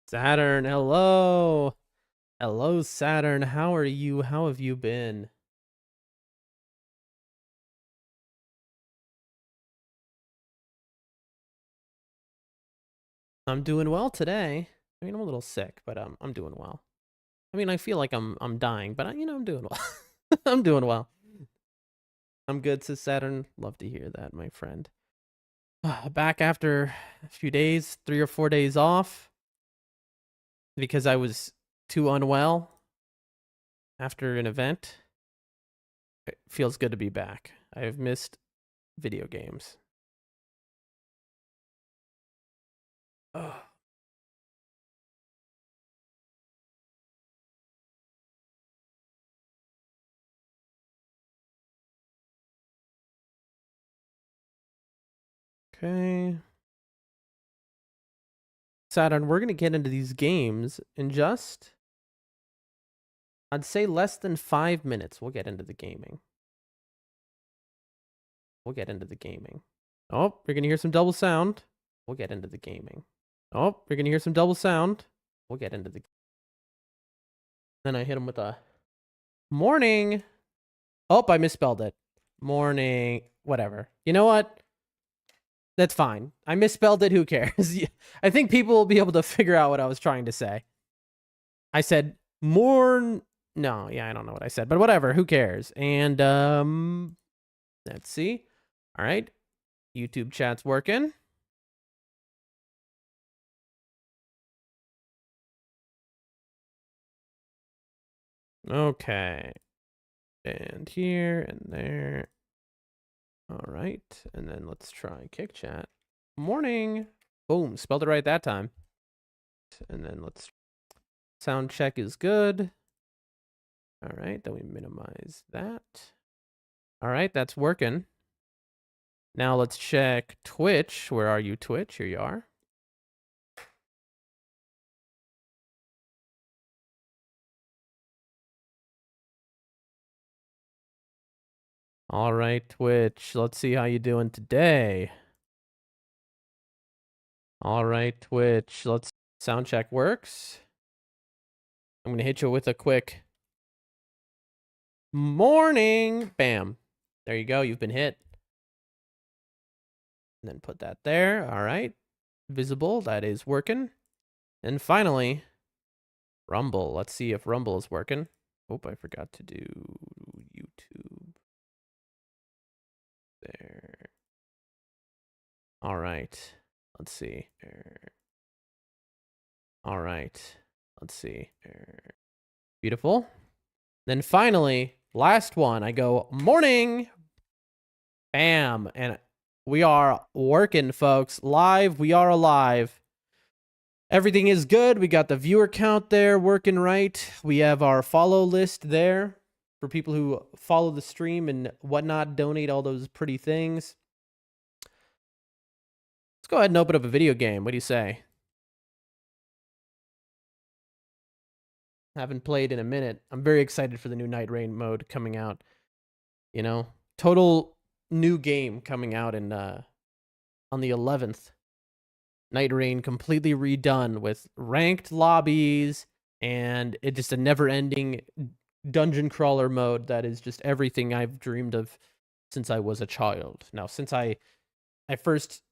Saturn, hello. Hello, Saturn. How are you? How have you been? I'm doing well today. I mean, I'm a little sick, but I'm doing well. I mean, I feel like I'm dying, but I'm doing well. I'm doing well. I'm good, says Saturn. Love to hear that, my friend. Back after a few days, 3 or 4 days off because I was too unwell after an event. It feels good to be back. I have missed video games. Ugh. Okay. Saturn, we're going to get into these games in just, I'd say less than 5 minutes. We'll get into the gaming. We'll get into the gaming. Oh, you're going to hear some double sound. We'll get into the gaming. Oh, you're going to hear some double sound. We'll get into the. Then I hit him with a morning. Oh, I misspelled it. Morning. Whatever. You know what? That's fine. I misspelled it. Who cares? I think people will be able to figure out what I was trying to say. I said more. No, yeah, I don't know what I said, but whatever. Who cares? And let's see. All right, YouTube chat's working. Okay, and here and there. All right, and then let's try kick chat. Morning. Boom, spelled it right that time. And then let's. Sound check is good. All right, then we minimize that. All right, that's working. Now let's check Twitch. Where are you, Twitch? Here you are. All right, Twitch. Let's see how you doing today. All right, Twitch. Let's sound check works. I'm gonna hit you with a quick morning. Bam. There you go. You've been hit. And then put that there. All right. Visible. That is working. And finally, Rumble. Let's see if Rumble is working. Oh, I forgot to do YouTube. There. All right. Let's see. All right. Let's see. Beautiful. Then finally, last one. I go, morning. Bam. And we are working, folks. Live. We are alive. Everything is good. We got the viewer count there working right. We have our follow list there for people who follow the stream and whatnot, donate all those pretty things. Let's go ahead and open up a video game. What do you say? Haven't played in a minute. I'm very excited for the new Nightreign mode coming out. You know, total new game coming out in on the 11th. Nightreign completely redone with ranked lobbies and it just a never-ending dungeon crawler mode that is just everything I've dreamed of since I was a child. Now, since I first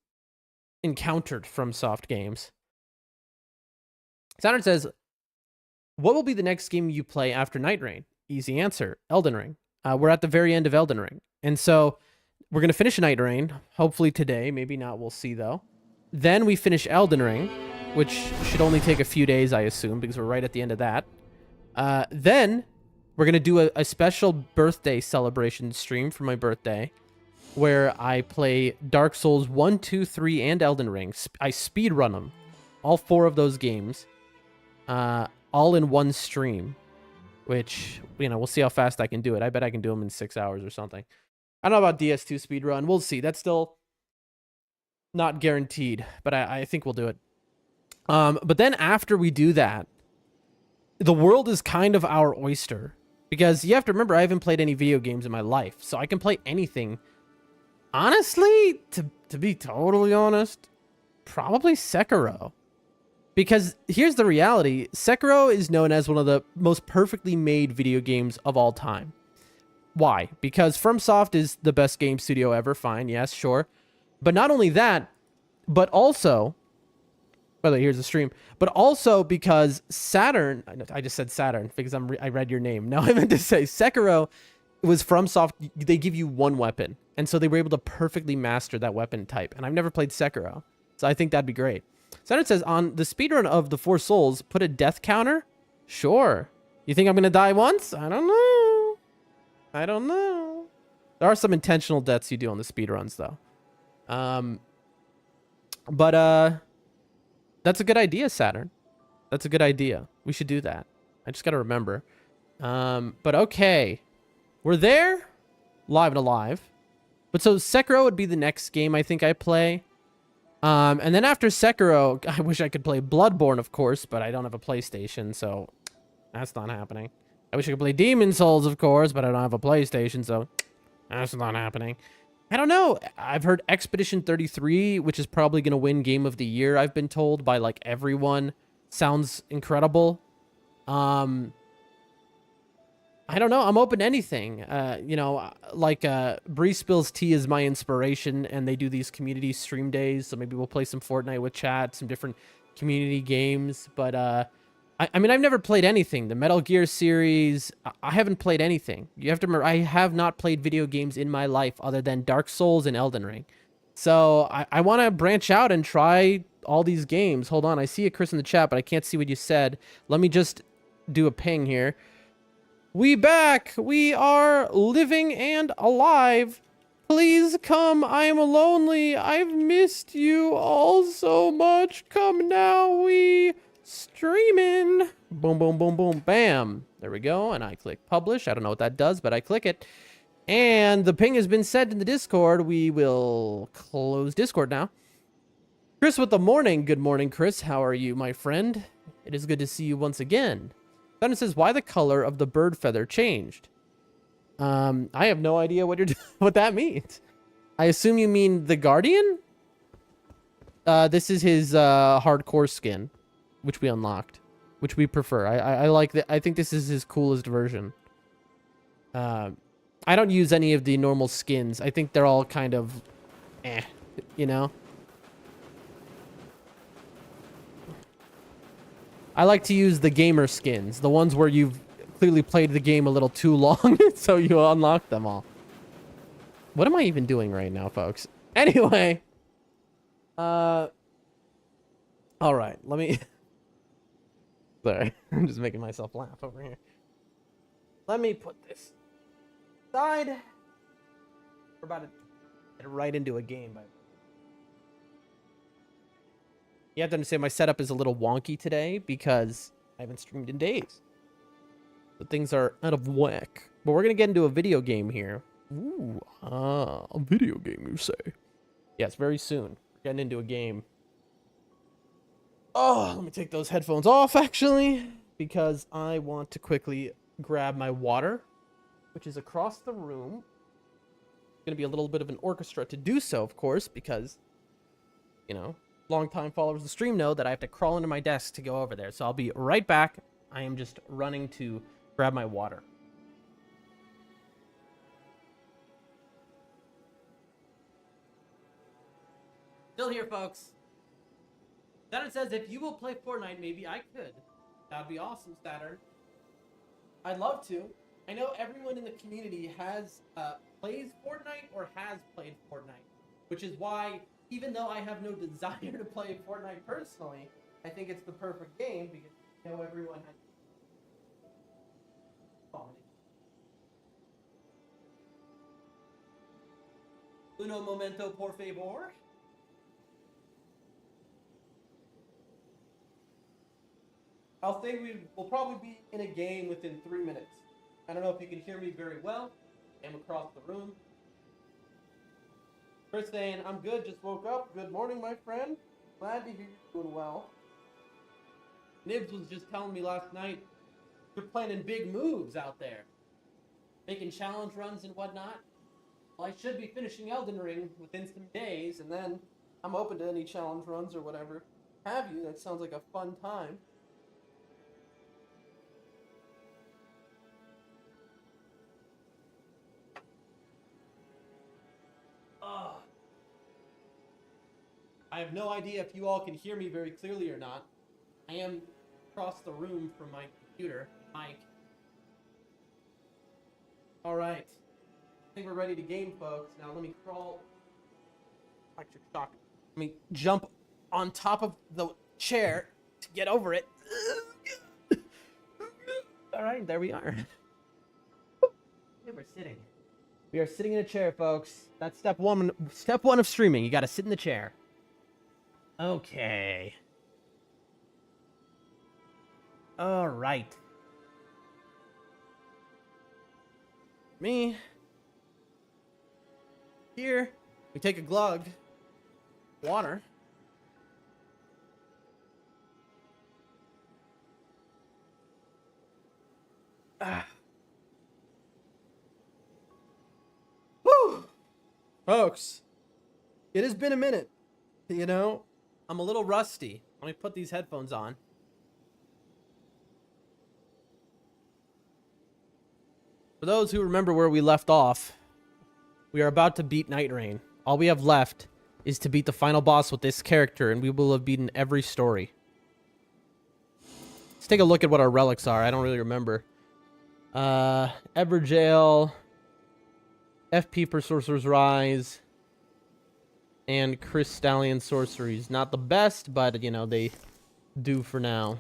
encountered FromSoft games. Saturn says, what will be the next game you play after Nightreign? Easy answer, Elden Ring. We're at the very end of Elden Ring. And so we're going to finish Nightreign, hopefully today. Maybe not, we'll see though. Then we finish Elden Ring, which should only take a few days, I assume, because we're right at the end of that. Then we're going to do a special birthday celebration stream for my birthday, where I play Dark Souls 1, 2, 3, and Elden Ring. I speedrun them, all 4 of those games, all in one stream, which, we'll see how fast I can do it. I bet I can do them in 6 hours or something. I don't know about DS2 speedrun. We'll see. That's still not guaranteed, but I think we'll do it. But then after we do that, the world is kind of our oyster. Because you have to remember, I haven't played any video games in my life, so I can play anything. Honestly, to be totally honest, probably Sekiro. Because here's the reality. Sekiro is known as one of the most perfectly made video games of all time. Why? Because FromSoft is the best game studio ever. Fine. Yes, sure. But not only that, but also, by the way, here's the stream, but also because Saturn, I just said Saturn because I read your name. Now I meant to say Sekiro was FromSoft. They give you one weapon. And so they were able to perfectly master that weapon type. And I've never played Sekiro. So I think that'd be great. Saturn says, on the speedrun of the Four Souls, put a death counter? Sure. You think I'm going to die once? I don't know. I don't know. There are some intentional deaths you do on the speedruns, though. But that's a good idea, Saturn. That's a good idea. We should do that. I just got to remember. But okay. We're there. Live and alive. But so Sekiro would be the next game I think I play. And then after Sekiro, I wish I could play Bloodborne, of course, but I don't have a PlayStation, so that's not happening. I wish I could play Demon Souls, of course, but I don't have a PlayStation, so that's not happening. I don't know. I've heard Expedition 33, which is probably going to win Game of the Year, I've been told by, like, everyone. Sounds incredible. I don't know. I'm open to anything. You know, like Bree Spills Tea is my inspiration, and they do these community stream days. So maybe we'll play some Fortnite with chat, some different community games. But I mean, I've never played anything. The Metal Gear series, I haven't played anything. You have to remember, I have not played video games in my life other than Dark Souls and Elden Ring. So I want to branch out and try all these games. Hold on, I see a Chris in the chat, but I can't see what you said. Let me just do a ping here. We back! We are living and alive. Please come, I am lonely. I've missed you all so much. Come now, we streaming. Boom, boom, boom, boom, bam. There we go, and I click publish. I don't know what that does, but I click it. And the ping has been sent in the Discord. We will close Discord now. Chris with the morning. Good morning, Chris. How are you, my friend? It is good to see you once again. Then it says, why the color of the bird feather changed? I have no idea what what that means. I assume you mean the Guardian? This is his hardcore skin, which we unlocked, which we prefer. I like that. I think this is his coolest version. I don't use any of the normal skins. I think they're all kind of you know? I like to use the gamer skins, the ones where you've clearly played the game a little too long, so you unlock them all. What am I even doing right now, folks? Anyway. All right, let me... Sorry, I'm just making myself laugh over here. Let me put this aside. We're about to get right into a game, by the way. You have to understand my setup is a little wonky today because I haven't streamed in days. So things are out of whack. But we're going to get into a video game here. Ooh, a video game, you say? Yes, very soon. We're getting into a game. Oh, let me take those headphones off, actually, because I want to quickly grab my water, which is across the room. It's going to be a little bit of an orchestra to do so, of course, because, you know, long-time followers of the stream know that I have to crawl into my desk to go over there. So I'll be right back. I am just running to grab my water. Still here, folks. Saturn says, if you will play Fortnite, maybe I could. That'd be awesome, Saturn. I'd love to. I know everyone in the community has plays Fortnite or has played Fortnite, which is why, even though I have no desire to play Fortnite personally, I think it's the perfect game because you know everyone has uno momento, por favor. I'll say we'll probably be in a game within 3 minutes. I don't know if you can hear me very well. I'm across the room. Chris saying, I'm good, just woke up. Good morning, my friend. Glad to hear you're doing well. Nibs was just telling me last night, you're planning big moves out there. Making challenge runs and whatnot. Well, I should be finishing Elden Ring within some days, and then I'm open to any challenge runs or whatever. have you. That sounds like a fun time. I have no idea if you all can hear me very clearly or not. I am across the room from my computer, mic. All right. I think we're ready to game, folks. Now let me crawl. Electric shock. Let me jump on top of the chair to get over it. All right, there we are. We're sitting. We are sitting in a chair, folks. That's step one. Step one of streaming. You got to sit in the chair. Okay. All right. Me. Here, we take a glug. Water. Woo! Folks, it has been a minute. You know, I'm a little rusty. Let me put these headphones on. For those who remember where we left off, we are about to beat Nightreign. All we have left is to beat the final boss with this character, and we will have beaten every story. Let's take a look at what our relics are. I don't really remember. Everjail, FP for Sorcerer's Rise, and Crystallian Sorceries. Not the best, but, you know, they do for now.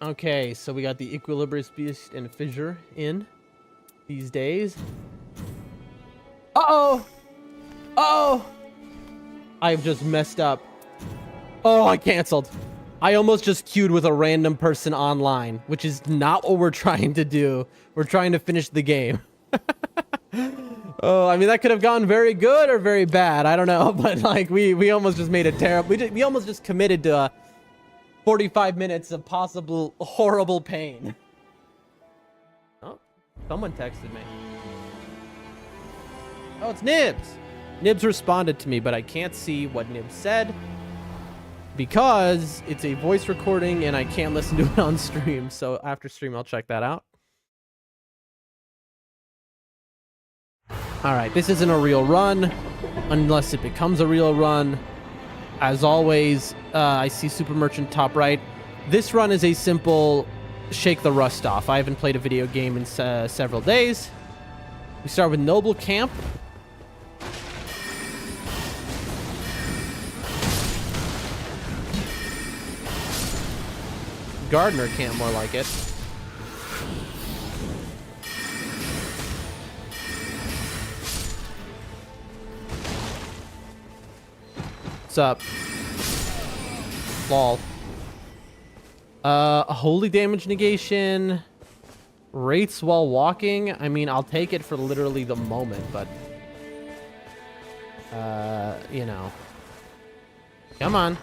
Okay, so we got the Equilibrious Beast and Fissure in these days. Uh-oh! Uh-oh! I've just messed up. Oh, I canceled. I almost just queued with a random person online, which is not what we're trying to do. We're trying to finish the game. Oh, I mean, that could have gone very good or very bad. I don't know, but like we almost just made it terrible. We almost just committed to 45 minutes of possible horrible pain. Oh, someone texted me. Oh, it's Nibs. Nibs responded to me, but I can't see what Nibs said because it's a voice recording and I can't listen to it on stream. So after stream, I'll check that out. All right, this isn't a real run unless it becomes a real run. As always, I see Super Merchant top right. This run is a simple shake the rust off. I haven't played a video game in several days. We start with Noble Camp. Gardener Camp, more like it. What's up? Lol. A holy damage negation. Rates while walking. I mean, I'll take it for literally the moment, but you know. Come on.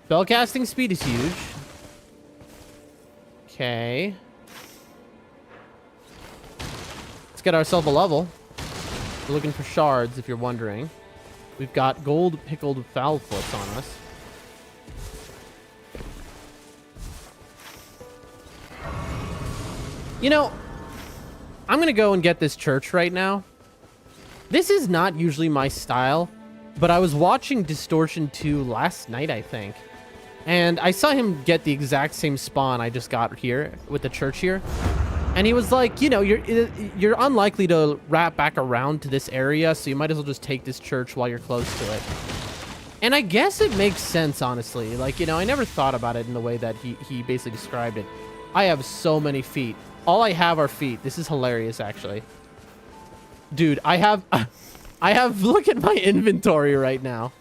Spellcasting speed is huge. Okay. Let's get ourselves a level. We're looking for shards, if you're wondering. We've got gold pickled foulfoots on us. You know, I'm going to go and get this church right now. This is not usually my style, but I was watching Distortion 2 last night, I think. And I saw him get the exact same spawn I just got here with the church here. And he was like, you know, you're unlikely to wrap back around to this area, so you might as well just take this church while you're close to it. And I guess it makes sense, honestly. Like, you know, I never thought about it in the way that he basically described it. I have so many feet. All I have are feet. This is hilarious, actually. Dude, I have... look at my inventory right now.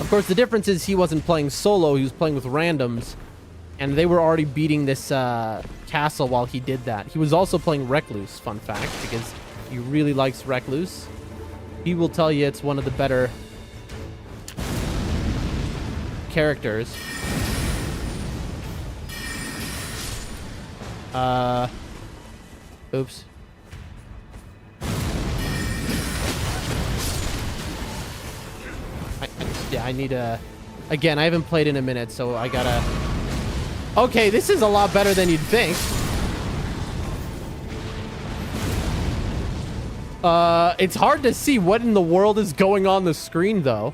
Of course, the difference is he wasn't playing solo. He was playing with randoms. And they were already beating this castle while he did that. He was also playing Recluse, fun fact, because he really likes Recluse. He will tell you it's one of the better characters. Oops. Yeah, I need a... Again, I haven't played in a minute, so I gotta... Okay, this is a lot better than you'd think. It's hard to see what in the world is going on the screen, though.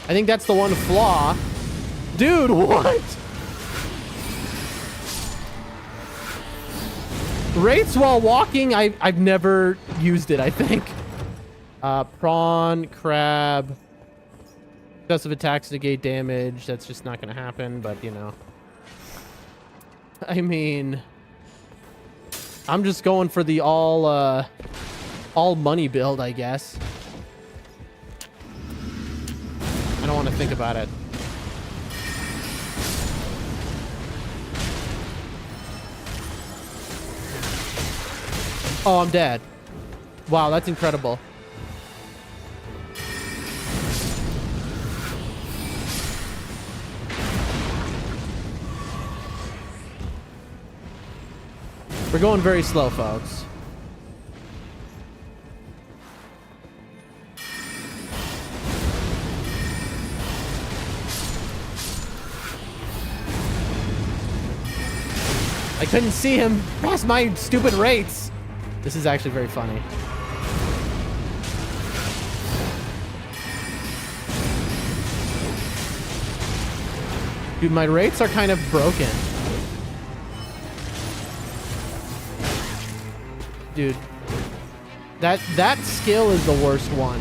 I think that's the one flaw. Dude, what? Rates while walking, I've never used it, I think. Prawn, crab... Excessive attacks negate damage. That's just not going to happen, but, you know. I mean... I'm just going for the all money build, I guess. I don't want to think about it. Oh, I'm dead. Wow, that's incredible. We're going very slow, folks. I couldn't see him past my stupid rates. This is actually very funny. Dude, my rates are kind of broken. Dude, that skill is the worst one.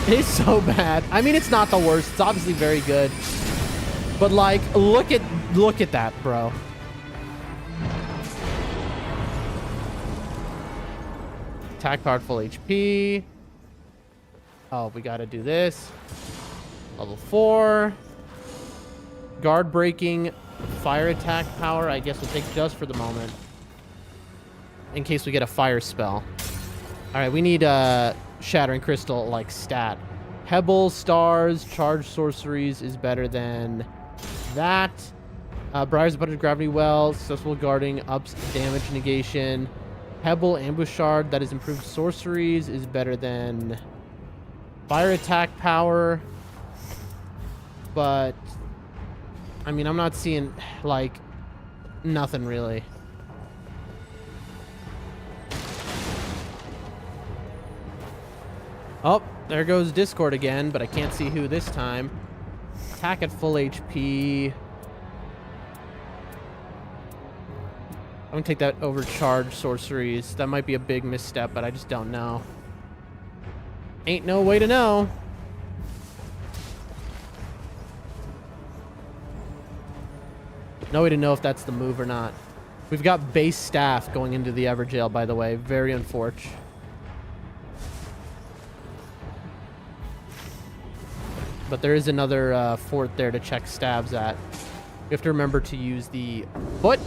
It is so bad. I mean, it's not the worst. It's obviously very good. But like, look at that, bro. Attack powered full HP. Oh, we gotta do this. Level 4. Guard breaking. Fire attack power, I guess we'll take just for the moment. In case we get a fire spell. Alright, we need Shattering Crystal, like, stat. Pebbles, stars, charged sorceries is better than that. Briar's Abundant Gravity Well, successful guarding, ups damage negation. Pebble, Ambush Shard, that is improved sorceries, is better than fire attack power. But... I mean, I'm not seeing, like, nothing really. Oh, there goes Discord again, but I can't see who this time. Attack at full HP. I'm gonna take that overcharged sorceries. That might be a big misstep, but I just don't know. Ain't no way to know. No way to know if that's the move or not. We've got base staff going into the Everjail, by the way. Very unfortunate. But there is another fort there to check stabs at. We have to remember to use the foot.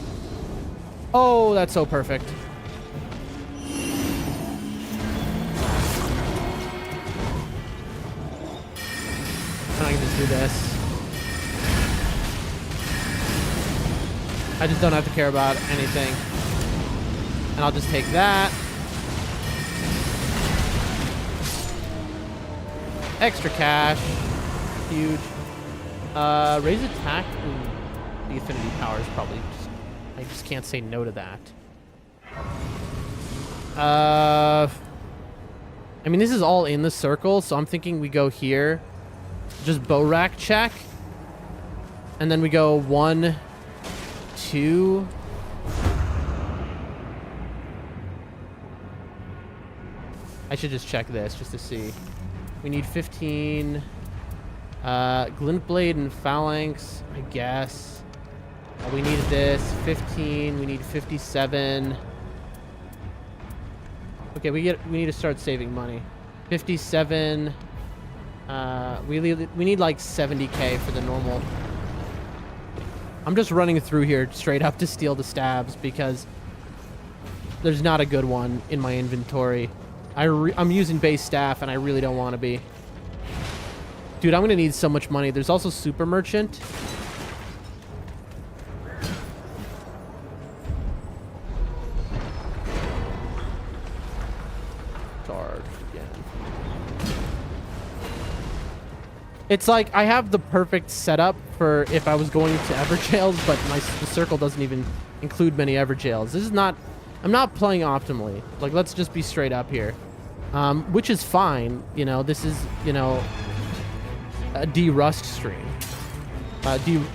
Oh, that's so perfect. I can just do this. I just don't have to care about anything. And I'll just take that. Extra cash. Huge. Raise attack. Ooh, the affinity power is probably just... I just can't say no to that. I mean, this is all in the circle, so I'm thinking we go here. Just bow rack check. And then we go 1... 2. I should just check this just to see. We need 15. Glint Blade and Phalanx, I guess. We needed this. 15. We need 57. Okay, we need to start saving money. 57. We need like 70k for the normal. I'm just running through here straight up to steal the stabs because there's not a good one in my inventory. I'm using base staff and I really don't want to be. Dude, I'm gonna need so much money. There's also Super Merchant. Charge again. It's like I have the perfect setup for if I was going to Everjails, but the circle doesn't even include many Everjails. This is not... I'm not playing optimally. Like, let's just be straight up here. Which is fine. You know, this is, you know, a D-Rust stream.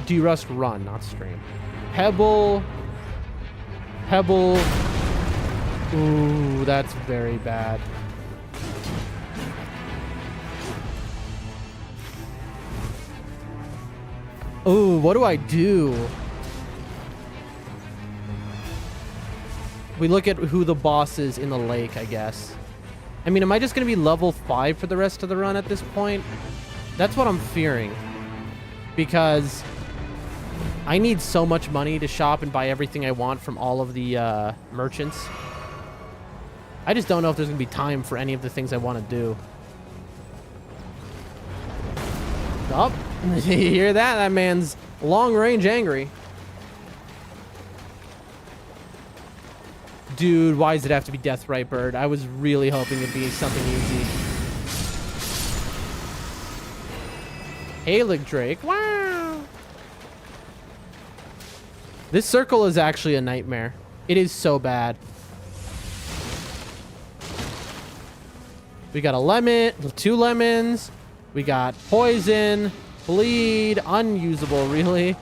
D-Rust run, not stream. Pebble. Ooh, that's very bad. Ooh, what do I do? We look at who the boss is in the lake, I guess. I mean, am I just going to be level 5 for the rest of the run at this point? That's what I'm fearing. Because I need so much money to shop and buy everything I want from all of the merchants. I just don't know if there's going to be time for any of the things I want to do. Oh, you hear that? That man's long-range angry. Dude, why does it have to be Deathrite Bird? I was really hoping it'd be something easy. Halig Drake. Wow. This circle is actually a nightmare. It is so bad. We got a lemon, 2 lemons. We got poison, bleed, unusable, really.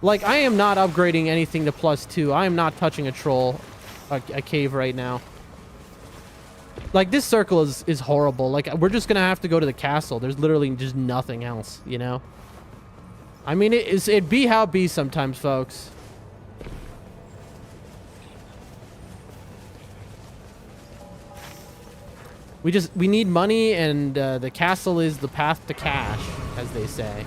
Like, I am not upgrading anything to +2. I am not touching a troll, a cave right now. Like, this circle is horrible. Like, we're just gonna have to go to the castle. There's literally just nothing else, you know? I mean, it be how it be sometimes, folks. We need money, and the castle is the path to cash, as they say.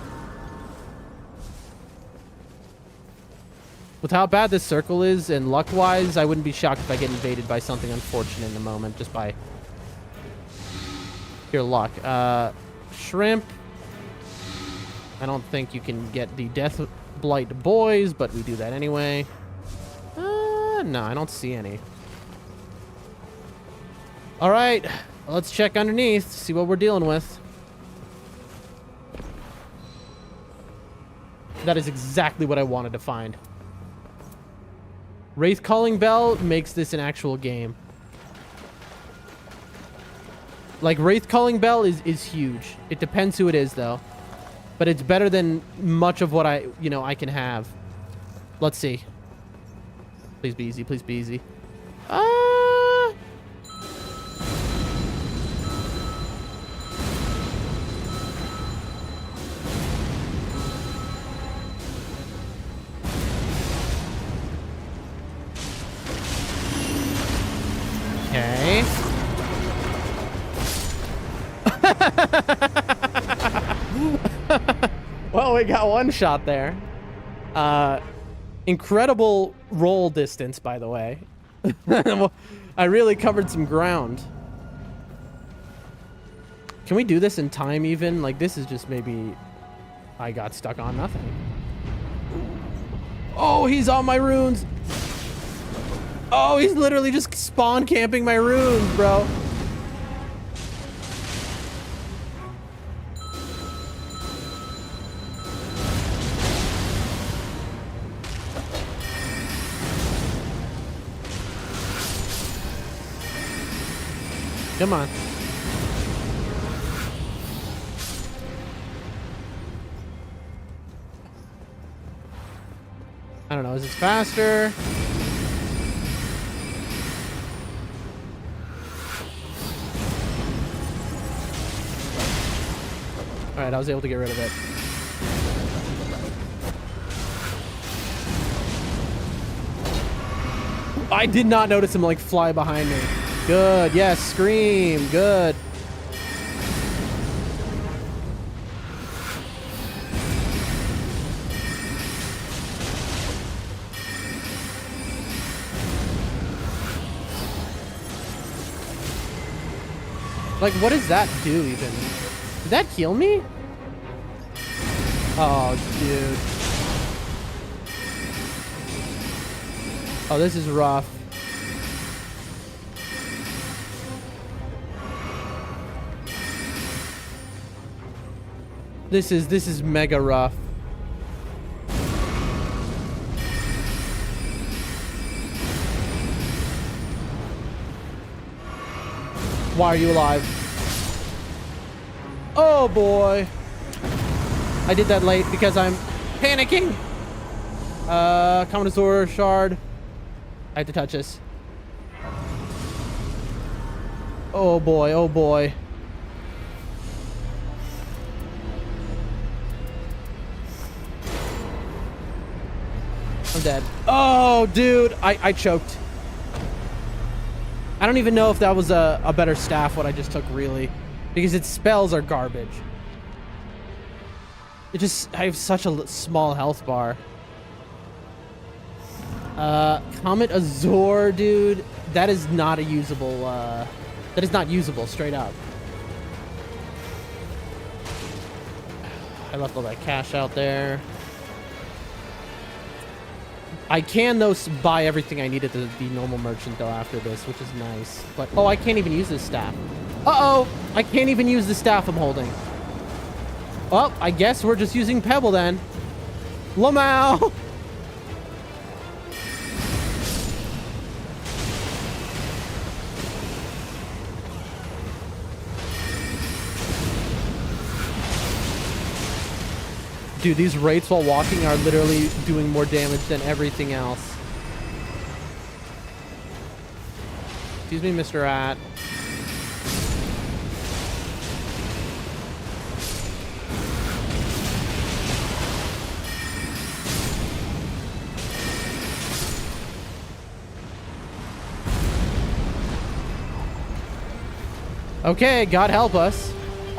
With how bad this circle is, and luck-wise, I wouldn't be shocked if I get invaded by something unfortunate in the moment, just by pure luck. Shrimp. I don't think you can get the Death Blight boys, but we do that anyway. No, I don't see any. All right, let's check underneath, see what we're dealing with. That is exactly what I wanted to find. Wraith Calling Bell makes this an actual game. Like, Wraith Calling Bell is huge. It depends who it is, though. But it's better than much of what I can have. Let's see. Please be easy, please be easy. Okay. Well, we got one shot there. Incredible roll distance, by the way. I really covered some ground. Can we do this in time even? Like, this is just maybe I got stuck on nothing. Oh, he's on my runes. Oh, he's literally just spawn camping my runes, bro. Come on. I don't know, is it faster? All right, I was able to get rid of it. I did not notice him, like, fly behind me. Good, yes, scream, good. Like, what does that do even? Did that heal me? Oh, dude. Oh, this is rough. This is mega rough. Why are you alive? Oh boy. I did that late because I'm panicking. Commodore shard. I have to touch this. Oh boy, oh boy. I'm dead. Oh, dude, I choked. I don't even know if that was a better staff, what I just took, really. Because its spells are garbage. I have such a small health bar. Comet Azor, dude. That is not a usable, that is not usable, straight up. I left all that cash out there. I can, though, buy everything I need at the normal merchant, though, after this, which is nice. But, oh, I can't even use this staff. Uh-oh! I can't even use the staff I'm holding. Well, I guess we're just using Pebble, then. Lamau! Dude, these rates while walking are literally doing more damage than everything else. Excuse me, Mr. Rat. Okay, God help us.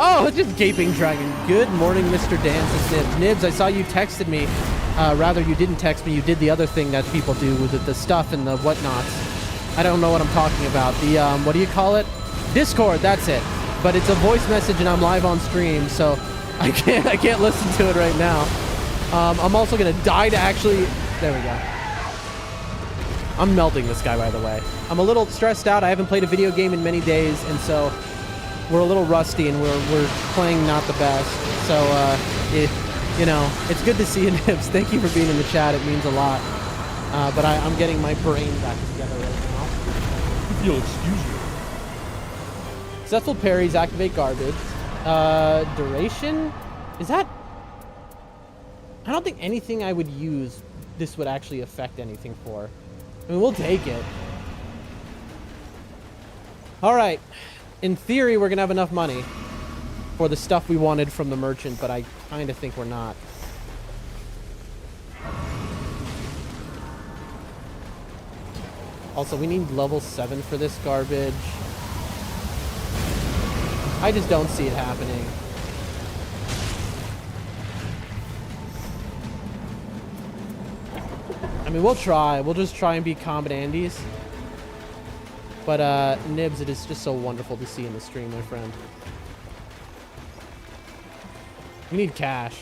Oh, it's just Gaping Dragon. Good morning, Mr. Dance. Nibs. Nibs, I saw you texted me. Rather, you didn't text me. You did the other thing that people do with the stuff and the whatnots. I don't know what I'm talking about. The, what do you call it? Discord, that's it. But it's a voice message and I'm live on stream, so I can't listen to it right now. I'm also gonna die to actually... There we go. I'm melting this guy, by the way. I'm a little stressed out. I haven't played a video game in many days, and so... We're a little rusty and we're playing not the best. So, you know, it's good to see you, Nibs. Thank you for being in the chat. It means a lot. But I'm getting my brain back together right now. If you'll excuse me. Successful parries activate garbage. Duration? Is that... I don't think anything I would use this would actually affect anything for. I mean, we'll take it. All right. In theory, we're going to have enough money for the stuff we wanted from the merchant, but I kind of think we're not. Also, we need level 7 for this garbage. I just don't see it happening. I mean, we'll try. We'll just try and be combat Andes. But, Nibs, it is just so wonderful to see in the stream, my friend. We need cash.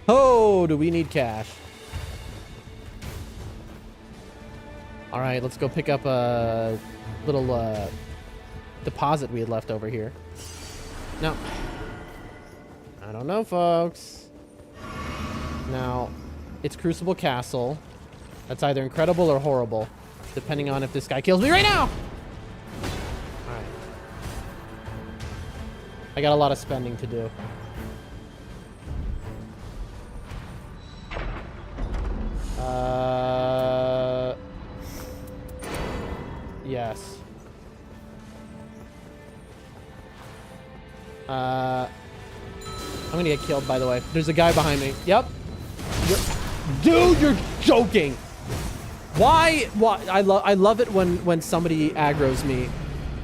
Oh, do we need cash? Alright, let's go pick up a little, deposit we had left over here. Now, I don't know, folks. Now, it's Crucible Castle. That's either incredible or horrible. Depending on if this guy kills me right now. Alright. I got a lot of spending to do. Yes. I'm gonna get killed, by the way. There's a guy behind me. Yep. Dude, you're joking. Why? I love it when somebody aggroes me,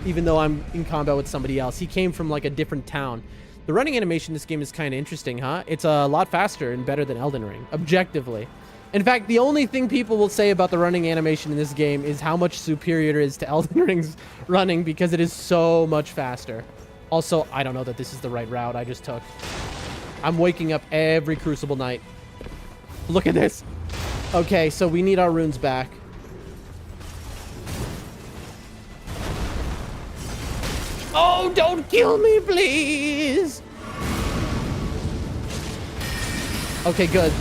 even though I'm in combat with somebody else. He came from like a different town. The running animation in this game is kind of interesting, huh? It's a lot faster and better than Elden Ring, objectively. In fact, the only thing people will say about the running animation in this game is how much superior it is to Elden Ring's running because it is so much faster. Also, I don't know that this is the right route I just took. I'm waking up every Crucible night. Look at this. Okay, so we need our runes back. Oh, don't kill me, please. Okay, good.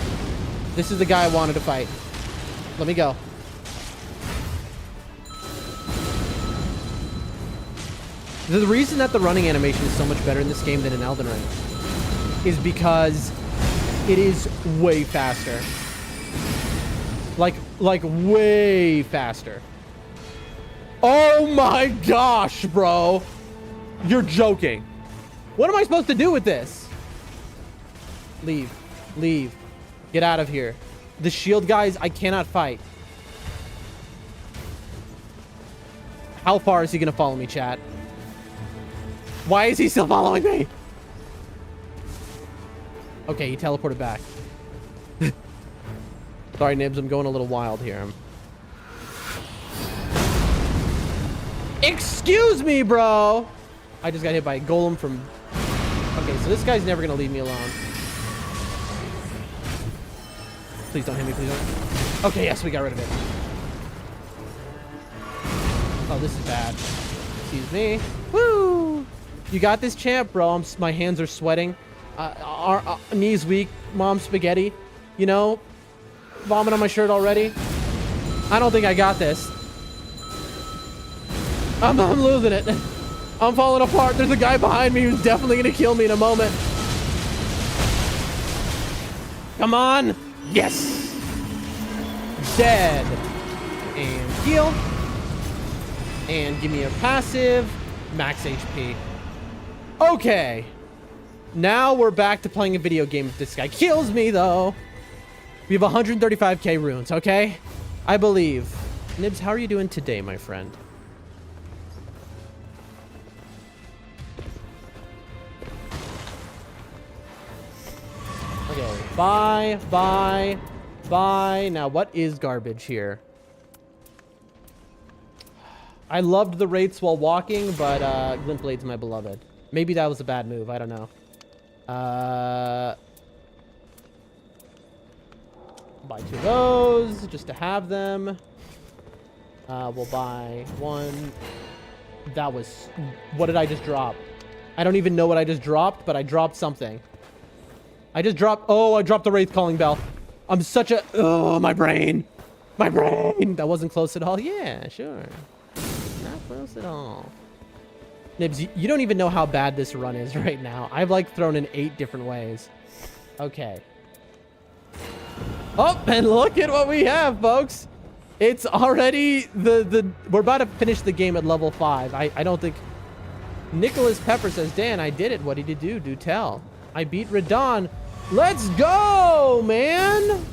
This is the guy I wanted to fight. Let me go. The reason that the running animation is so much better in this game than in Elden Ring is because it is way faster. Like way faster. Oh my gosh, bro. You're joking. What am I supposed to do with this? Leave. Leave. Get out of here. The shield guys, I cannot fight. How far is he going to follow me, chat? Why is he still following me? Okay, he teleported back. Sorry, Nibs, I'm going a little wild here. Excuse me, bro. I just got hit by a golem from... Okay, so this guy's never going to leave me alone. Please don't hit me, please don't. Okay, yes, we got rid of it. Oh, this is bad. Excuse me. Woo! You got this, champ, bro. My hands are sweating. Our knees weak. Mom spaghetti. You know? Vomit on my shirt already. I don't think I got this. I'm losing it. I'm falling apart. There's a guy behind me who's definitely gonna kill me in a moment. Come on. Yes. Dead. And heal. And give me a passive. Max HP. Okay. Now we're back to playing a video game if this guy kills me, though. We have 135k runes, okay? I believe. Nibs, how are you doing today, my friend? Okay, bye, bye, bye. Now, what is garbage here? I loved the wraiths while walking, but Glint Blade's my beloved. Maybe that was a bad move. I don't know. Buy 2 of those just to have them. We'll buy 1. That was... What did I just drop? I don't even know what I just dropped, but I dropped something. I just dropped... Oh, I dropped the Wraith Calling Bell. I'm such a... Oh, my brain. My brain. That wasn't close at all. Yeah, sure. Not close at all. Nibs, you don't even know how bad this run is right now. I've like thrown in 8 different ways. Okay. Oh, and look at what we have, folks. It's already we're about to finish the game at level 5. I don't think... Nicholas Pepper says, Dan, I did it. What did you do? Do tell. I beat Radon. Let's go, man.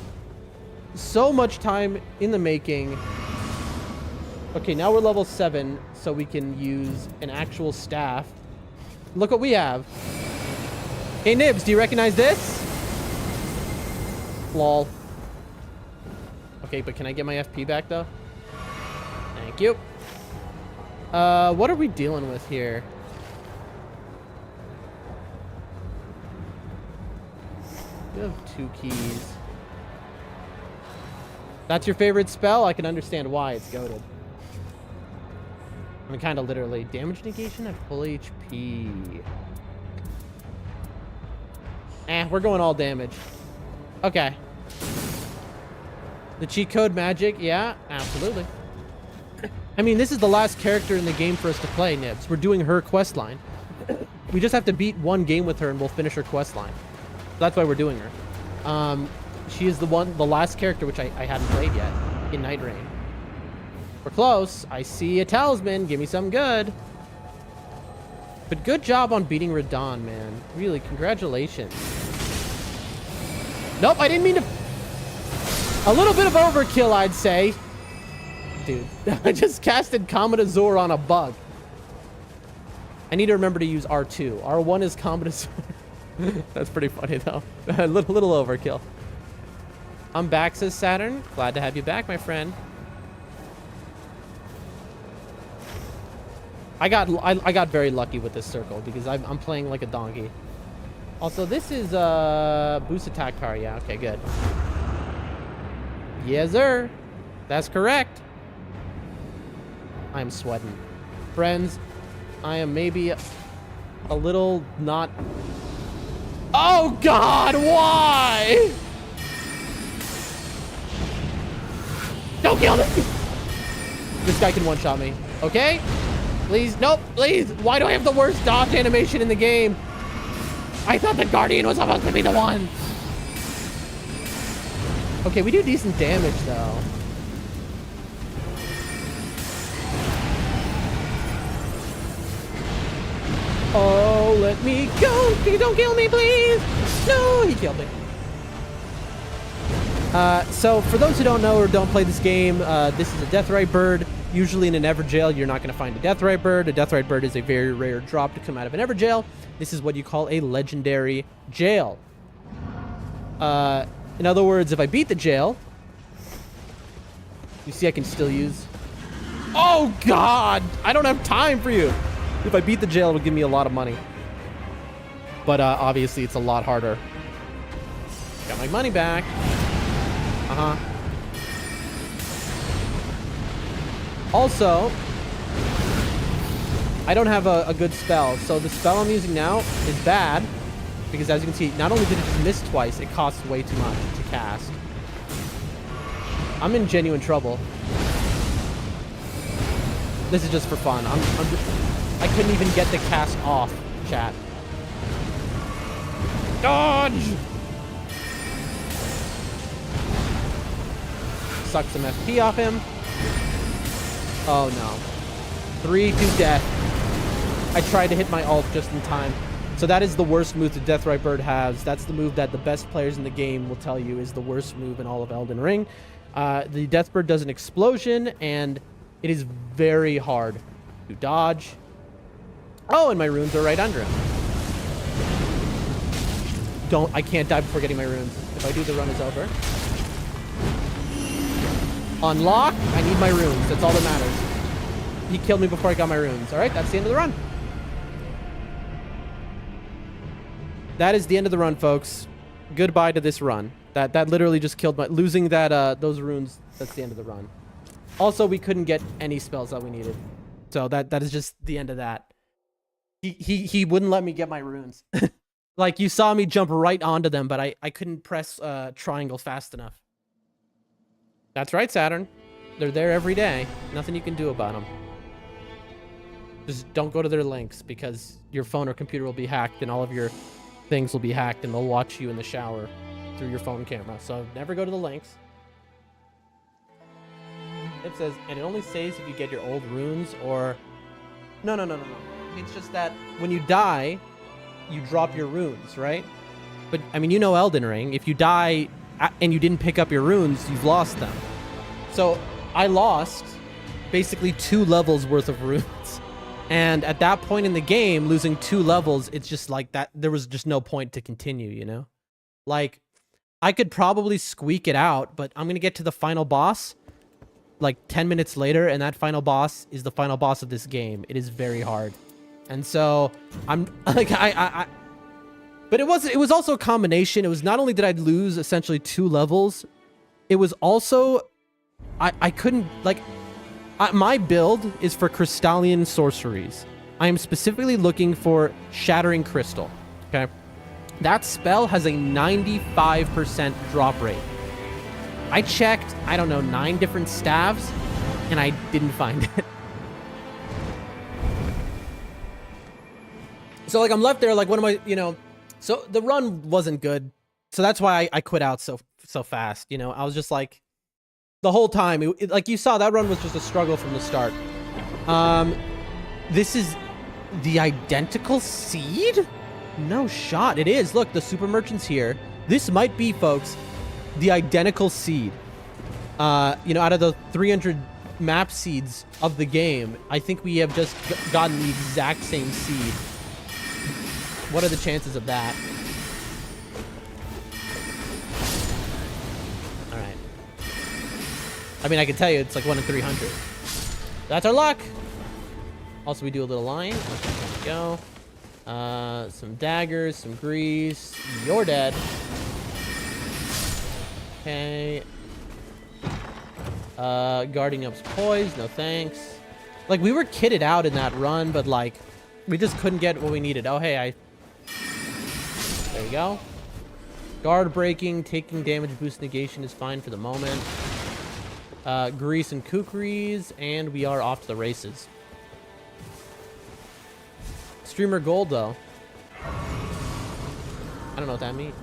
So much time in the making. Okay, now we're level 7, so we can use an actual staff. Look what we have. Hey, Nibs, do you recognize this? Lol. Okay, but can I get my FP back, though? Thank you. What are we dealing with here? You have 2 keys. That's your favorite spell? I can understand why. It's goated. I mean, kind of literally. Damage negation at full HP. We're going all damage. Okay. The cheat code magic? Yeah, absolutely. I mean, this is the last character in the game for us to play, Nibs. We're doing her quest line. We just have to beat 1 game with her and we'll finish her quest line. That's why we're doing her. She is the last character which I hadn't played yet in Nightreign. We're close. I see a talisman. Give me something good. But good job on beating Radon, man. Really, congratulations. Nope, I didn't mean to... A little bit of overkill, I'd say. Dude, I just casted Comet Azure on a bug. I need to remember to use R2. R1 is Comet Azure. That's pretty funny, though. A little overkill. I'm back, says Saturn. Glad to have you back, my friend. I got very lucky with this circle because I'm playing like a donkey. Also, this is boost attack power. Yeah, okay, good. Yes, sir. That's correct. I'm sweating. Friends, I am maybe a little not... Oh, God, why? Don't kill me. This guy can one-shot me. Okay? Please, nope, please. Why do I have the worst dodge animation in the game? I thought the Guardian was supposed to be the one. Okay, we do decent damage, though. Oh, let me go. Don't kill me, please. No, he killed me. So, for those who don't know or don't play this game, this is a Deathrite bird. Usually in an Everjail, you're not going to find a Deathrite bird. A Deathrite bird is a very rare drop to come out of an Everjail. This is what you call a legendary jail. In other words, if I beat the jail, you see I can still use... Oh, God! I don't have time for you! If I beat the jail, it'll give me a lot of money. But obviously, it's a lot harder. Got my money back. Uh-huh. Also, I don't have a good spell. So the spell I'm using now is bad. Because as you can see, not only did it just miss twice, it costs way too much to cast. I'm in genuine trouble. This is just for fun. I couldn't even get the cast off, chat. Dodge! Suck some FP off him. Oh no. 3 to death. I tried to hit my ult just in time. So that is the worst move the Deathrite Bird has. That's the move that the best players in the game will tell you is the worst move in all of Elden Ring. The Death Bird does an explosion, and it is very hard to dodge. Oh, and my runes are right under him. I can't die before getting my runes. If I do, the run is over. Unlock. I need my runes. That's all that matters. He killed me before I got my runes. All right, that's the end of the run. That is the end of the run, folks. Goodbye to this run. That literally just killed my... Losing that those runes, that's the end of the run. Also, we couldn't get any spells that we needed. So that is just the end of that. He wouldn't let me get my runes. Like, you saw me jump right onto them, but I couldn't press triangle fast enough. That's right, Saturn. They're there every day. Nothing you can do about them. Just don't go to their links, because your phone or computer will be hacked, and all of your things will be hacked, and they'll watch you in the shower through your phone camera. So never go to the links. It says, and it only says if you get your old runes or... No. It's just that when you die, you drop your runes, right? But, I mean, you know Elden Ring. If you die and you didn't pick up your runes, you've lost them. So I lost basically 2 levels worth of runes. And at that point in the game, losing 2 levels, it's just like that. There was just no point to continue, you know? Like, I could probably squeak it out, but I'm going to get to the final boss like 10 minutes later, and that final boss is the final boss of this game. It is very hard. And so I'm like, but it was also a combination. It was not only did I lose essentially 2 levels, it was also, I couldn't, like, my build is for Crystallian sorceries. I am specifically looking for Shattering Crystal. Okay. That spell has a 95% drop rate. I checked, I don't know, 9 different staves, and I didn't find it. So, like, I'm left there, like, what am I, you know? So, the run wasn't good. So, that's why I quit out so fast, you know? I was just, like, the whole time, like, you saw, that run was just a struggle from the start. This is the identical seed? No shot. It is. Look, the super merchant's here. This might be, folks, the identical seed. You know, out of the 300 map seeds of the game, I think we have just gotten the exact same seed. What are the chances of that? I mean, I can tell you it's like 1 in 300. That's our luck. Also, we do a little line. Okay, there we go. Some daggers, some grease. You're dead. Okay. Guarding up's poise. No thanks. Like, we were kitted out in that run, but, like, we just couldn't get what we needed. Oh, hey, there you go. Guard breaking, taking damage, boost negation is fine for the moment. Grease and kukris, and we are off to the races. Streamer gold, though. I don't know what that means.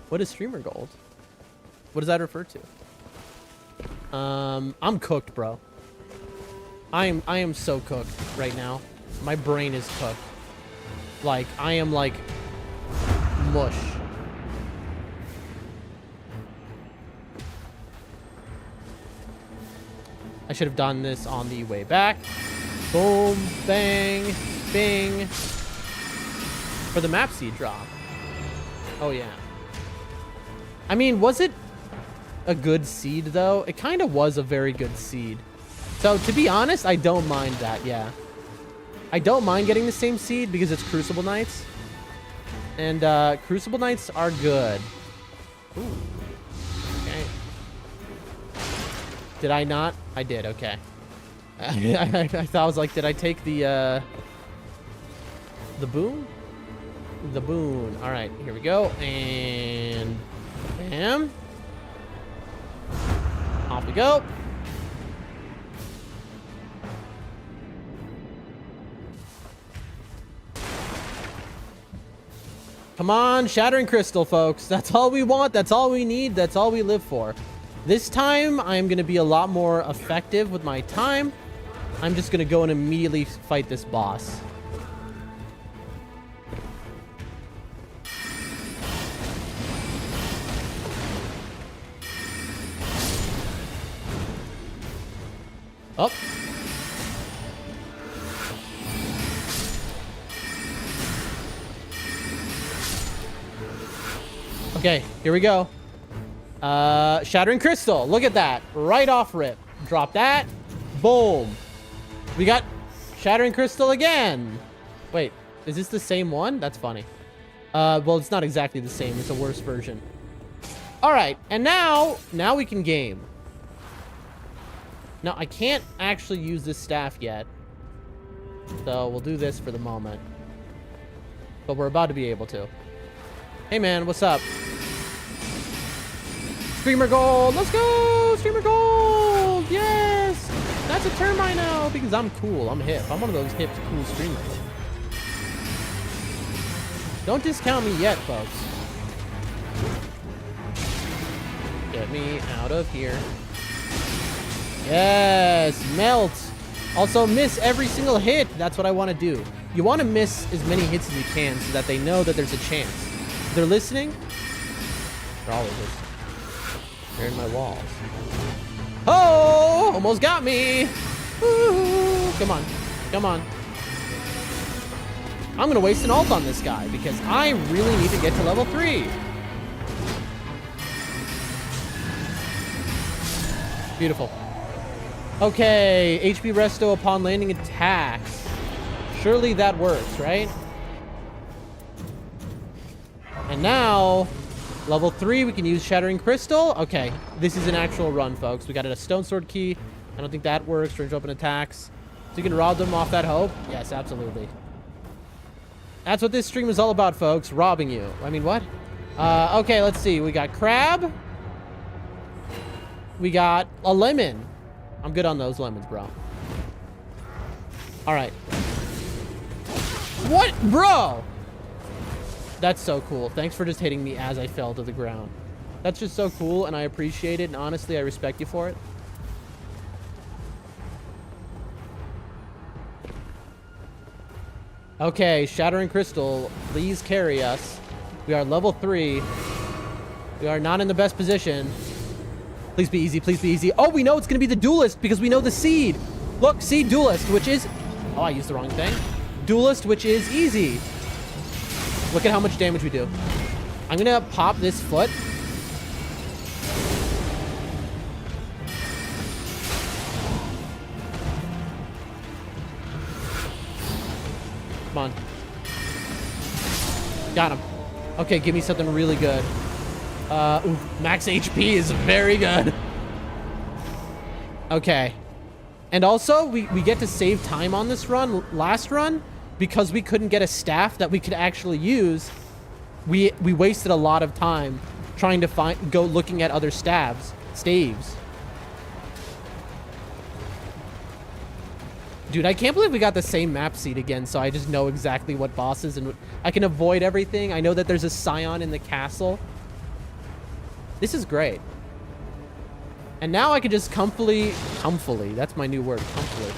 What is streamer gold? What does that refer to? I'm cooked, bro. I am so cooked right now. My brain is cooked. Like, I am like mush. I should have done this on the way back. Boom, bang, bing. For the map seed drop. Oh, yeah. I mean, was it a good seed, though? It kind of was a very good seed. So, to be honest, I don't mind that, yeah. I don't mind getting the same seed because it's Crucible Knights. And, Crucible Knights are good. Ooh. Okay. Did I not? I did, okay. I thought I was like, did I take the boon? The boon. All right, here we go. And bam. Off we go. Come on, Shattering Crystal, folks. That's all we want. That's all we need. That's all we live for. This time, I'm going to be a lot more effective with my time. I'm just going to go and immediately fight this boss. Oh. Okay, here we go. Shattering Crystal. Look at that. Right off rip. Drop that. Boom. We got Shattering Crystal again. Wait, is this the same one? That's funny. Well, it's not exactly the same. It's a worse version. All right, and now we can game. Now, I can't actually use this staff yet. So we'll do this for the moment. But we're about to be able to. Hey, man, what's up? Streamer gold. Let's go. Streamer gold. Yes. That's a term I know because I'm cool. I'm hip. I'm one of those hip, cool streamers. Don't discount me yet, folks. Get me out of here. Yes. Melt. Also, miss every single hit. That's what I want to do. You want to miss as many hits as you can so that they know that there's a chance. If they're listening, they're always listening. They're in my walls. Oh, almost got me. Ooh, come on. Come on. I'm going to waste an ult on this guy because I really need to get to level 3. Beautiful. Okay, HP resto upon landing attacks. Surely that works, right? And now, level 3, we can use Shattering Crystal. Okay, this is an actual run, folks. We got a Stone Sword key. I don't think that works. Range open attacks. So you can rob them off that hope? Yes, absolutely. That's what this stream is all about, folks. Robbing you. I mean, what? Okay, let's see. We got crab. We got a lemon. I'm good on those lemons, bro. All right. What? Bro! That's so cool. Thanks for just hitting me as I fell to the ground. That's just so cool, and I appreciate it, and honestly, I respect you for it. Okay, Shattering Crystal, please carry us. We are level 3. We are not in the best position. Please be easy, please be easy. Oh, we know it's going to be the Duelist because we know the seed. Look, seed Duelist, which is... Oh, I used the wrong thing. Duelist, which is easy. Look at how much damage we do. I'm going to pop this foot. Got him. Okay, give me something really good. Ooh, max HP is very good. Okay. And also, we get to save time on this run, last run, because we couldn't get a staff that we could actually use. We wasted a lot of time trying to go looking at other staves. Dude, I can't believe we got the same map seed again, so I just know exactly what bosses, and I can avoid everything. I know that there's a Scion in the castle. This is great. And now I can just comfily, that's my new word, comfily,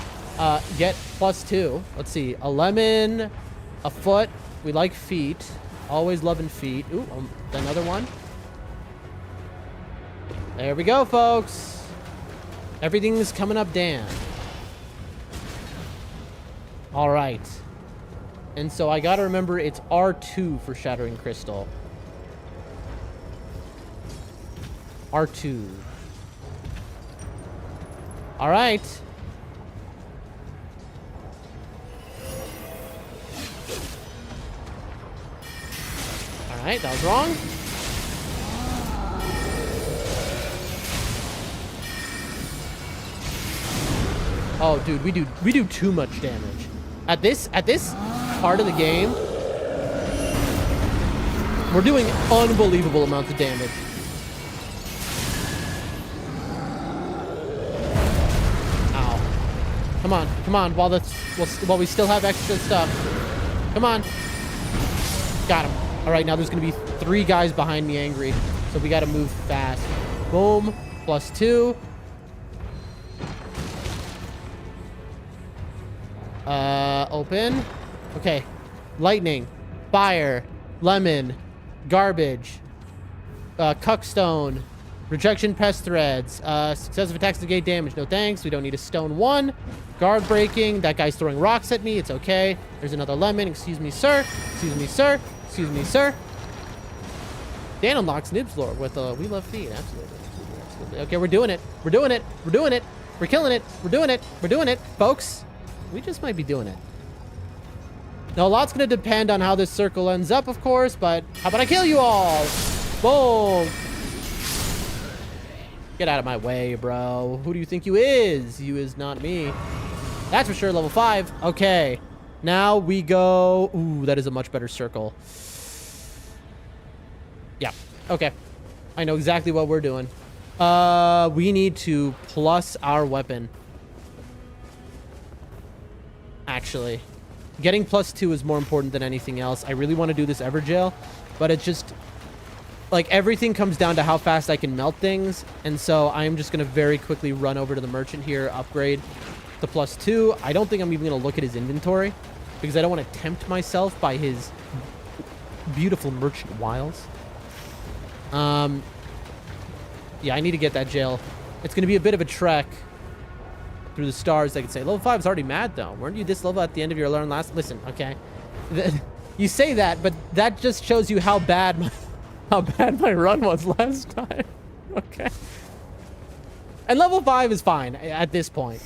get +2. Let's see, a lemon, a foot. We like feet. Always loving feet. Ooh, another one. There we go, folks. Everything's coming up, Dan. All right. And so I gotta remember it's R2 for Shattering Crystal. R2. All right. All right, that was wrong. Oh, dude, we do too much damage. At this part of the game, we're doing unbelievable amounts of damage. Ow. Come on, while we still have extra stuff. Come on. Got him. All right, now there's gonna be 3 guys behind me angry, so we gotta move fast. Boom, +2. Open. Okay. Lightning. Fire. Lemon. Garbage. Cuckstone. Rejection pest threads. Successive attacks negate damage. No thanks. We don't need a stone 1. Guard breaking. That guy's throwing rocks at me. It's okay. There's another lemon. Excuse me, sir. Excuse me, sir. Excuse me, sir. Dan unlocks Nibslore with We Love Feet. Absolutely. Okay, we're doing it. We're doing it. We're doing it. We're killing it. We're doing it. We're doing it. Folks, we just might be doing it. Now, a lot's going to depend on how this circle ends up, of course, but how about I kill you all? Boom. Get out of my way, bro. Who do you think you is? You is not me. That's for sure, level 5. Okay. Now we go... Ooh, that is a much better circle. Yeah. Okay. I know exactly what we're doing. We need to plus our weapon. Actually. Getting +2 is more important than anything else. I really want to do this Everjail, but it's just... Like, everything comes down to how fast I can melt things, and so I'm just going to very quickly run over to the merchant here, upgrade the +2. I don't think I'm even going to look at his inventory, because I don't want to tempt myself by his beautiful merchant wiles. Yeah, I need to get that jail. It's going to be a bit of a trek through the stars, I could say. Level 5 is already mad, though. Weren't you this level at the end of your learn last... Listen, okay. You say that, but that just shows you how bad my run was last time. Okay. And level 5 is fine at this point.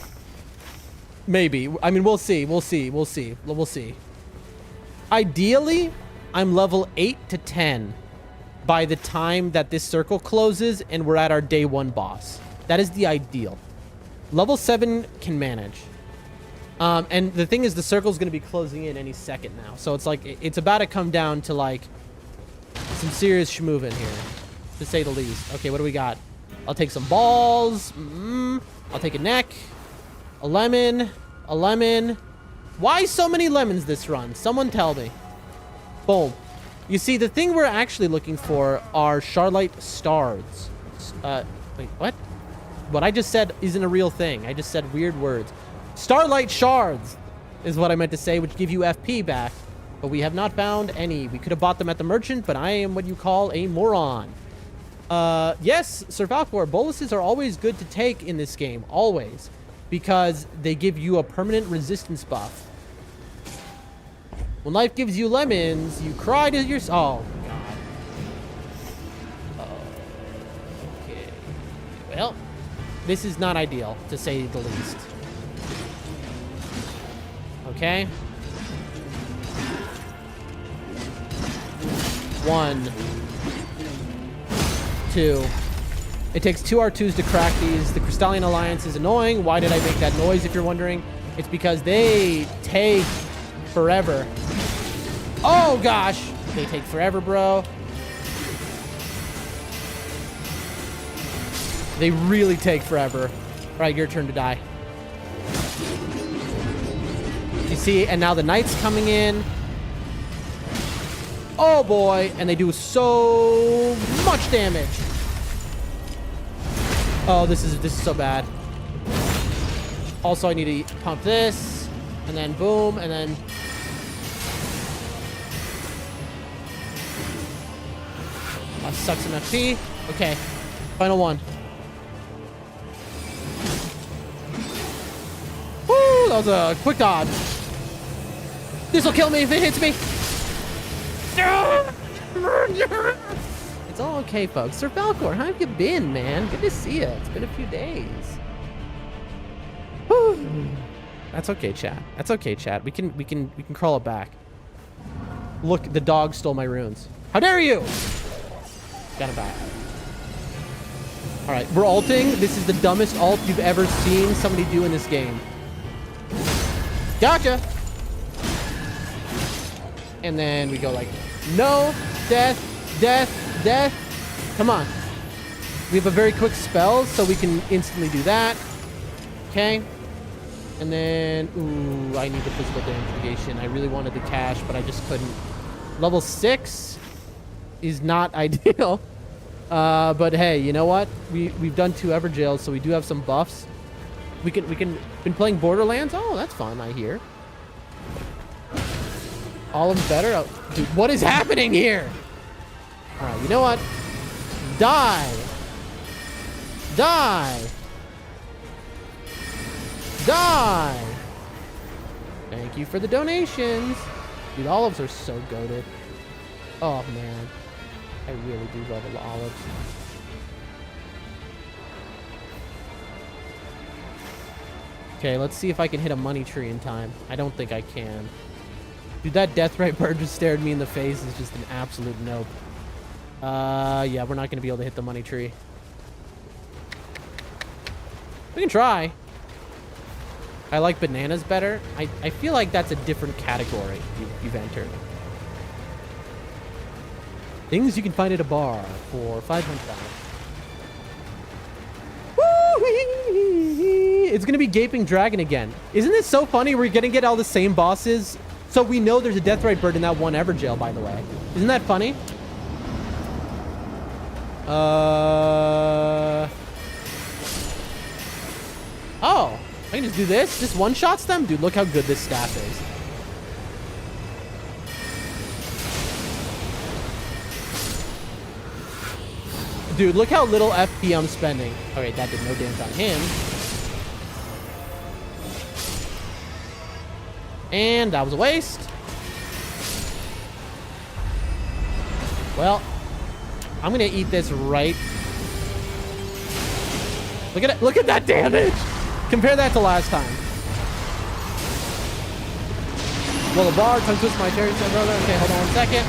Maybe. I mean, we'll see. We'll see. Ideally, I'm level 8 to 10 by the time that this circle closes and we're at our day 1 boss. That is the ideal. Level 7 can manage. And the thing is, the circle's going to be closing in any second now. So it's like, it's about to come down to, like, some serious schmoovin' here, to say the least. Okay, what do we got? I'll take some balls. I'll take a neck. A lemon. A lemon. Why so many lemons this run? Someone tell me. Boom. You see, the thing we're actually looking for are Charlite Stars. Wait, what? What I just said isn't a real thing. I just said weird words. Starlight Shards is what I meant to say, which give you FP back. But we have not found any. We could have bought them at the merchant, but I am what you call a moron. Yes, Sir Falcor, boluses are always good to take in this game. Always. Because they give you a permanent resistance buff. When life gives you lemons, you cry to your... Oh, God. Okay. Well, this is not ideal, to say the least. Okay. 1, 2. It takes 2 R2s to crack these. The Crystalline Alliance is annoying. Why did I make that noise, if you're wondering? It's because they take forever. Oh, gosh. They take forever, bro. They really take forever. All right, your turn to die. You see, and now the Knight's coming in. Oh, boy. And they do so much damage. Oh, this is so bad. Also, I need to pump this, and then boom, and then... suck some FP. Okay, final one. Woo, that was a quick dodge. This'll kill me if it hits me. It's all okay, folks. Sir Falcor, how have you been, man? Good to see you. It's been a few days. Whew. That's okay, chat. That's okay, chat. We can crawl it back. Look, the dog stole my runes. How dare you? Got it back. All right, we're ulting. This is the dumbest ult you've ever seen somebody do in this game. Gotcha. And then we go like, no, death, death, death. Come on. We have a very quick spell, so we can instantly do that. Okay. And then, ooh, I need the physical damage negation. I really wanted the cash, but I just couldn't. Level 6 is not ideal. But hey, you know what? We've done 2 Everjails, so we do have some buffs. We can been playing Borderlands. Oh, that's fun, I hear. All of them better. Oh, dude, what is happening here? All right, you know what? Die. Die. Die. Thank you for the donations. Dude, olives are so goated. Oh, man. I really do love the olives. Okay, let's see if I can hit a money tree in time. I don't think I can. Dude, that Deathrite bird just stared me in the face. Is just an absolute nope. Yeah, we're not going to be able to hit the money tree. We can try. I like bananas better. I feel like that's a different category you've entered. Things you can find at a bar for $500. It's going to be Gaping Dragon again. Isn't this so funny? We're going to get all the same bosses. So we know there's a Deathrite bird in that one Everjail, by the way. Isn't that funny? Oh, I can just do this? Just one-shots them? Dude, look how good this staff is. Dude, look how little FP I'm spending. Okay, that did no damage on him. And that was a waste. Well, I'm gonna eat this right. Look at it. Look at that damage. Compare that to last time. Well, the bar, tongue twist my cherry, brother. Okay, hold on 1 second.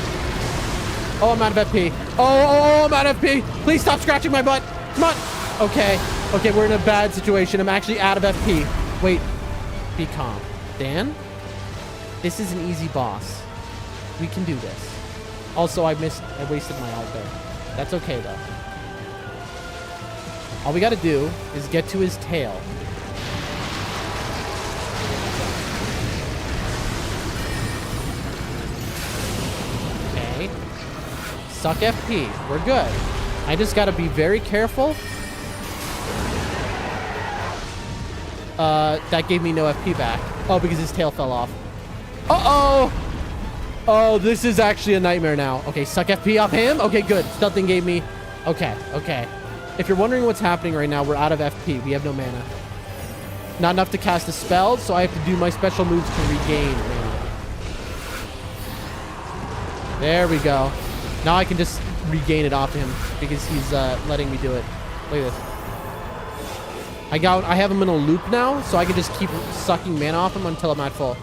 Oh, I'm out of FP. Oh, I'm out of FP. Please stop scratching my butt. Come on. Okay. Okay, we're in a bad situation. I'm actually out of FP. Wait. Be calm. Dan? This is an easy boss. We can do this. Also, I wasted my ult there. That's okay, though. All we gotta do is get to his tail. Okay. Suck FP. We're good. I just gotta be very careful. That gave me no FP back. Oh, because his tail fell off. Uh-oh! Oh, this is actually a nightmare now. Okay, suck FP off him. Okay, good. Nothing gave me... Okay, okay. If you're wondering what's happening right now, we're out of FP. We have no mana. Not enough to cast a spell, so I have to do my special moves to regain mana. There we go. Now I can just regain it off him because he's letting me do it. Look at this. I have him in a loop now, so I can just keep sucking mana off him until I'm at full.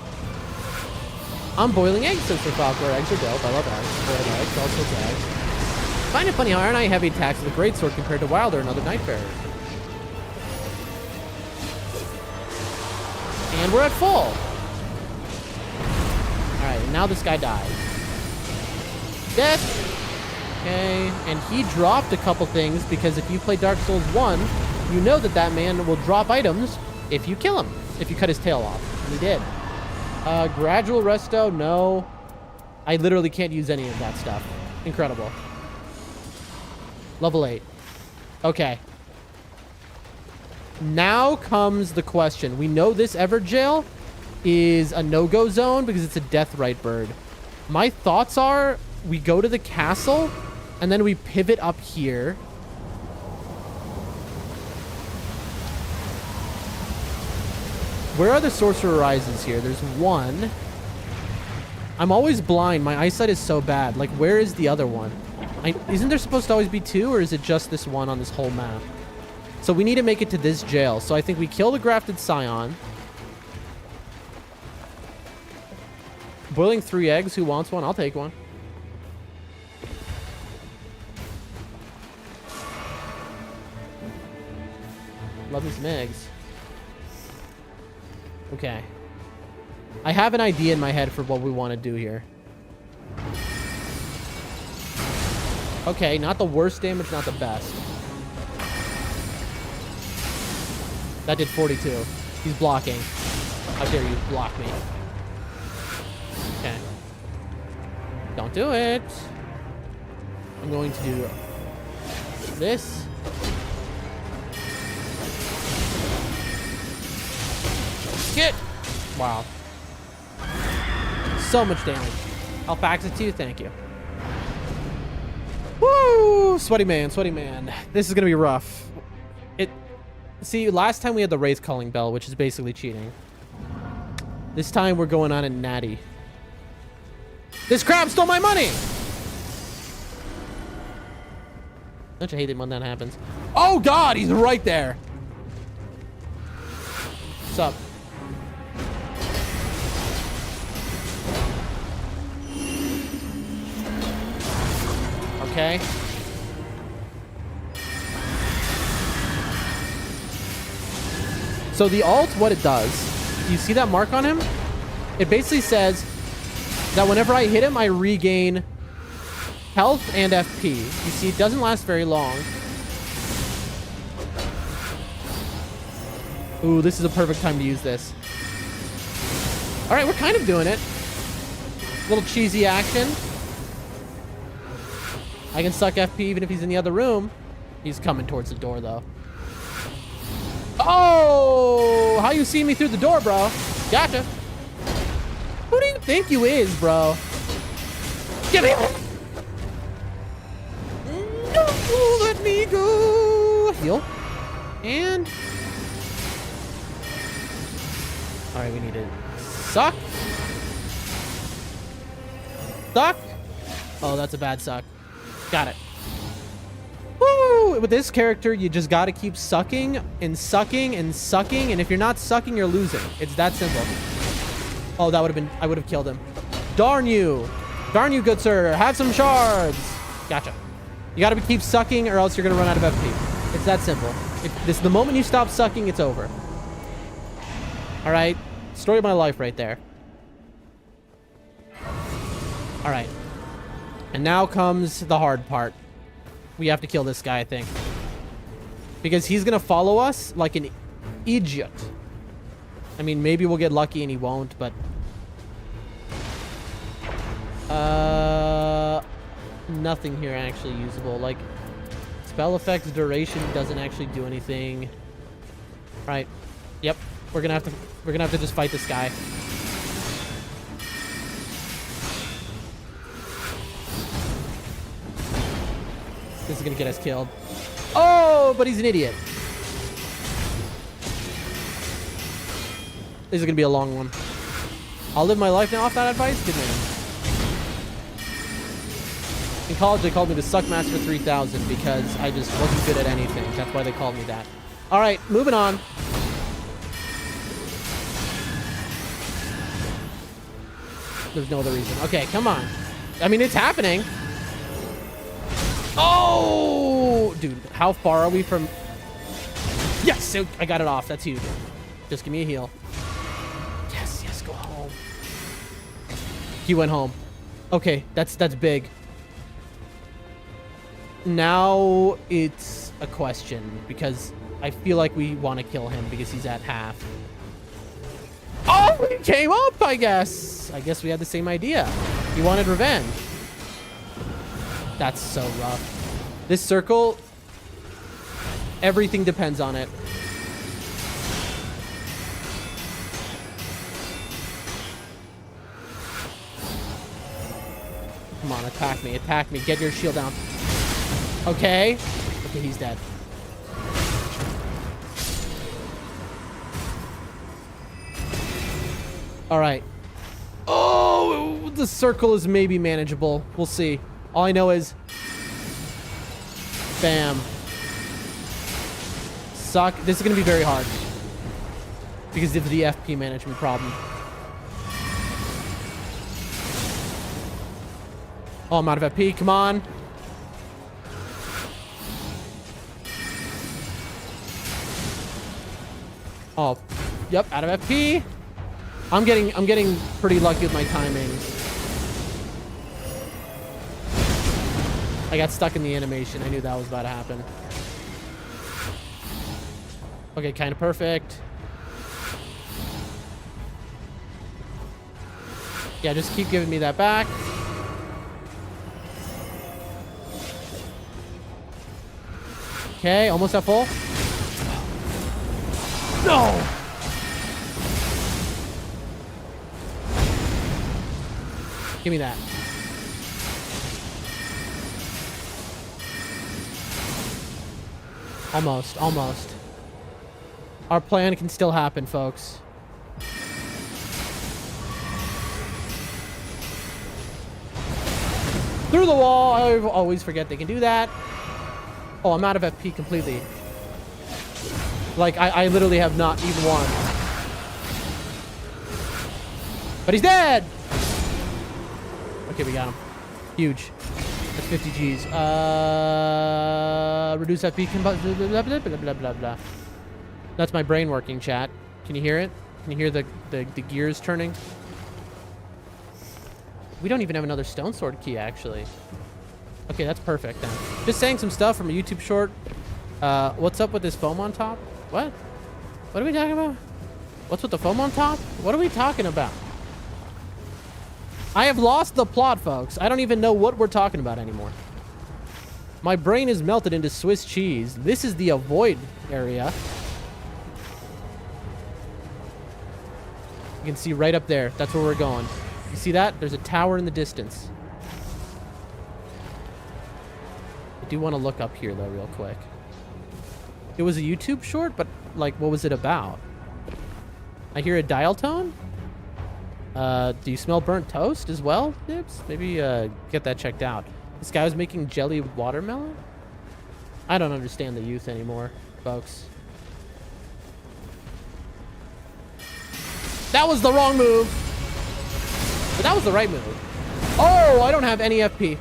I'm boiling eggs, says Sir Falcor. Eggs are dope. I love eggs. Boiled eggs, all sorts of eggs. Find it funny how Iron Eye heavy attacks with a greatsword compared to Wilder and other Nightfarers. And we're at full. Alright, now this guy dies. Death. Okay, and he dropped a couple things because if you play Dark Souls 1, you know that that man will drop items if you kill him, if you cut his tail off. And he did. Gradual resto, no. I literally can't use any of that stuff. Incredible. Level 8. Okay. Now comes the question. We know this Everjail is a no-go zone because it's a Deathrite bird. My thoughts are we go to the castle and then we pivot up here. Where are the Sorcerer Rises here? There's one. I'm always blind. My eyesight is so bad. Like, where is the other one? Isn't there supposed to always be two, or is it just this one on this whole map? So we need to make it to this jail. So I think we kill the Grafted Scion. Boiling 3 eggs. Who wants one? I'll take one. Love me some eggs. Okay. I have an idea in my head for what we want to do here. Okay, not the worst damage, not the best. That did 42. He's blocking. How dare you block me. Okay. Don't do it. I'm going to do this. Get! Wow. So much damage. I'll fax it to you. Thank you. Woo! Sweaty man, sweaty man. This is going to be rough. See, last time we had the Wraith Calling Bell, which is basically cheating. This time we're going on a natty. This crab stole my money! Don't you hate it when that happens? Oh god, he's right there! What's up? Okay. So the ult, what it does, you see that mark on him? It basically says that whenever I hit him, I regain health and FP. You see, it doesn't last very long. Ooh, this is a perfect time to use this. All right, we're kind of doing it. Little cheesy action. I can suck FP even if he's in the other room. He's coming towards the door, though. Oh! How you see me through the door, bro? Gotcha. Who do you think you is, bro? Get me! No, let me go! Heal. And... Alright, we need to suck. Suck. Oh, that's a bad suck. Got it. Woo! With this character, you just gotta keep sucking and sucking and sucking, and if you're not sucking, you're losing. It's that simple. Oh, that would have been... I would have killed him. Darn you! Darn you, good sir! Have some shards! Gotcha. You gotta keep sucking, or else you're gonna run out of FP. It's that simple. The moment you stop sucking, it's over. Alright? Story of my life right there. Alright. And now comes the hard part. We have to kill this guy, I think. Because he's going to follow us like an idiot. I mean, maybe we'll get lucky and he won't, but... Nothing here actually usable. Like, spell effects duration doesn't actually do anything. Right. Yep. We're gonna have to just fight this guy. This is gonna get us killed. Oh, but he's an idiot. This is gonna be a long one. I'll live my life now off that advice. Good man. In college, they called me the Suckmaster 3000 because I just wasn't good at anything. That's why they called me that. All right, moving on. There's no other reason. Okay, come on. I mean, it's happening. Oh! Dude, how far are we from... Yes! I got it off. That's huge. Just give me a heal. Yes, yes, go home. He went home. Okay, that's big. Now it's a question because I feel like we want to kill him because he's at half. Oh, he came up, I guess. I guess we had the same idea. He wanted revenge. That's so rough. This circle, everything depends on it. Come on, attack me, attack me. Get your shield down. Okay. Okay, he's dead. All right. Oh, the circle is maybe manageable. We'll see. All I know is... Bam. Suck. This is going to be very hard. Because of the FP management problem. Oh, I'm out of FP. Come on. Oh, yep, out of FP. I'm getting pretty lucky with my timings. I got stuck in the animation. I knew that was about to happen. Okay, kind of perfect. Yeah, just keep giving me that back. Okay, almost at full. No! Give me that. Almost, almost. Our plan can still happen, folks. Through the wall. I always forget they can do that. Oh, I'm out of FP completely. Like, I literally have not even one. But he's dead! Okay, we got him. Huge. That's 50 Gs. Reduce FP. Blah, blah, blah, blah, blah, blah. That's my brain working, chat. Can you hear it? Can you hear the gears turning? We don't even have another stone sword key, actually. Okay, that's perfect then. Just saying some stuff from a YouTube short. What's up with this foam on top? What? What are we talking about? What's with the foam on top? What are we talking about? I have lost the plot, folks. I don't even know what we're talking about anymore. My brain is melted into Swiss cheese. This is the avoid area. You can see right up there. That's where we're going. You see that? There's a tower in the distance. I do want to look up here, though, real quick. It was a YouTube short, but, like, what was it about? I hear a dial tone? Do you smell burnt toast as well, Nibs? Maybe get that checked out. This guy was making jelly watermelon? I don't understand the youth anymore, folks. That was the wrong move. But that was the right move. Oh, I don't have any FP.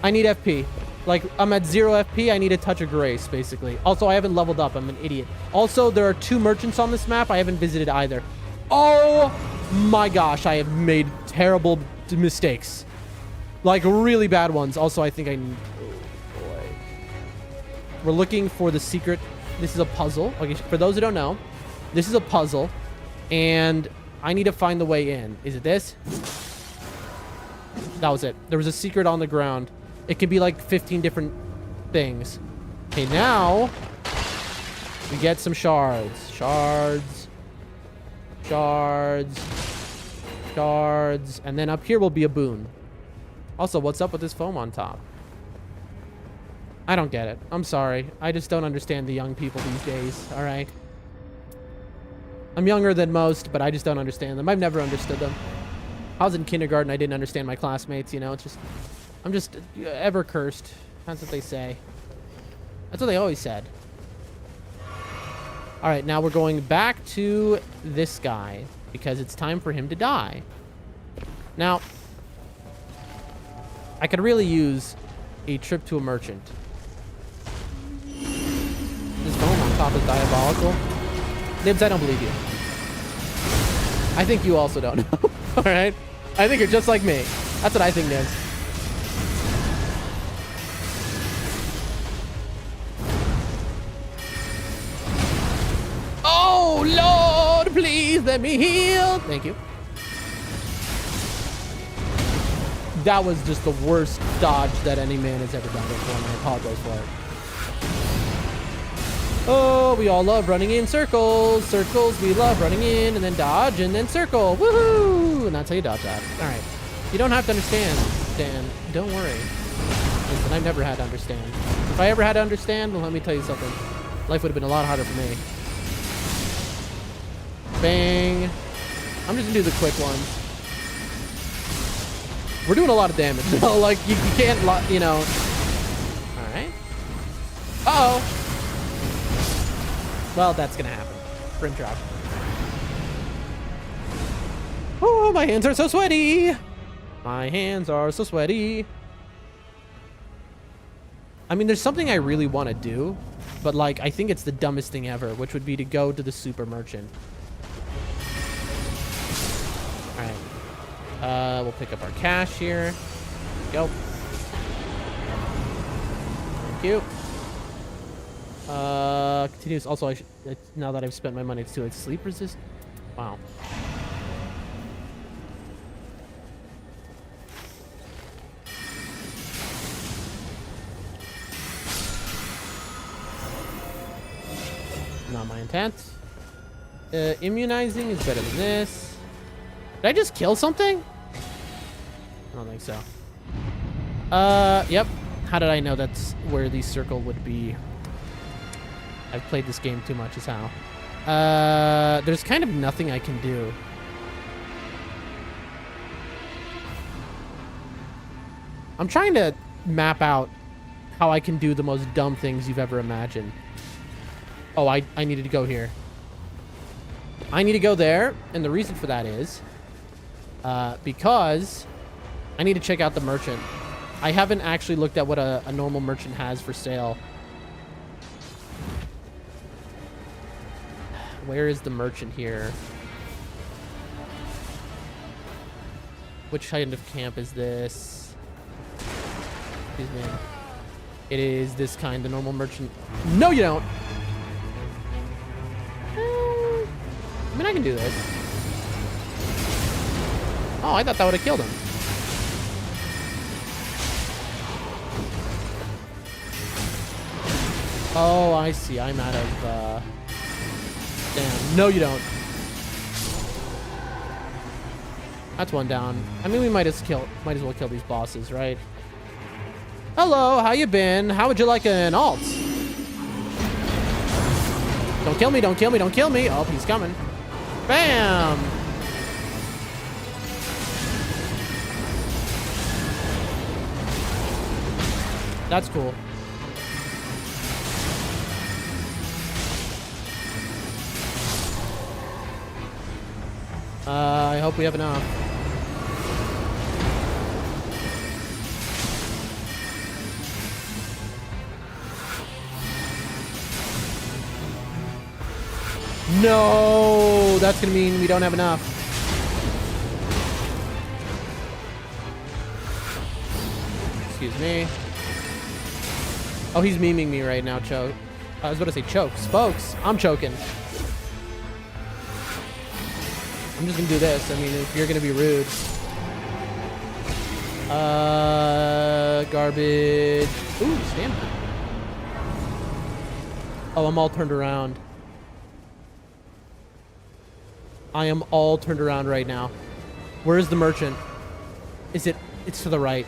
I need FP. Like, I'm at 0 FP. I need a touch of grace, basically. Also, I haven't leveled up. I'm an idiot. Also, there are 2 merchants on this map. I haven't visited either. Oh my gosh, I have made terrible mistakes. Like, really bad ones. Also, I think I need... Oh, boy. We're looking for the secret... This is a puzzle. Okay, for those who don't know, this is a puzzle. And I need to find the way in. Is it this? That was it. There was a secret on the ground. It can be like 15 different things. Okay, now... we get some shards. Shards. Shards. Shards. And then up here will be a boon. Also, what's up with this foam on top? I don't get it. I'm sorry. I just don't understand the young people these days, alright? I'm younger than most, but I just don't understand them. I've never understood them. I was in kindergarten. I didn't understand my classmates, you know? It's just... I'm just ever cursed. That's what they say. That's what they always said. Alright, now we're going back to this guy because it's time for him to die. Now, I could really use a trip to a merchant. This foam on top is diabolical. Nibs, I don't believe you. I think you also don't know. All right? I think you're just like me. That's what I think, Nibs. Oh, Lord, please let me heal. Thank you. That was just the worst dodge that any man has ever done before, and I apologize for it. Oh, we all love running in circles. Circles, we love running in, and then dodge, and then circle. Woohoo! And that's how you dodge that. All right. You don't have to understand, Dan. Don't worry. Listen, I've never had to understand. If I ever had to understand, well, let me tell you something. Life would have been a lot harder for me. Bang. I'm just gonna do the quick ones. We're doing a lot of damage. So, like, you can't, you know. All right. Uh-oh. Well, that's gonna happen. Brim drop. Oh, my hands are so sweaty. My hands are so sweaty. I mean, there's something I really want to do, but, like, I think it's the dumbest thing ever, which would be to go to the super merchant. All right. We'll pick up our cash here. Go. Thank you. Continues. Also, I should, now that I've spent my money, it's too late. Sleep resist. Wow. Not my intent. Immunizing is better than this. Did I just kill something? I don't think so. Yep. How did I know that's where the circle would be? I've played this game too much is how. There's kind of nothing I can do. I'm trying to map out how I can do the most dumb things you've ever imagined. Oh, I needed to go here. I need to go there, and the reason for that is because I need to check out the merchant. I haven't actually looked at what a normal merchant has for sale. Where is the merchant here? Which kind of camp is this? Excuse me. It is this kind, the normal merchant. No, you don't. I mean, I can do this. Oh, I thought that would have killed him. Oh, I see. I'm out of, damn. No, you don't. That's one down. I mean, we might as well kill these bosses, right? Hello, how you been? How would you like an alt? Don't kill me, don't kill me, don't kill me. Oh, he's coming. Bam! That's cool. I hope we have enough. No, that's gonna mean we don't have enough. Excuse me. Oh, he's memeing me right now, choke. I was about to say choke. Spokes. I'm choking. I'm just gonna do this. I mean, if you're gonna be rude. Garbage. Ooh, stamina. Oh, I'm all turned around. I am all turned around right now. Where is the merchant? Is it? It's to the right.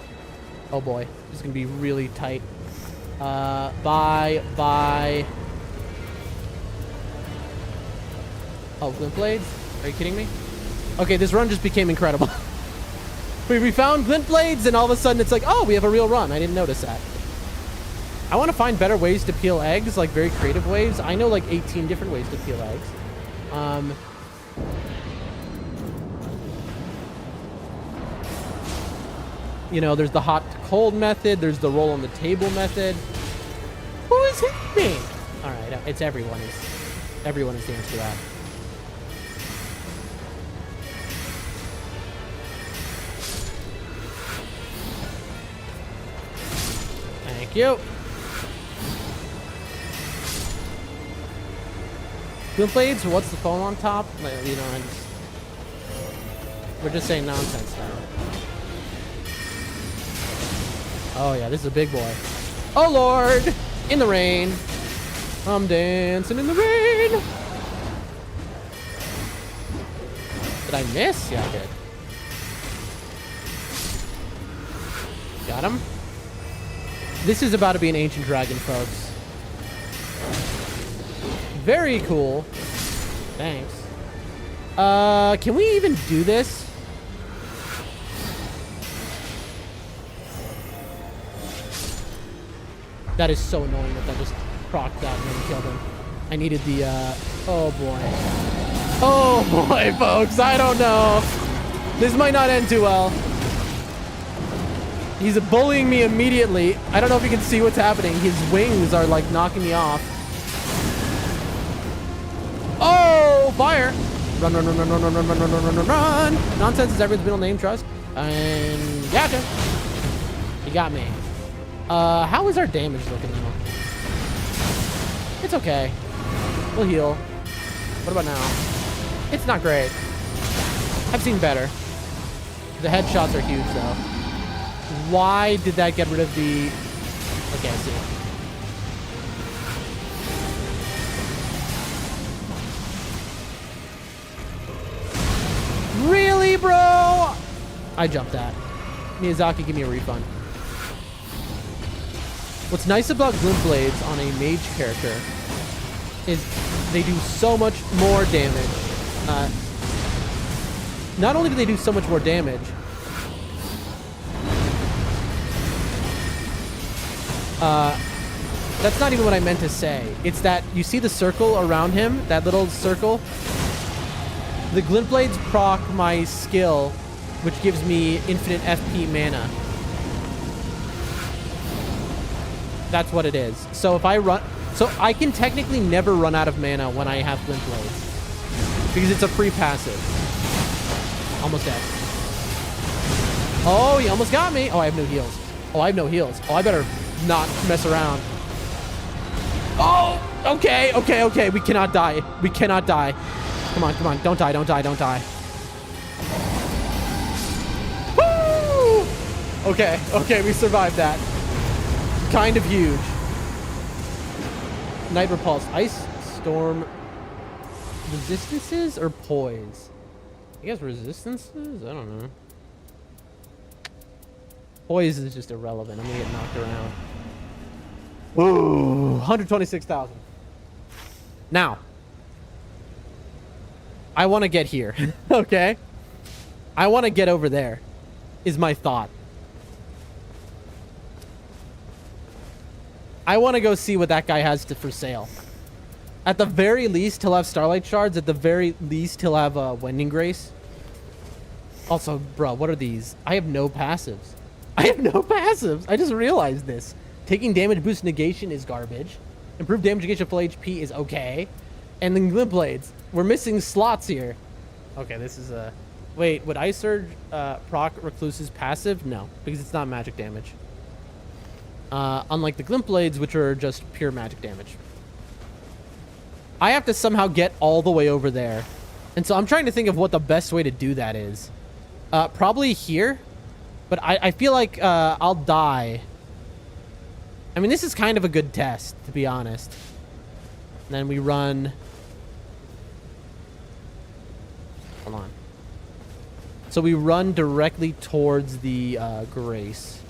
Oh boy, this is gonna be really tight. Bye. Oh, glint blades? Are you kidding me? Okay, this run just became incredible. We found glint blades, and all of a sudden it's like, oh, we have a real run. I didn't notice that. I want to find better ways to peel eggs, like very creative ways. I know like 18 different ways to peel eggs. You know, there's the hot to cold method. There's the roll on the table method. Who is hitting me? All right, it's everyone is the answer to that. Thank you. Glint blades. What's the phone on top? You know, we're just saying nonsense now. Oh yeah, this is a big boy. Oh Lord! In the rain. I'm dancing in the rain. Did I miss? Yeah, I did. Got him. This is about to be an ancient dragon, folks. Very cool. Thanks. Can we even do this? That is so annoying that just procced that and then killed him. I needed the, oh boy. Oh boy, folks, I don't know. This might not end too well. He's bullying me immediately. I don't know if you can see what's happening. His wings are like knocking me off. Oh, fire. Run, run, run, run, run, run, run, run, run, run, run, run. Nonsense is everyone's middle name, trust. And gotcha. You got me. How is our damage looking though? It's okay. We'll heal. What about now? It's not great. I've seen better. The headshots are huge though. Why did that get rid of the... Okay, I see. Really, bro? I jumped that. Miyazaki, give me a refund. What's nice about glint blades on a mage character is they do so much more damage. Not only do they do so much more damage, that's not even what I meant to say. It's that you see the circle around him, that little circle? The glint blades proc my skill, which gives me infinite FP mana. That's what it is. So if I run... So I can technically never run out of mana when I have glint blades. Because it's a free passive. Almost dead. Oh, he almost got me. Oh, I have no heals. Oh, I have no heals. Oh, I better not mess around. Oh, okay, okay, okay. We cannot die. We cannot die. Come on, come on. Don't die, don't die, don't die. Woo! Okay, okay, we survived that. Kind of huge. Night repulse. Ice storm resistances or poise? I guess resistances? I don't know. Poise is just irrelevant. I'm gonna get knocked around. Ooh, 126,000. Now, I want to get here. Okay? I want to get over there, is my thought. I want to go see what that guy has for sale. At the very least, he'll have Starlight Shards. At the very least, he'll have Wending Grace. Also, bro, what are these? I have no passives. I have no passives. I just realized this. Taking damage boost negation is garbage. Improved damage negation full HP is okay. And then glint blades. We're missing slots here. Okay, this is a... Wait, would Ice Surge proc Recluse's passive? No, because it's not magic damage. Unlike the glint blades, which are just pure magic damage. I have to somehow get all the way over there. And so I'm trying to think of what the best way to do that is. Probably here. But I feel like I'll die. I mean, this is kind of a good test, to be honest. And then we run... Hold on. So we run directly towards the Grace.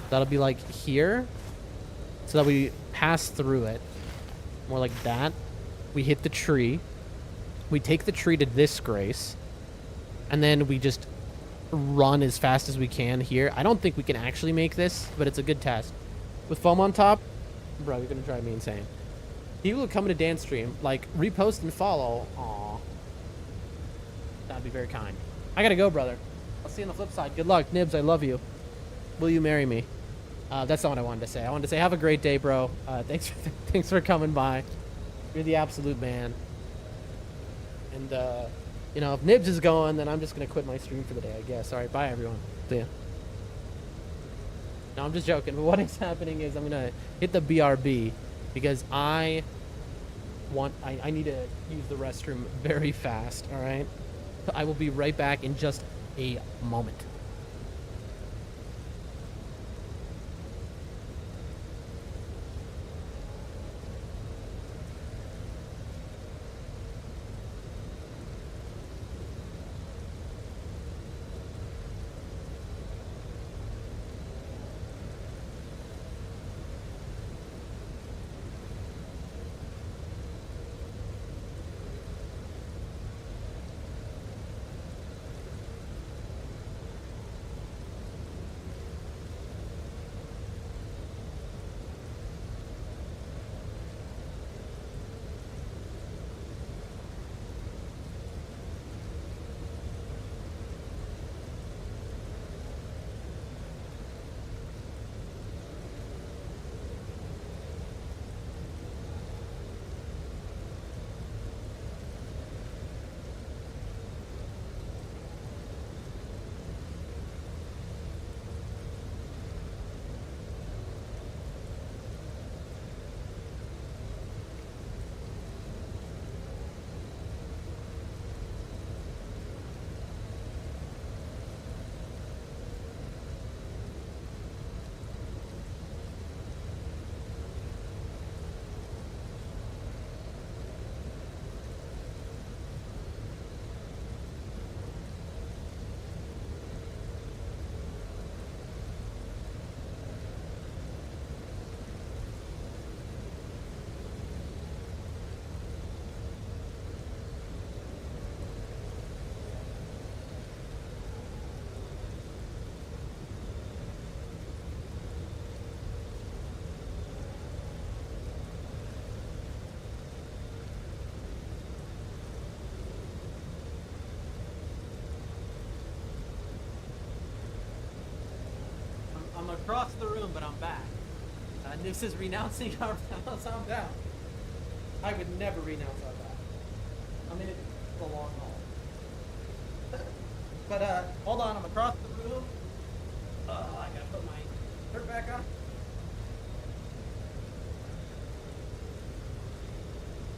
That'll be like here. So that we pass through it. More like that. We hit the tree. We take the tree to this Grace. And then we just run as fast as we can here. I don't think we can actually make this, but it's a good test. With foam on top, bro, you're gonna drive me insane. People who come in a dance stream, like, repost and follow. Aw. That'd be very kind. I gotta go, brother. I'll see you on the flip side. Good luck, Nibs. I love you. Will you marry me? That's not what I wanted to say. I wanted to say, have a great day, bro. Thanks for coming by. You're the absolute man. And, you know, if Nibs is going, then I'm just going to quit my stream for the day, I guess. All right, bye, everyone. See ya. No, I'm just joking. But what is happening is I'm going to hit the BRB because I need to use the restroom very fast, all right? I will be right back in just a moment. I'm across the room, but I'm back. This is renouncing our vows. I'm down. I would never renounce our vows. I'm in it for the long haul. But hold on, I'm across the room. I gotta put my shirt back on.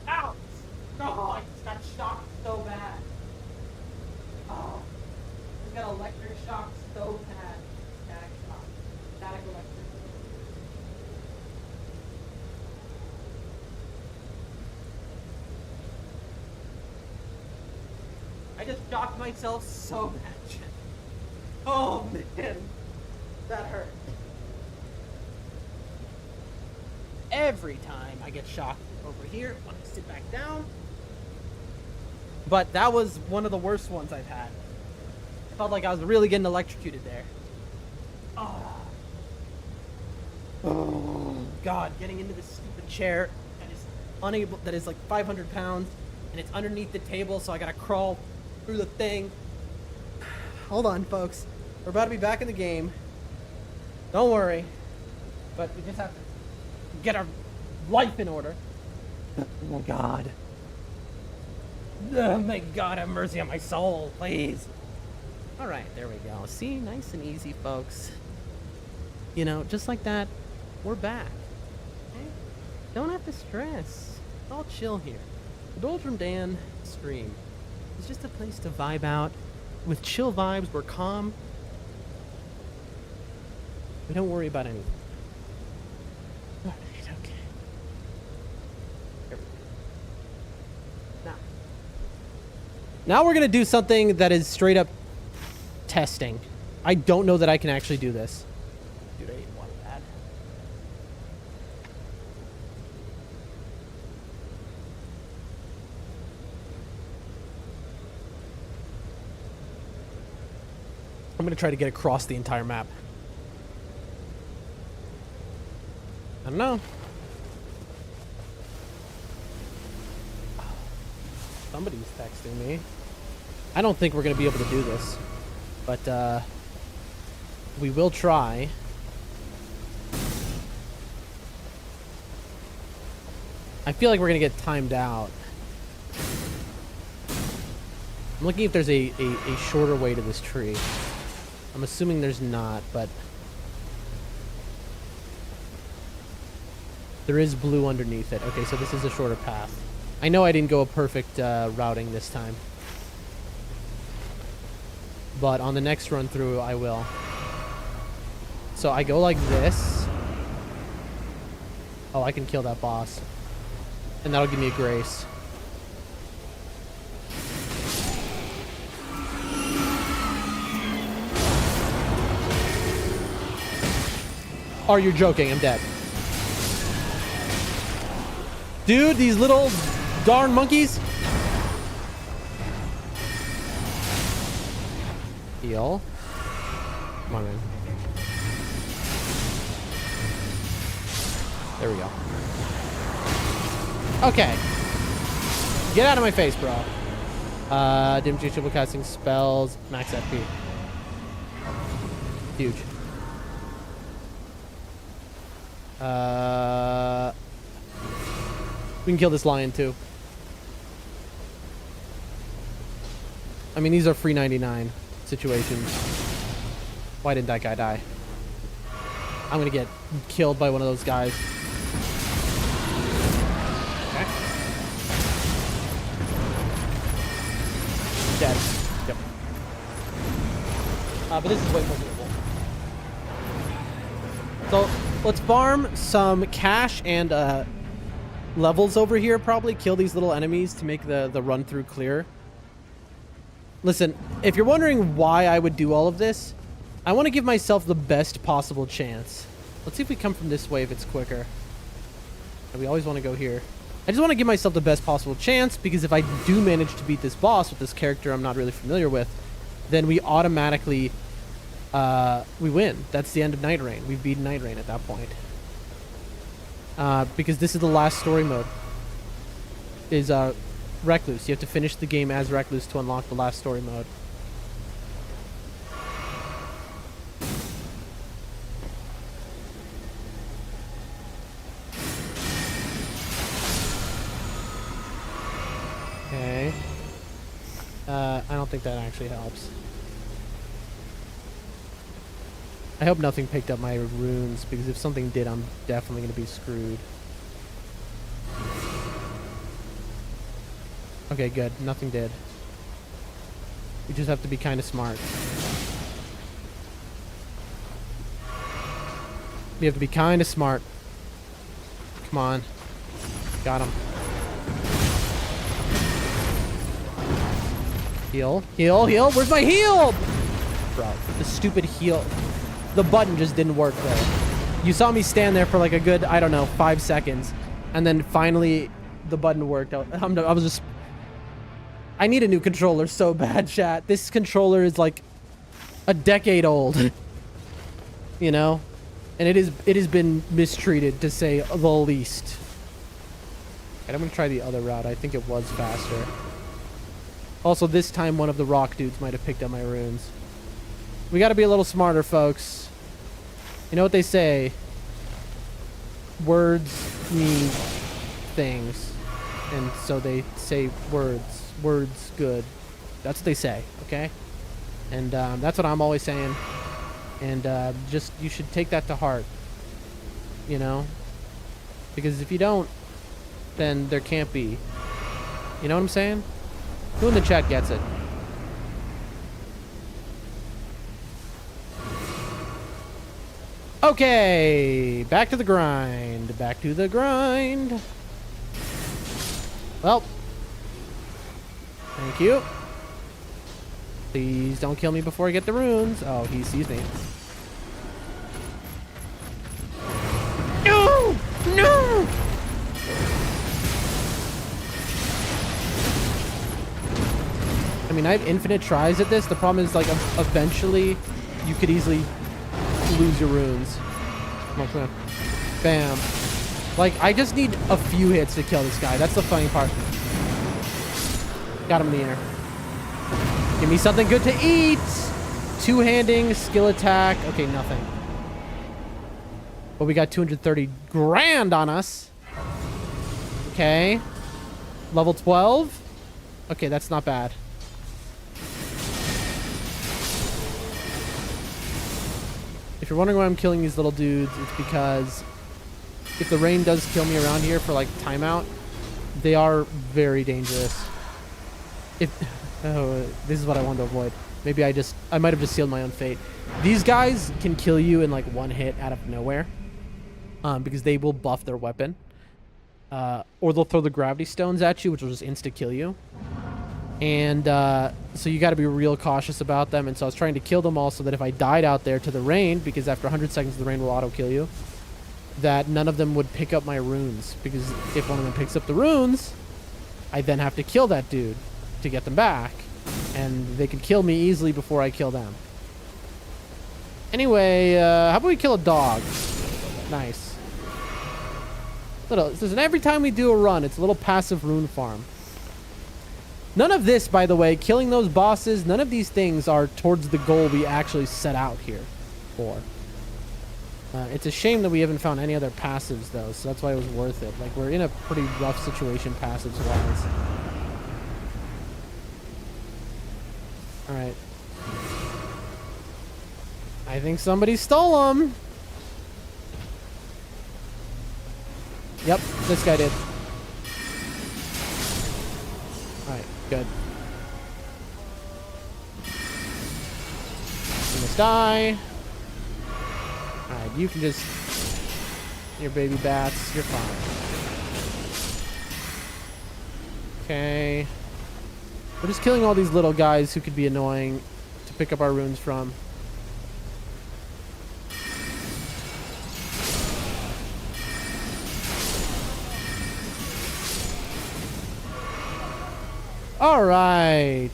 Ow! Oh, I just got shocked so bad. Oh, I got electric shock so bad. Static shock. Static electric. I just shocked myself so bad. Oh man, that hurt. Every time I get shocked over here, I want to sit back down. But that was one of the worst ones I've had. I felt like I was really getting electrocuted there. Oh God, getting into this stupid chair that is like 500 pounds, and it's underneath the table, so I gotta crawl through the thing. Hold on, folks. We're about to be back in the game. Don't worry. But we just have to get our life in order. Oh God. Oh, may God have mercy on my soul, please. All right, there we go. See, nice and easy, folks. You know, just like that, we're back. Okay? Don't have to stress. It's all chill here. The Doldrum Dan stream is just a place to vibe out with chill vibes. We're calm. We don't worry about anything. All right, okay. Here we go. Now we're gonna do something that is straight up testing. I don't know that I can actually do this. Dude, I ate one bad. I'm gonna try to get across the entire map. I don't know. Somebody's texting me. I don't think we're gonna be able to do this, but We will try. I feel like we're gonna get timed out. I'm looking if there's a shorter way to this tree. I'm assuming there's not, but there is blue underneath it. Okay, so this is a shorter path. I know I didn't go a perfect routing this time, but on the next run through, I will. So I go like this. Oh, I can kill that boss. And that'll give me a grace. Are you joking? I'm dead. Dude, these little darn monkeys. Heal. Come on, man. There we go. Okay. Get out of my face, bro. Demonstrate triple casting spells. Max FP. Huge. We can kill this lion too. I mean, these are free 99 situations. Why didn't that guy die? I'm gonna get killed by one of those guys. Okay. Dead. Yep. But this is way more doable. So let's farm some cash and levels over here. Probably kill these little enemies to make the run through clear. Listen, if you're wondering why I would do all of this, I want to give myself the best possible chance. Let's see if we come from this way if it's quicker. And we always want to go here. I just want to give myself the best possible chance, because if I do manage to beat this boss with this character I'm not really familiar with, then we automatically we win. That's the end of Nightreign. We've beaten Nightreign at that point. Because this is the last story mode. Is Recluse. You have to finish the game as Recluse to unlock the last story mode. Okay. I don't think that actually helps. I hope nothing picked up my runes, because if something did, I'm definitely going to be screwed. Okay, good. Nothing did. We just have to be kind of smart. We have to be kind of smart. Come on. Got him. Heal. Heal. Heal. Where's my heal? Bro, the stupid heal. The button just didn't work there. You saw me stand there for like a good, I don't know, 5 seconds. And then finally the button worked. I was just... I need a new controller so bad, chat. This controller is like a decade old. You know? And it has been mistreated, to say the least. And I'm gonna try the other route. I think it was faster. Also, this time one of the rock dudes might have picked up my runes. We gotta be a little smarter, folks. You know what they say? Words mean things. And so they say words. Words good. That's what they say, okay? And that's what I'm always saying. And just, you should take that to heart. You know? Because if you don't, then there can't be. You know what I'm saying? Who in the chat gets it? Okay, back to the grind. Back to the grind. Well, thank you. Please don't kill me before I get the runes. Oh, he sees me. No! No! I mean, I have infinite tries at this. The problem is, like, eventually you could easily lose your runes. Come on, come on. Bam. Like, I just need a few hits to kill this guy. That's the funny part. Got him in the air. Give me something good to eat. Two-handing, skill attack. Okay, nothing. But we got 230 grand on us. Okay. Level 12. Okay, that's not bad. If you're wondering why I'm killing these little dudes, it's because if the rain does kill me around here for like timeout, they are very dangerous. Oh, this is what I wanted to avoid. Maybe I might have just sealed my own fate. These guys can kill you in like one hit out of nowhere. Because they will buff their weapon. Or they'll throw the gravity stones at you, which will just insta-kill you. And so you got to be real cautious about them. And so I was trying to kill them all so that if I died out there to the rain, because after 100 seconds the rain will auto-kill you, that none of them would pick up my runes. Because if one of them picks up the runes, I then have to kill that dude to get them back. And they could kill me easily before I kill them. Anyway, how about we kill a dog? Nice. Listen, every time we do a run, it's a little passive rune farm. None of this, by the way, killing those bosses, none of these things are towards the goal we actually set out here for. It's a shame that we haven't found any other passives, though, so that's why it was worth it. Like, we're in a pretty rough situation passives-wise. Alright. I think somebody stole them. Yep, this guy did. Alright, good. You must die. Alright, you can just... Your baby bats, you're fine. Okay. We're just killing all these little guys who could be annoying to pick up our runes from. All right.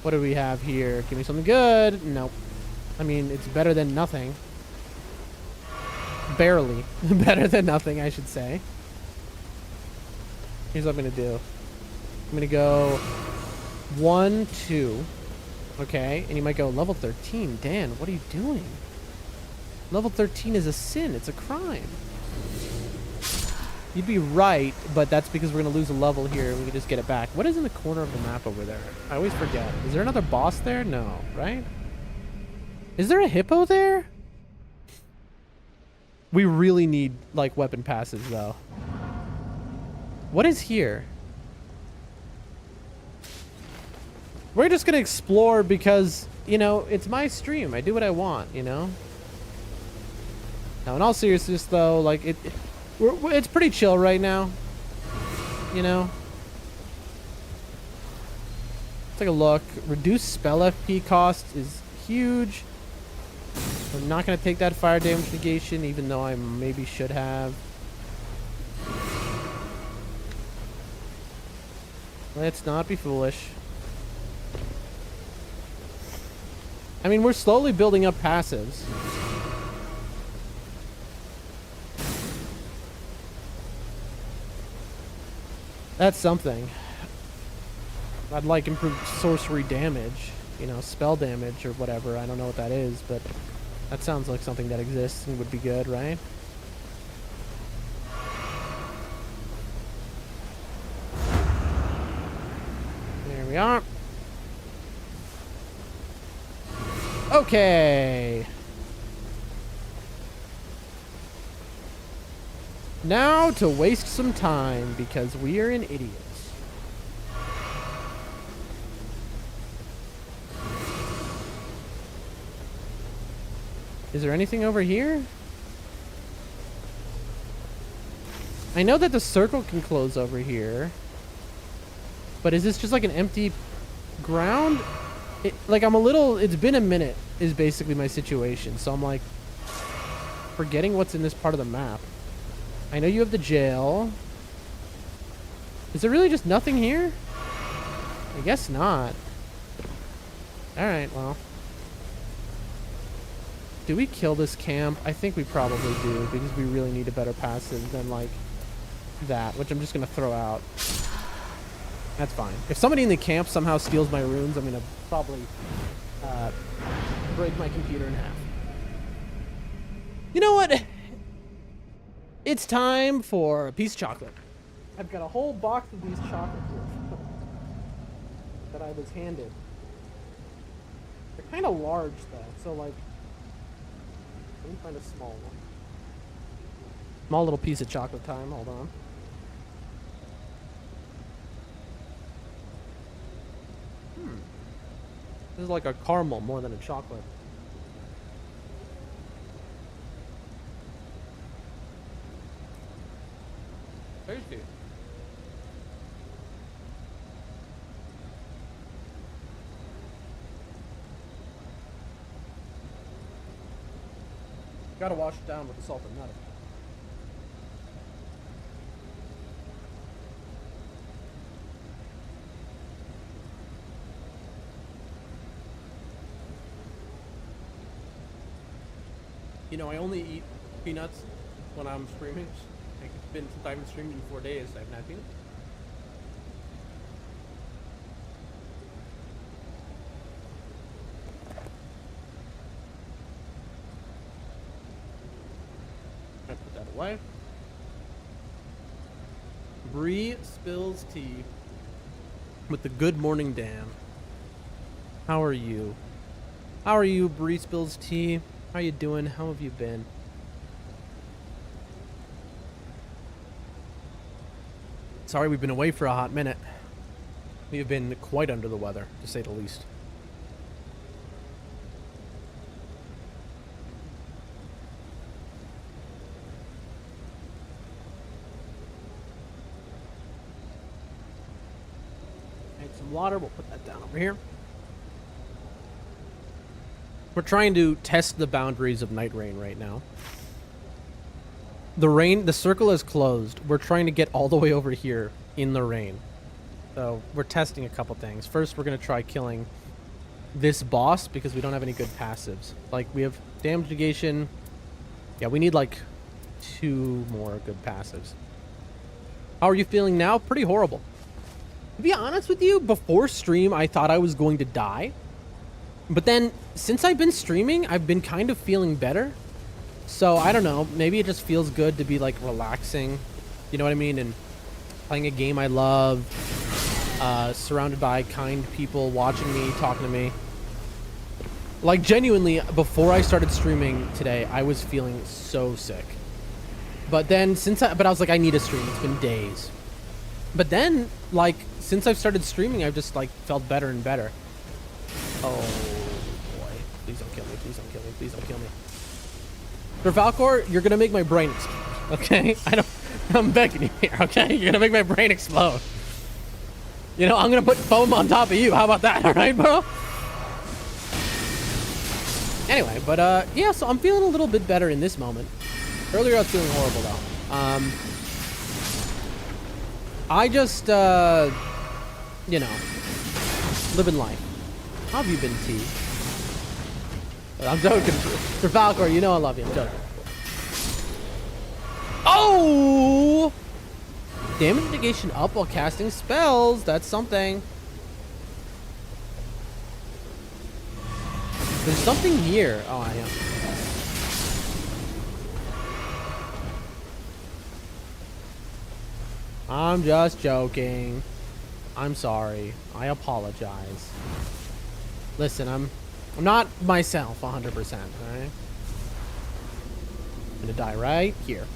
What do we have here? Give me something good. Nope. I mean, it's better than nothing. Barely. Better than nothing, I should say. Here's what I'm going to do. I'm going to go 1, 2. Okay. And you might go level 13. Dan, what are you doing? Level 13 is a sin. It's a crime. You'd be right, but that's because we're going to lose a level here and we can just get it back. What is in the corner of the map over there? I always forget. Is there another boss there? No, right? Is there a hippo there? We really need, like, weapon passes, though. What is here? We're just going to explore because, you know, it's my stream. I do what I want, you know? Now, in all seriousness, though, like, it's pretty chill right now, you know? Let's take a look. Reduced spell FP cost is huge. I'm not going to take that fire damage negation, even though I maybe should have. Let's not be foolish. I mean, we're slowly building up passives. That's something. I'd like improved sorcery damage, you know, spell damage or whatever. I don't know what that is, but that sounds like something that exists and would be good, right? There we are. Okay. Now to waste some time because we are an idiot. Is there anything over here? I know that the circle can close over here. But is this just like an empty ground? Like I'm a little... It's been a minute is basically my situation. So I'm like forgetting what's in this part of the map. I know you have the jail. Is there really just nothing here? I guess not. Alright, well. Do we kill this camp? I think we probably do, because we really need a better passive than, like, that, which I'm just going to throw out. That's fine. If somebody in the camp somehow steals my runes, I'm going to probably break my computer in half. You know what? It's time for a piece of chocolate. I've got a whole box of these chocolates here that I was handed. They're kind of large though, so like, let me find a small one. Small little piece of chocolate time, hold on. This is like a caramel more than a chocolate. Tasty. Gotta wash it down with the salt and nut. You know, I only eat peanuts when I'm streaming. Like, it's been since I've been streaming in 4 days, I haven't had peanuts. I put that away. Bree spills tea with the Good Morning Dan. How are you? How are you, Bree spills tea? How you doing? How have you been? Sorry, we've been away for a hot minute. We have been quite under the weather, to say the least. Make some water. We'll put that down over here. We're trying to test the boundaries of Nightreign right now. The circle is closed. We're trying to get all the way over here in the rain. So we're testing a couple things. First, we're going to try killing this boss because we don't have any good passives. Like, we have damage negation. Yeah, we need like 2 more good passives. How are you feeling now? Pretty horrible. To be honest with you, before stream, I thought I was going to die. But then, since I've been streaming, I've been kind of feeling better. So, I don't know. Maybe it just feels good to be, like, relaxing. You know what I mean? And playing a game I love. Surrounded by kind people watching me, talking to me. Like, genuinely, before I started streaming today, I was feeling so sick. But then, but I was like, I need a stream. It's been days. But then, like, since I've started streaming, I've just, like, felt better and better. Oh, boy. Please don't kill me. Please don't kill me. Please don't kill me. For Valcor, you're going to make my brain explode, okay? I'm begging you here, okay? You're going to make my brain explode. You know, I'm going to put foam on top of you. How about that, all right, bro? Anyway, but, yeah, so I'm feeling a little bit better in this moment. Earlier, I was feeling horrible, though. I just, you know, living life. How have you been, T? I'm joking. For Valcor, you know I love you. I'm joking. Oh! Damage negation up while casting spells. That's something. There's something here. Oh, I am. I'm just joking. I'm sorry. I apologize. Listen, I'm not myself 100%, alright? I'm gonna die right here.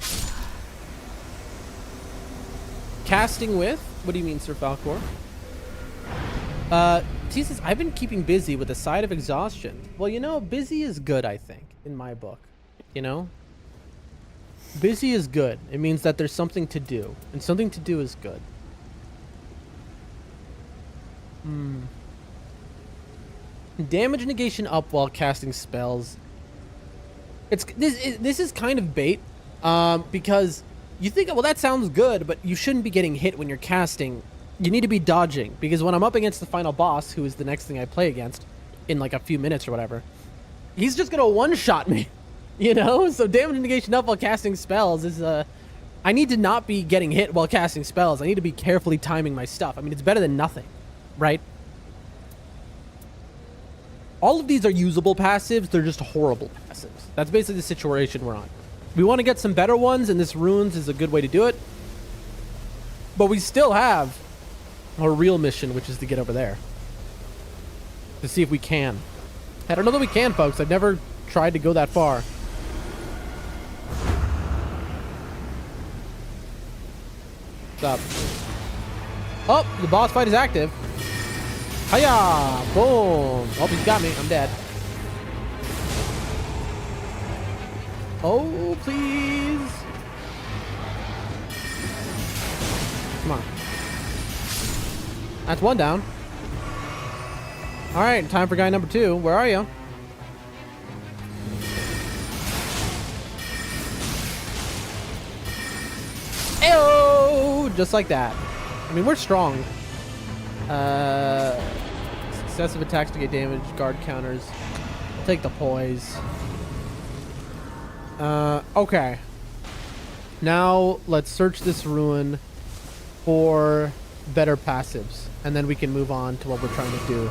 Casting with? What do you mean, Sir Falcor? Jesus, I've been keeping busy with a side of exhaustion. Well, you know, busy is good, I think, in my book. You know? Busy is good. It means that there's something to do. And something to do is good. Damage negation up while casting spells. This is kind of bait. Because you think, well, that sounds good, but you shouldn't be getting hit when you're casting. You need to be dodging. Because when I'm up against the final boss, who is the next thing I play against in like a few minutes or whatever, he's just gonna one-shot me. You know? So damage negation up while casting spells is, I need to not be getting hit while casting spells. I need to be carefully timing my stuff. I mean, it's better than nothing, right? All of these are usable passives. They're just horrible passives. That's basically the situation we're on. We want to get some better ones, and this runes is a good way to do it. But we still have a real mission, which is to get over there. To see if we can. I don't know that we can, folks. I've never tried to go that far. What's up? Oh, the boss fight is active. Hiya! Boom! Oh, he's got me. I'm dead. Oh, please. Come on. That's one down. All right, time for guy number 2. Where are you? Ayo! Just like that. I mean, we're strong. Successive attacks to get damage, guard counters. I'll take the poise. Okay. Now let's search this ruin for better passives, and then we can move on to what we're trying to do.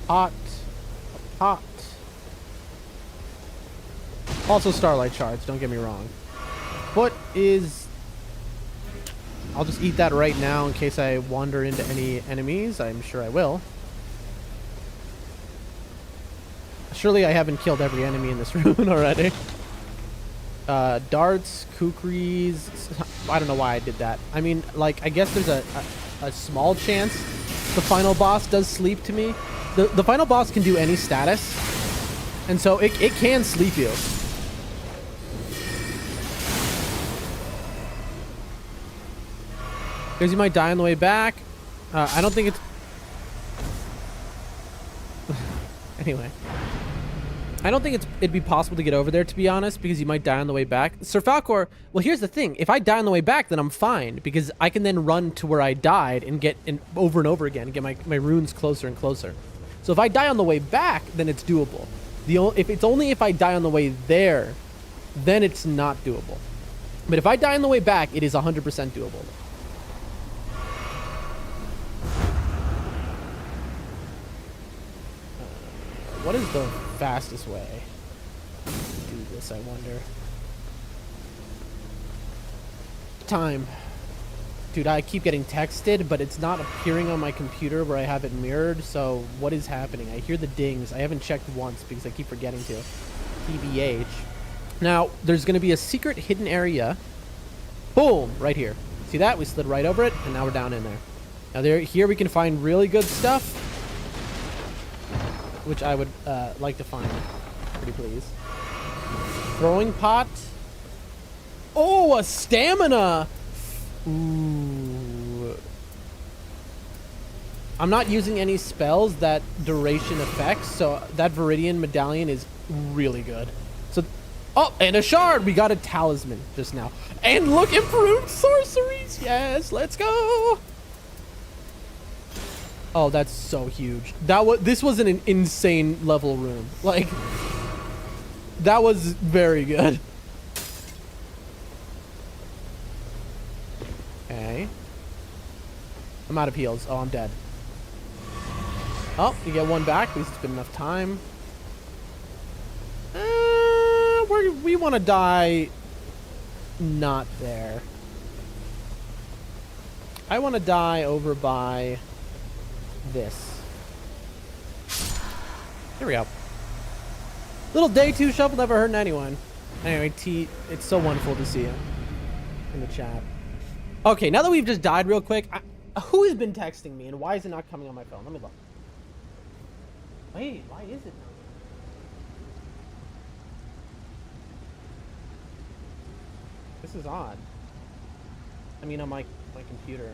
Hot. Hot. Also starlight shards, don't get me wrong. What is... I'll just eat that right now in case I wander into any enemies. I'm sure I will. Surely I haven't killed every enemy in this room already. Darts, kukris. I don't know why I did that. I mean, like, I guess there's a small chance the final boss does sleep to me. The final boss can do any status, and so it can sleep you. Because you might die on the way back. I don't think it's... Anyway. I don't think it'd be possible to get over there, to be honest, because you might die on the way back. Sir Falcor, well, here's the thing. If I die on the way back, then I'm fine, because I can then run to where I died and get over and over again and get my runes closer and closer. So if I die on the way back, then it's doable. If it's only if I die on the way there, then it's not doable. But if I die on the way back, it is 100% doable. What is the fastest way to do this, I wonder? Time. Dude, I keep getting texted, but it's not appearing on my computer where I have it mirrored, so what is happening? I hear the dings. I haven't checked once because I keep forgetting to. TBH. Now, there's going to be a secret hidden area. Boom! Right here. See that? We slid right over it, and now we're down in there. Now, here we can find really good stuff, which I would like to find. Pretty please. Throwing pot. Oh, a stamina! Ooh. I'm not using any spells that duration effects, so that Viridian medallion is really good. So, oh, and a shard! We got a talisman just now. And look, improved sorceries! Yes, let's go! Oh, that's so huge. This was an insane level room. Like, that was very good. Okay. I'm out of heals. Oh, I'm dead. Oh, you get one back. At least it's been enough time. We want to die not there. I want to die over by this. Here we go. Little day 2 shuffle never hurting anyone. Anyway, T, it's so wonderful to see you in the chat. Okay, now that we've just died real quick, who has been texting me and why is it not coming on my phone? Let me look. Wait, why is it not? This is odd. I mean, on my computer.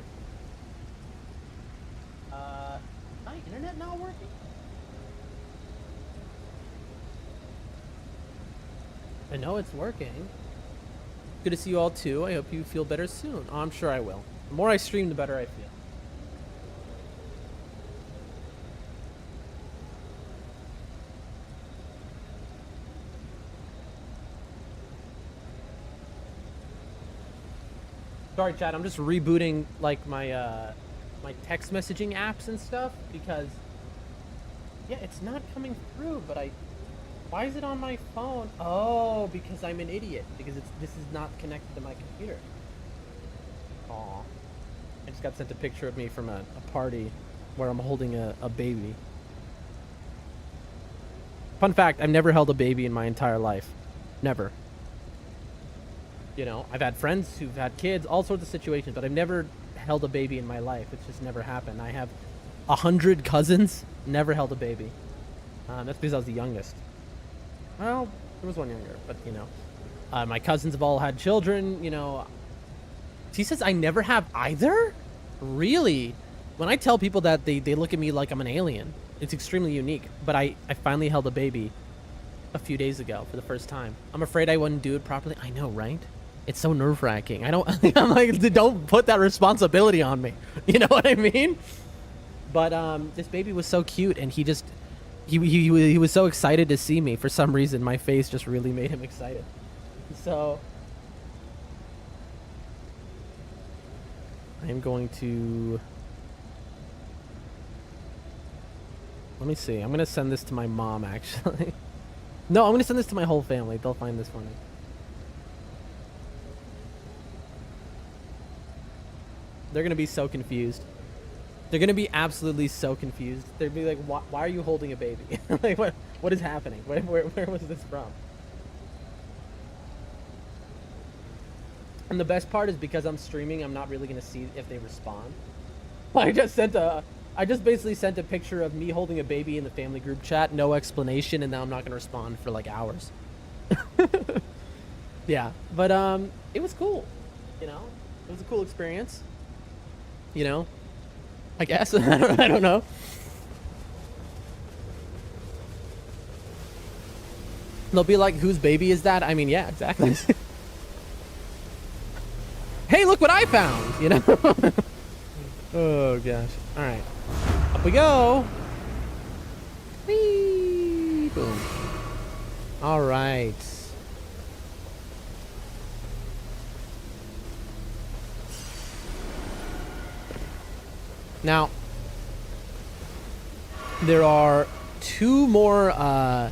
My internet not working? I know it's working. Good to see you all too. I hope you feel better soon. Oh, I'm sure I will. The more I stream, the better I feel. Sorry, chat. I'm just rebooting like my my text messaging apps and stuff, because yeah, it's not coming through, but why is it on my phone? Oh, because I'm an idiot, because this is not connected to my computer. Aw. I just got sent a picture of me from a party where I'm holding a baby. Fun fact, I've never held a baby in my entire life. Never. You know, I've had friends who've had kids, all sorts of situations, but I've never held a baby in my life. It's just never happened. I have 100 cousins, never held a baby. That's because I was the youngest. Well, there was one younger, but you know. My cousins have all had children, you know. He says I never have either? Really? When I tell people that, they look at me like I'm an alien. It's extremely unique. But I finally held a baby a few days ago for the first time. I'm afraid I wouldn't do it properly. I know, right? It's so nerve-wracking. I'm like, don't put that responsibility on me. You know what I mean? But this baby was so cute, and he was so excited to see me. For some reason, my face just really made him excited. So I am going to... Let me see. I'm going to send this to my mom, actually. No, I'm going to send this to my whole family. They'll find this funny. They're going to be so confused. They're going to be absolutely so confused. They'll be like, why are you holding a baby? Like, what is happening? Where was this from? And the best part is because I'm streaming, I'm not really going to see if they respond. I just basically sent a picture of me holding a baby in the family group chat, no explanation, and now I'm not going to respond for like hours. Yeah, but it was cool, you know? It was a cool experience, you know? I guess. I don't know. They'll be like, whose baby is that? I mean, yeah, exactly. Hey, look what I found, you know? Oh, gosh. All right. Up we go. Whee! Boom. All right. Now, there are 2 more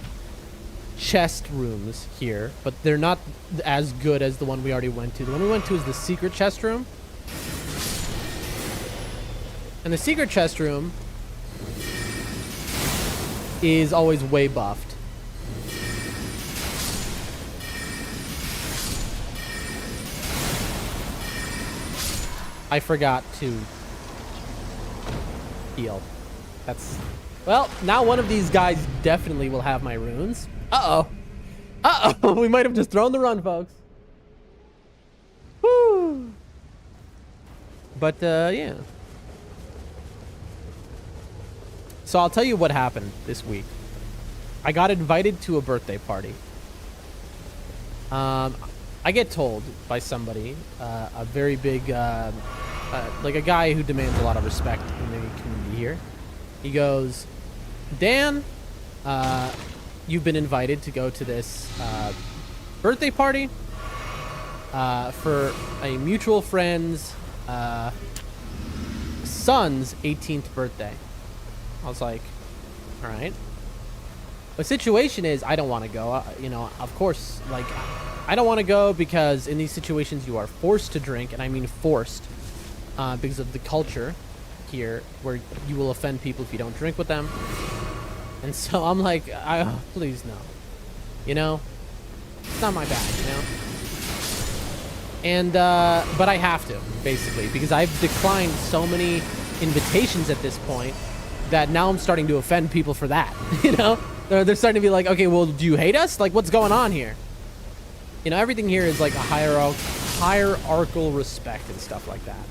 chest rooms here, but they're not as good as the one we already went to. The one we went to is the secret chest room. And the secret chest room is always way buffed. I forgot to heal. That's... Well, now one of these guys definitely will have my runes. Uh-oh. Uh-oh. We might have just thrown the run, folks. Woo. But, yeah. So I'll tell you what happened this week. I got invited to a birthday party. I get told by somebody, a very big, like a guy who demands a lot of respect in the community here. He goes, Dan, you've been invited to go to this birthday party for a mutual friend's son's 18th birthday. I was like, all right. The situation is I don't want to go. You know, of course, like, I don't want to go because in these situations you are forced to drink, and I mean forced, because of the culture here where you will offend people if you don't drink with them. And so I'm like, please no. You know, it's not my bag, you know? And, but I have to, basically, because I've declined so many invitations at this point that now I'm starting to offend people for that, you know? They're starting to be like, okay, well, do you hate us? Like, what's going on here? You know, everything here is like a hierarchical respect and stuff like that,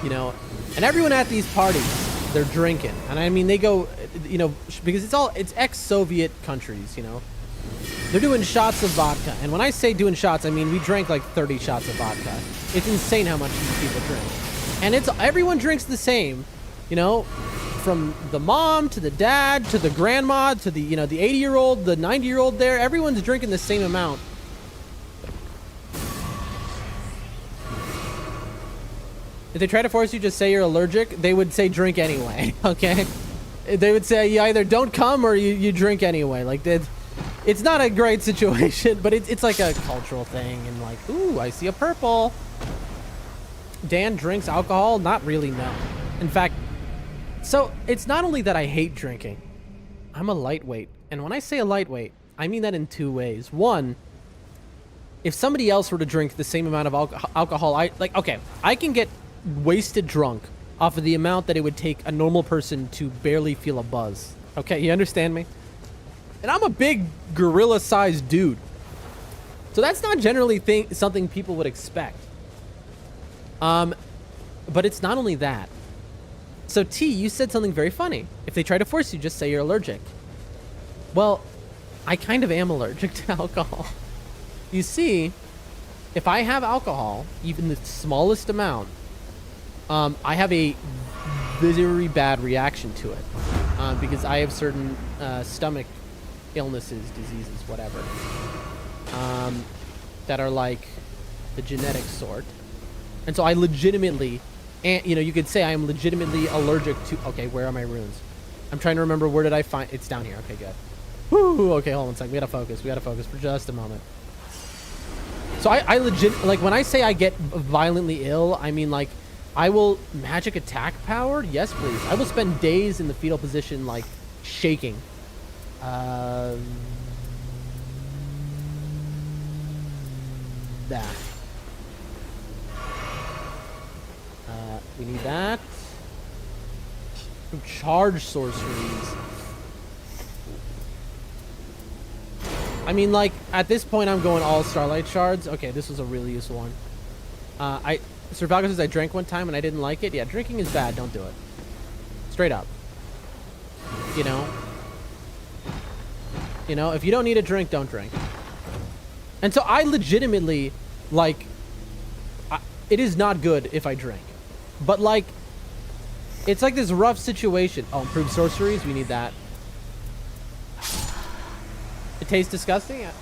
you know? And everyone at these parties, they're drinking. And I mean, they go, you know, because it's ex-Soviet countries, you know? They're doing shots of vodka. And when I say doing shots, I mean, we drank like 30 shots of vodka. It's insane how much these people drink. And everyone drinks the same, you know? From the mom to the dad to the grandma to the, you know, the 80-year-old, the 90-year-old there, everyone's drinking the same amount. If they try to force you, just say you're allergic. They would say drink anyway. Okay. They would say you either don't come or you drink anyway. Like it's not a great situation, but it's like a cultural thing. And like, ooh, I see a purple. Dan drinks alcohol? Not really, no. In fact, so it's not only that I hate drinking. I'm a lightweight. And when I say a lightweight, I mean that in two ways. One, if somebody else were to drink the same amount of alcohol, I can get wasted drunk off of the amount that it would take a normal person to barely feel a buzz. Okay, you understand me? And I'm a big gorilla-sized dude. So that's not generally something people would expect. But it's not only that. So T, you said something very funny. If they try to force you, just say you're allergic. Well, I kind of am allergic to alcohol. You see, if I have alcohol, even the smallest amount, I have a very bad reaction to it. Because I have certain stomach illnesses, diseases, whatever, that are like the genetic sort. And so I legitimately, and you could say I am legitimately allergic to, okay, where are my runes? I'm trying to remember, where did I find, it's down here, okay, good. Woo, okay, hold on a second, we gotta focus for just a moment. So I legit, like when I say I get violently ill, I mean like, I will magic attack power? Yes, please. I will spend days in the fetal position, like shaking. That. We need that. Charge sorceries. I mean, like, at this point, I'm going all Starlight Shards. Okay, this was a really useful one. Sir Falco says I drank one time and I didn't like it. Yeah, drinking is bad. Don't do it. Straight up. You know, if you don't need a drink, don't drink. And so I legitimately, like, it is not good if I drink. But, like, it's like this rough situation. Oh, improved sorceries. We need that. It tastes disgusting? Yeah.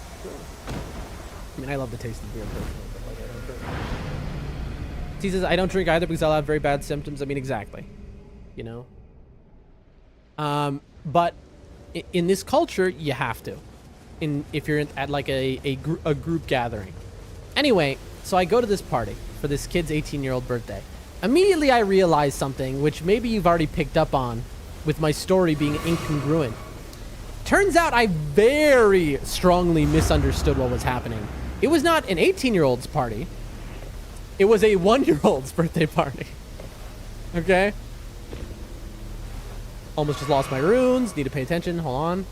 I mean, I love the taste of beer personally, but, like, I don't drink. He says, I don't drink either because I'll have very bad symptoms. I mean, exactly. But in this culture, you have to. If you're at, like, a group gathering. Anyway, so I go to this party for this kid's 18-year-old birthday. Immediately, I realize something, which maybe you've already picked up on with my story being incongruent. Turns out I very strongly misunderstood what was happening. It was not an 18-year-old's party. It was a 1-year-old's birthday party. Okay? Almost just lost my runes. Need to pay attention. Hold on.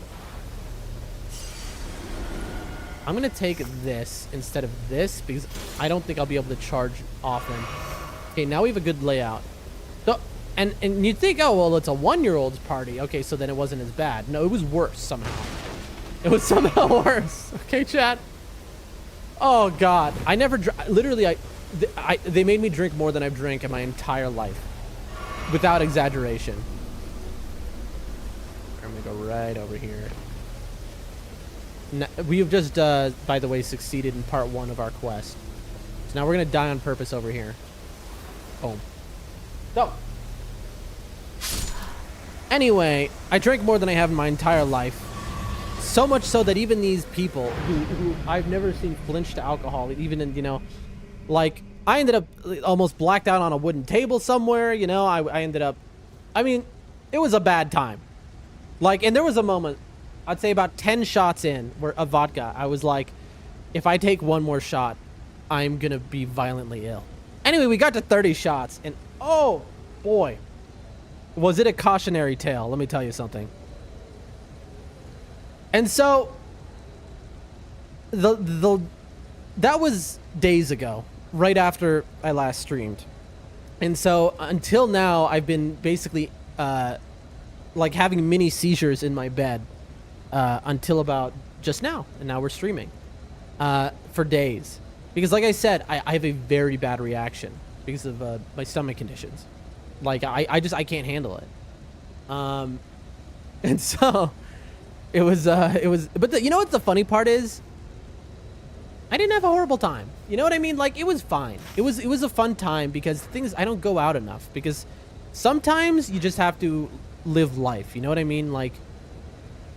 I'm going to take this instead of this because I don't think I'll be able to charge often. Okay, now we have a good layout. So, and you'd think, oh, well, it's a 1-year-old's party. Okay, so then it wasn't as bad. No, it was worse somehow. It was somehow worse. Okay, chat? Oh, God. I never... Literally, they made me drink more than I've drank in my entire life. Without exaggeration. I'm going to go right over here. Now, we have just, by the way, succeeded in part 1 of our quest. So now we're going to die on purpose over here. Boom. So. Anyway, I drank more than I have in my entire life. So much so that even these people who I've never seen flinch to alcohol, even in, like, I ended up almost blacked out on a wooden table somewhere, I ended up, I mean, it was a bad time. Like, and there was a moment, I'd say about 10 shots in of vodka, I was like, if I take one more shot, I'm going to be violently ill. Anyway, we got to 30 shots, and oh, boy. Was it a cautionary tale? Let me tell you something. And so, that was days ago, right after I last streamed. And so, until now, I've been basically, like, having mini seizures in my bed until about just now. And now we're streaming for days. Because, like I said, I have a very bad reaction because of my stomach conditions. Like, I can't handle it. And so, it was, but you know what the funny part is? I didn't have a horrible time. You know what I mean? Like, it was fine. It was a fun time because things, I don't go out enough because sometimes you just have to live life. You know what I mean? Like,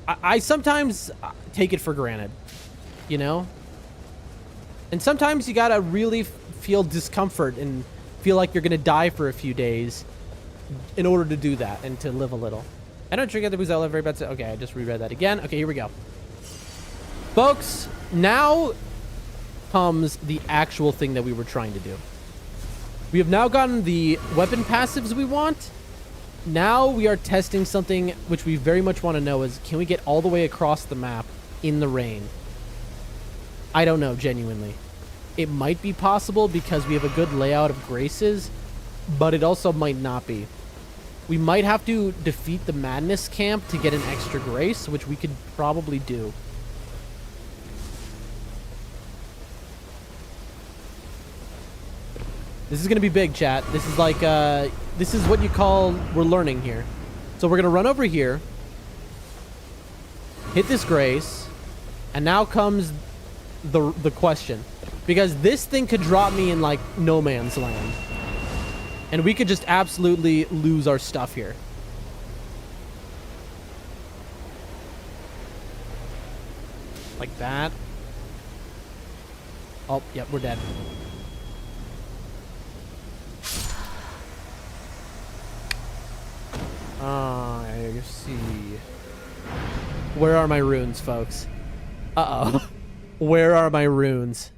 I sometimes take it for granted, you know? And sometimes you gotta really feel discomfort and feel like you're gonna die for a few days in order to do that and to live a little. I don't drink it because I live very bad. Okay, I just reread that again. Okay, here we go. Folks, now comes the actual thing that we were trying to do. We have now gotten the weapon passives we want. Now we are testing something which we very much want to know is, can we get all the way across the map in the rain? I don't know, genuinely. It might be possible because we have a good layout of graces, but it also might not be. We might have to defeat the madness camp to get an extra grace, which we could probably do. This is going to be big, chat. This is like, this is what you call, we're learning here. So we're going to run over here, hit this grace, and now comes the question. Because this thing could drop me in, like, no man's land. And we could just absolutely lose our stuff here. Like that. Oh, yep, we're dead. I see. Where are my runes, folks? Uh-oh. Where are my runes?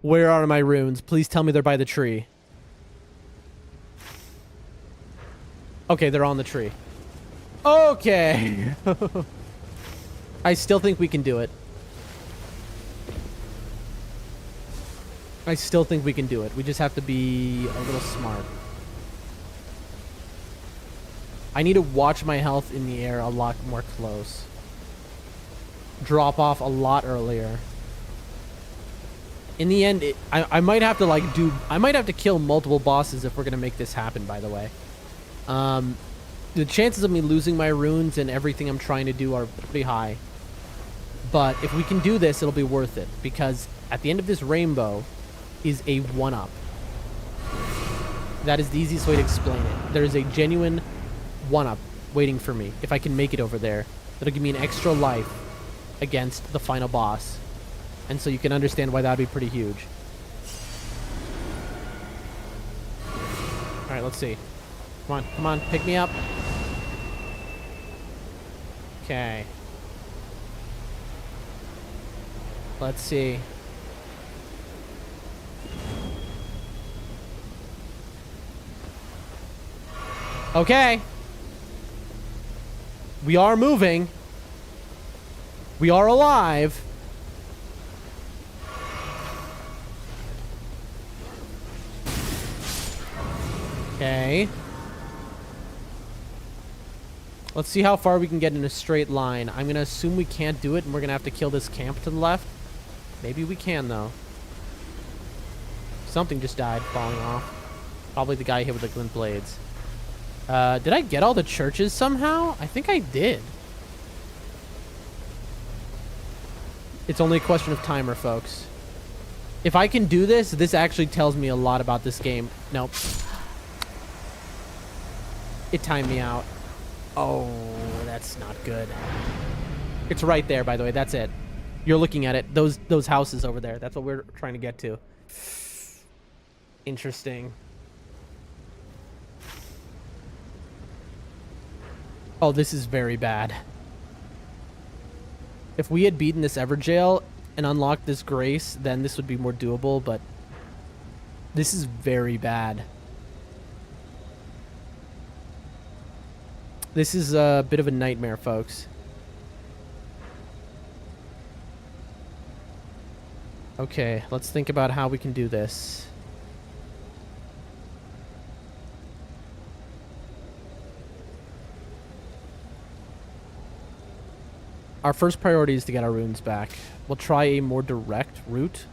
Where are my runes? Please tell me they're by the tree. Okay, they're on the tree. Okay. I still think we can do it. I still think we can do it. We just have to be a little smart. I need to watch my health in the air a lot more close. Drop off a lot earlier. In the end, I might have to like I might have to kill multiple bosses if we're gonna make this happen, by the way. The chances of me losing my runes and everything I'm trying to do are pretty high. But if we can do this, it'll be worth it. Because at the end of this rainbow is a 1-up. That is the easiest way to explain it. There is a genuine 1-up waiting for me. If I can make it over there, that'll give me an extra life against the final boss. And so you can understand why that'd be pretty huge. Alright, let's see. Come on, pick me up. Okay. Let's see. Okay. We are moving. We are alive. Okay. Let's see how far we can get in a straight line. I'm going to assume we can't do it, and we're going to have to kill this camp to the left. Maybe we can, though. Something just died, falling off. Probably the guy hit with the glint blades. Did I get all the churches somehow? I think I did. It's only a question of timer, folks. If I can do this, this actually tells me a lot about this game. Nope. It timed me out. Oh, that's not good. It's right there, by the way. That's it. You're looking at it. Those houses over there. That's what we're trying to get to. Interesting. Oh, this is very bad. If we had beaten this Everjail and unlocked this Grace, then this would be more doable, but this is very bad. This is a bit of a nightmare, folks. Okay, let's think about how we can do this. Our first priority is to get our runes back. We'll try a more direct route.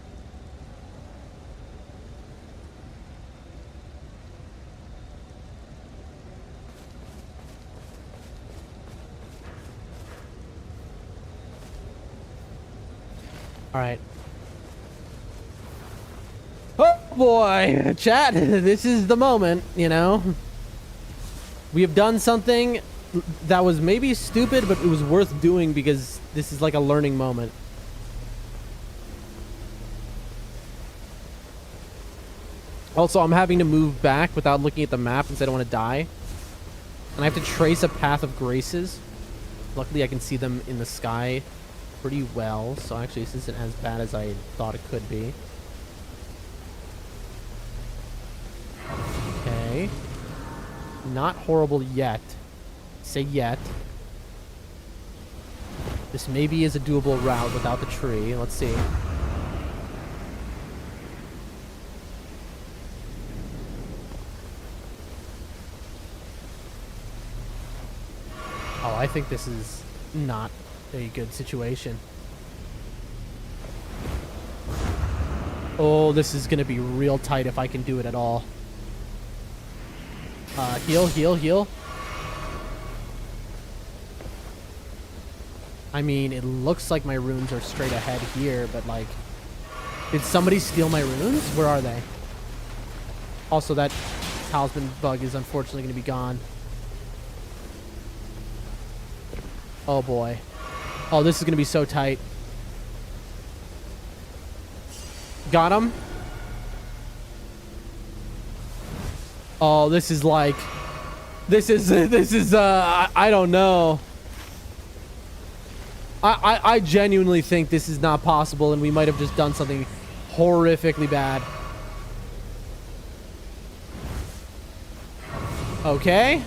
All right. boy, chat, this is the moment, you know? We have done something that was maybe stupid, but it was worth doing because this is like a learning moment. Also, I'm having to move back without looking at the map because I don't want to die. And I have to trace a path of graces. Luckily, I can see them in the sky pretty well. So actually, this isn't as bad as I thought it could be. Okay. Not horrible yet. Say yet. This maybe is a doable route without the tree. Let's see. Oh, I think this is not a good situation. Oh, this is going to be real tight if I can do it at all. Heal, heal, heal. I mean, it looks like my runes are straight ahead here, but like... Did somebody steal my runes? Where are they? Also, that talisman bug is unfortunately going to be gone. Oh boy. Oh, this is going to be so tight. Got him. Oh, this is like... This is, I don't know. I genuinely think this is not possible and we might have just done something horrifically bad. Okay.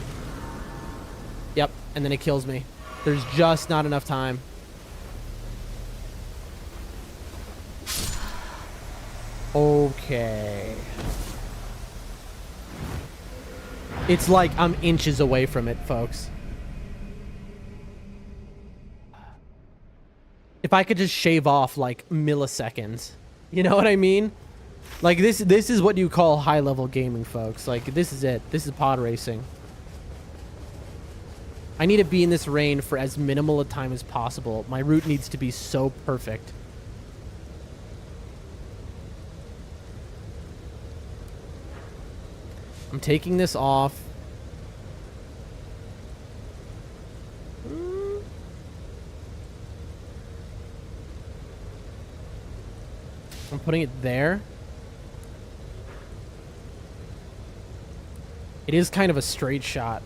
Yep, and then it kills me. There's just not enough time. Okay. It's like I'm inches away from it, folks. If I could just shave off like milliseconds. You know what I mean? Like this is what you call high-level gaming, folks. Like this is it. This is pod racing. I need to be in this rain for as minimal a time as possible. My route needs to be so perfect. I'm taking this off. I'm putting it there. It is kind of a straight shot.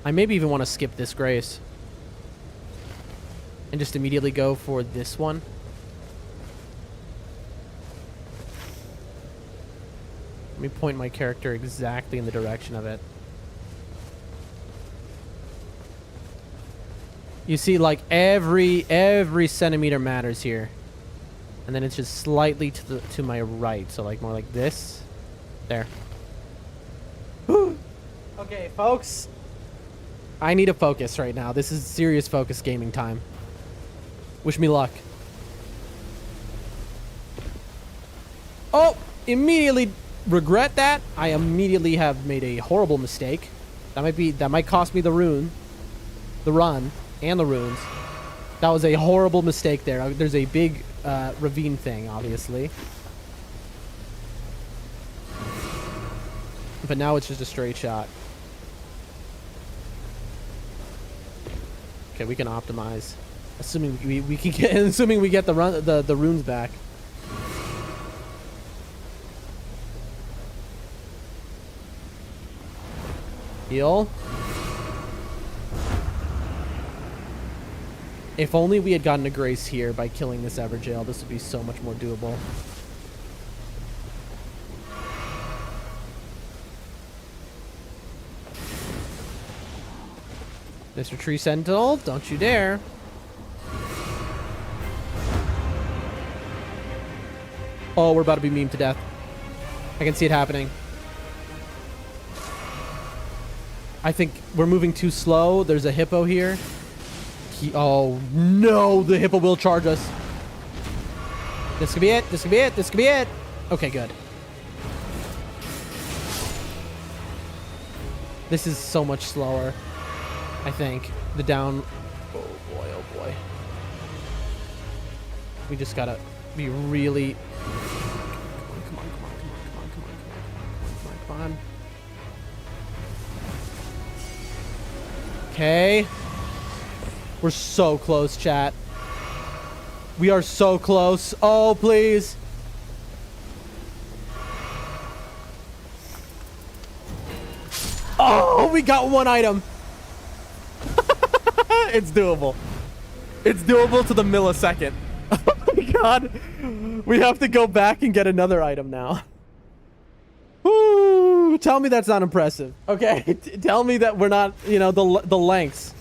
I maybe even want to skip this grace. And just immediately go for this one. Let me point my character exactly in the direction of it. You see, like, every centimeter matters here. And then it's just slightly to my right. So, like, more like this. There. Whew. Okay, folks. I need to focus right now. This is serious focus gaming time. Wish me luck. Oh! Immediately regret that. I immediately have made a horrible mistake. That might cost me the rune. The run. And the runes. That was a horrible mistake there. There's a big ravine thing, obviously. But now it's just a straight shot. Okay, we can optimize. Assuming we can get assuming we get the runes back. Heal. If only we had gotten a grace here by killing this Everjail, this would be so much more doable. Mr. Tree Sentinel, don't you dare. Oh, we're about to be memed to death. I can see it happening. I think we're moving too slow. There's a hippo here. Oh no, the hippo will charge us. This could be it. This could be it. This could be it. Okay, good. This is so much slower, I think. The down... Oh boy, oh boy. We just gotta be really... Come on, come on, come on, come on, come on, come on, come on, come on. Okay. We're so close, chat. We are so close. Oh, please. Oh, we got one item. It's doable. It's doable to the millisecond. Oh my god. We have to go back and get another item now. Woo. Tell me that's not impressive. Okay. Tell me that we're not, you know, the lengths.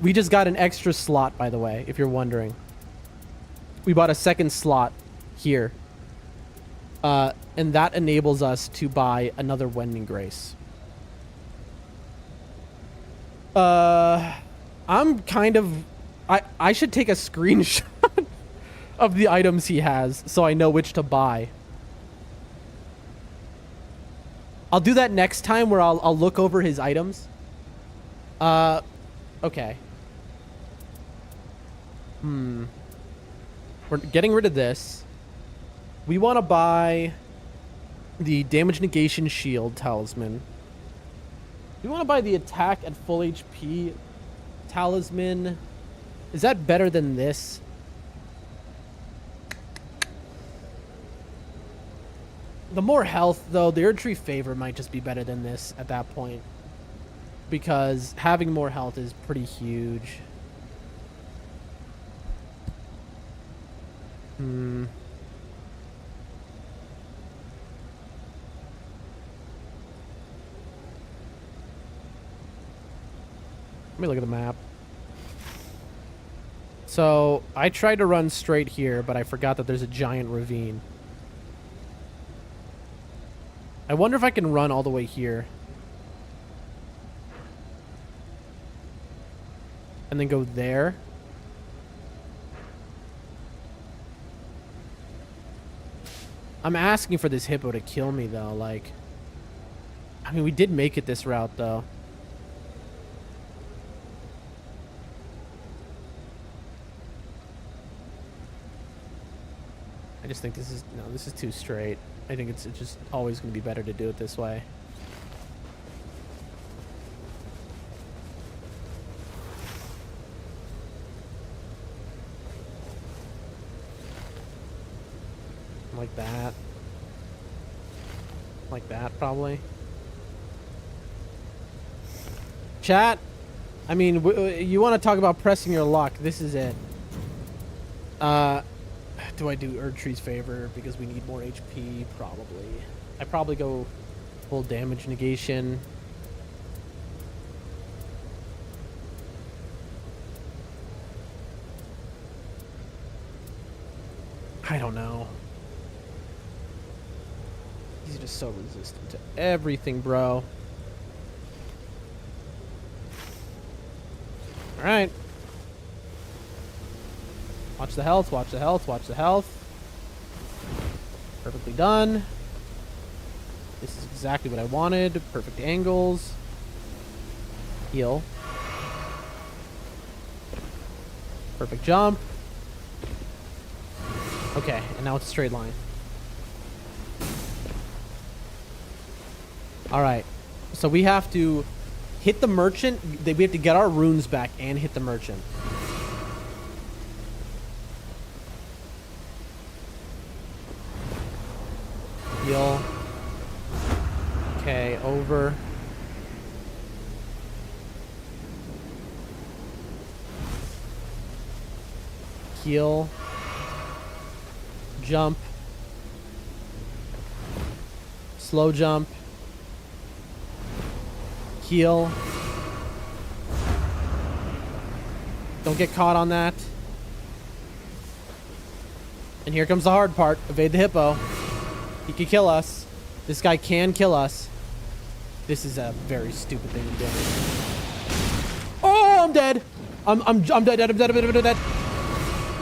We just got an extra slot, by the way, if you're wondering. We bought a second slot here. And that enables us to buy another Wending Grace. I'm kind of... I should take a screenshot of the items he has so I know which to buy. I'll do that next time where I'll look over his items. Okay. We're getting rid of this. We want to buy the damage negation shield talisman. We want to buy the attack at full HP talisman. Is that better than this? The more health, though, the Erdtree Favor might just be better than this at that point. Because having more health is pretty huge. Let me look at the map. So, I tried to run straight here, but I forgot that there's a giant ravine. I wonder if I can run all the way here. And then go there. I'm asking for this hippo to kill me, though. Like, I mean, we did make it this route, though. I just think this is... No, this is too straight. I think it's just always going to be better to do it this way. Like that. Like that, probably. Chat, I mean, you want to talk about pressing your luck. This is it. Do I do Erdtree's Favor because we need more HP? Probably. I probably go full damage negation. I don't know. He's just so resistant to everything, bro. All right. Watch the health, watch the health, watch the health. Perfectly done. This is exactly what I wanted. Perfect angles. Heal. Perfect jump. Okay, and now it's a straight line. Alright. So we have to hit the merchant. We have to get our runes back and hit the merchant. Heal. Okay, over. Heal. Jump. Slow jump. Heal. Don't get caught on that. And here comes the hard part. Evade the hippo. He can kill us. This guy can kill us. This is a very stupid thing to do. Oh, I'm dead. I'm dead. I'm dead.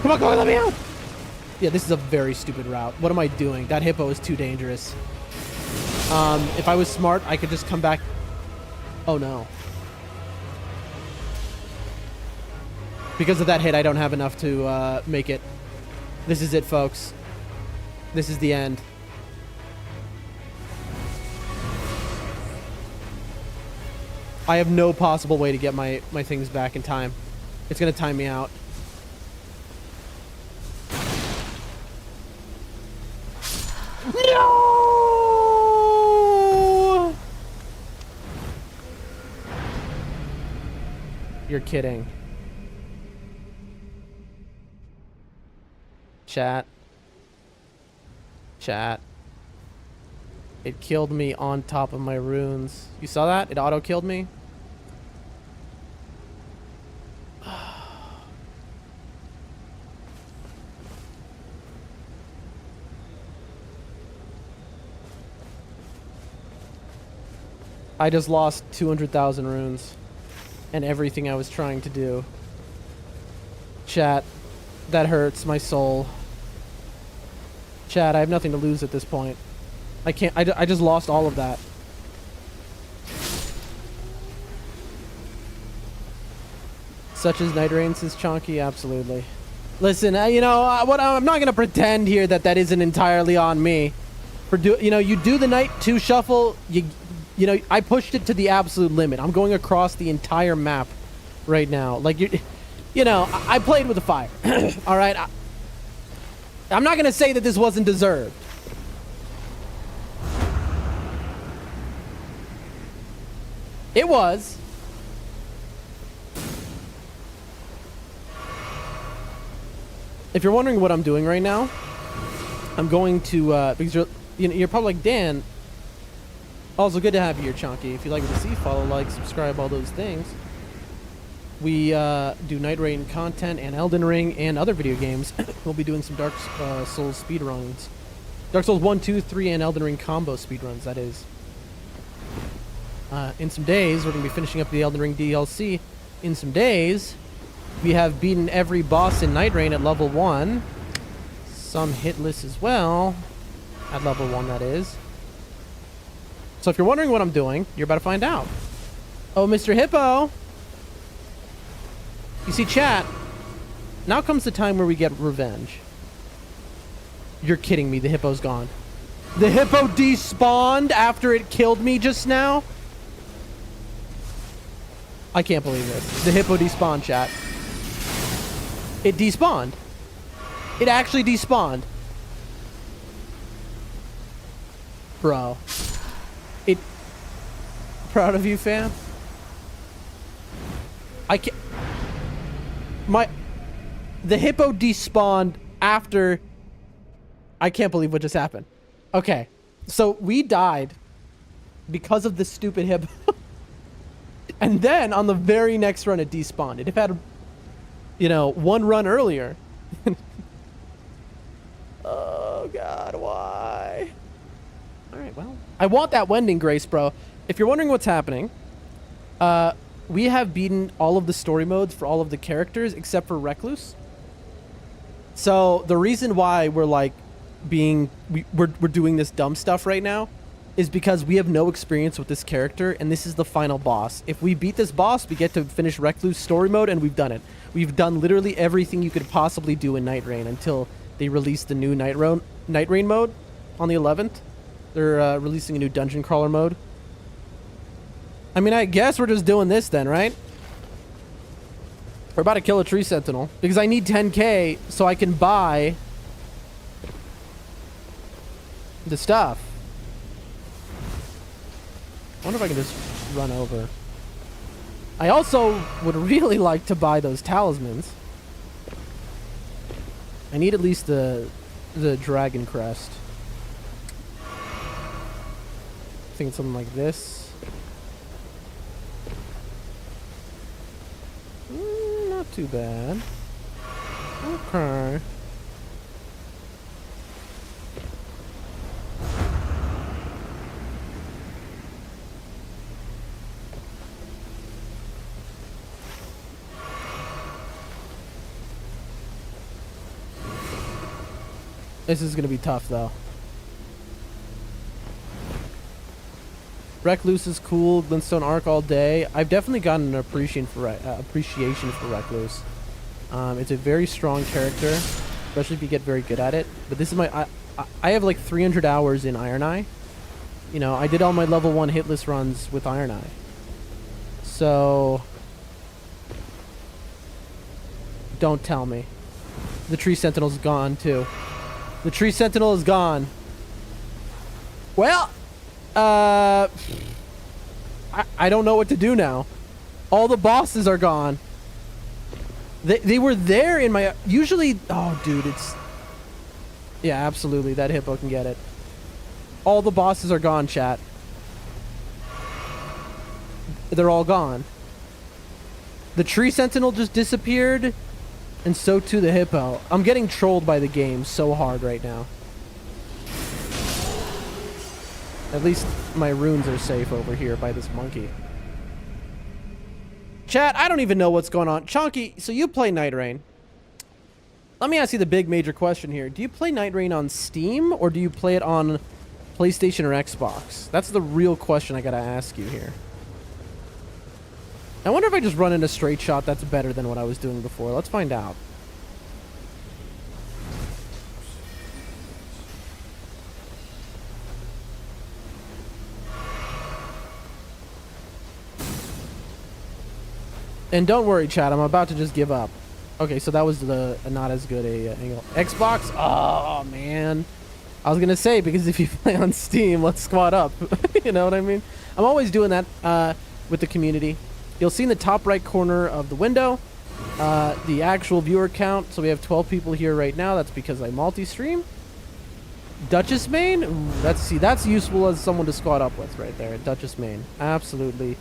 Come on, let me out. Yeah, this is a very stupid route. What am I doing? That hippo is too dangerous. If I was smart, I could just come back. Oh no. Because of that hit, I don't have enough to make it. This is it, folks. This is the end. I have no possible way to get my things back in time. It's gonna time me out. No! You're kidding. Chat. Chat. It killed me on top of my runes. You saw that? It auto-killed me? I just lost 200,000 runes and everything I was trying to do. Chat, that hurts my soul. Chat, I have nothing to lose at this point. I can't, I just lost all of that. Such as Nightreign, says Chonky, absolutely. Listen, you know, what I'm not gonna pretend here that isn't entirely on me. For you do the night 2 shuffle, you know, I pushed it to the absolute limit. I'm going across the entire map right now. Like, you know, I played with the fire. All right? I'm not going to say that this wasn't deserved. It was. If you're wondering what I'm doing right now, I'm going to, because you're probably like, Dan, also good to have you here, Chonky. If you'd like to see, follow, like, subscribe, all those things. We do Nightreign content and Elden Ring and other video games. We'll be doing some Dark Souls speedruns. Dark Souls 1, 2, 3, and Elden Ring combo speedruns, that is. In some days, we're going to be finishing up the Elden Ring DLC. In some days, we have beaten every boss in Nightreign at level 1. Some hitless as well. At level 1, that is. So if you're wondering what I'm doing, you're about to find out. Oh, Mr. Hippo! You see, chat, now comes the time where we get revenge. You're kidding me, the hippo's gone. The hippo despawned after it killed me just now? I can't believe this. The hippo despawned, chat. It despawned. It actually despawned. Bro. Proud of you, fam. I can't. The hippo despawned after. I can't believe what just happened. Okay, so we died because of this stupid hippo, and then on the very next run it despawned. It had, you know, one run earlier. Oh God, why? All right, well, I want that Wending Grace, bro. If you're wondering what's happening, we have beaten all of the story modes for all of the characters except for Recluse. So the reason why we're like we're doing this dumb stuff right now is because we have no experience with this character, and this is the final boss. If we beat this boss, we get to finish Recluse story mode, and we've done it. We've done literally everything you could possibly do in Nightreign until they release the new Nightreign mode on the 11th. They're releasing a new dungeon crawler mode. I mean, I guess we're just doing this then, right? We're about to kill a tree sentinel because I need 10k so I can buy the stuff. I wonder if I can just run over. I also would really like to buy those talismans. I need at least the dragon crest. I think it's something like this. Not too bad. Okay. This is gonna be tough, though. Recluse is cool. Glintstone Arc all day. I've definitely gotten an appreciation for Recluse. It's a very strong character. especially if you get very good at it. But this is I have like 300 hours in Iron Eye. You know, I did all my level 1 hitless runs with Iron Eye. So don't tell me. The tree sentinel's gone too. The tree sentinel is gone. Well, I don't know what to do now. All the bosses are gone. They were there in my... Usually... Oh, dude, it's... Yeah, absolutely. That hippo can get it. All the bosses are gone, chat. They're all gone. The tree sentinel just disappeared, and so too the hippo. I'm getting trolled by the game so hard right now. At least my runes are safe over here by this monkey. Chat, I don't even know what's going on. Chonky, so you play Nightreign. Let me ask you the big major question here. Do you play Nightreign on Steam, or do you play it on PlayStation or Xbox? That's the real question I gotta ask you here. I wonder if I just run in a straight shot that's better than what I was doing before. Let's find out. And don't worry, chat. I'm about to just give up. Okay, so that was the not as good a angle. Xbox? Oh, man. I was going to say, because if you play on Steam, let's squad up. You know what I mean? I'm always doing that with the community. You'll see in the top right corner of the window the actual viewer count. So we have 12 people here right now. That's because I multi-stream. Duchess main? Ooh, that's useful as someone to squad up with right there. Duchess main. Absolutely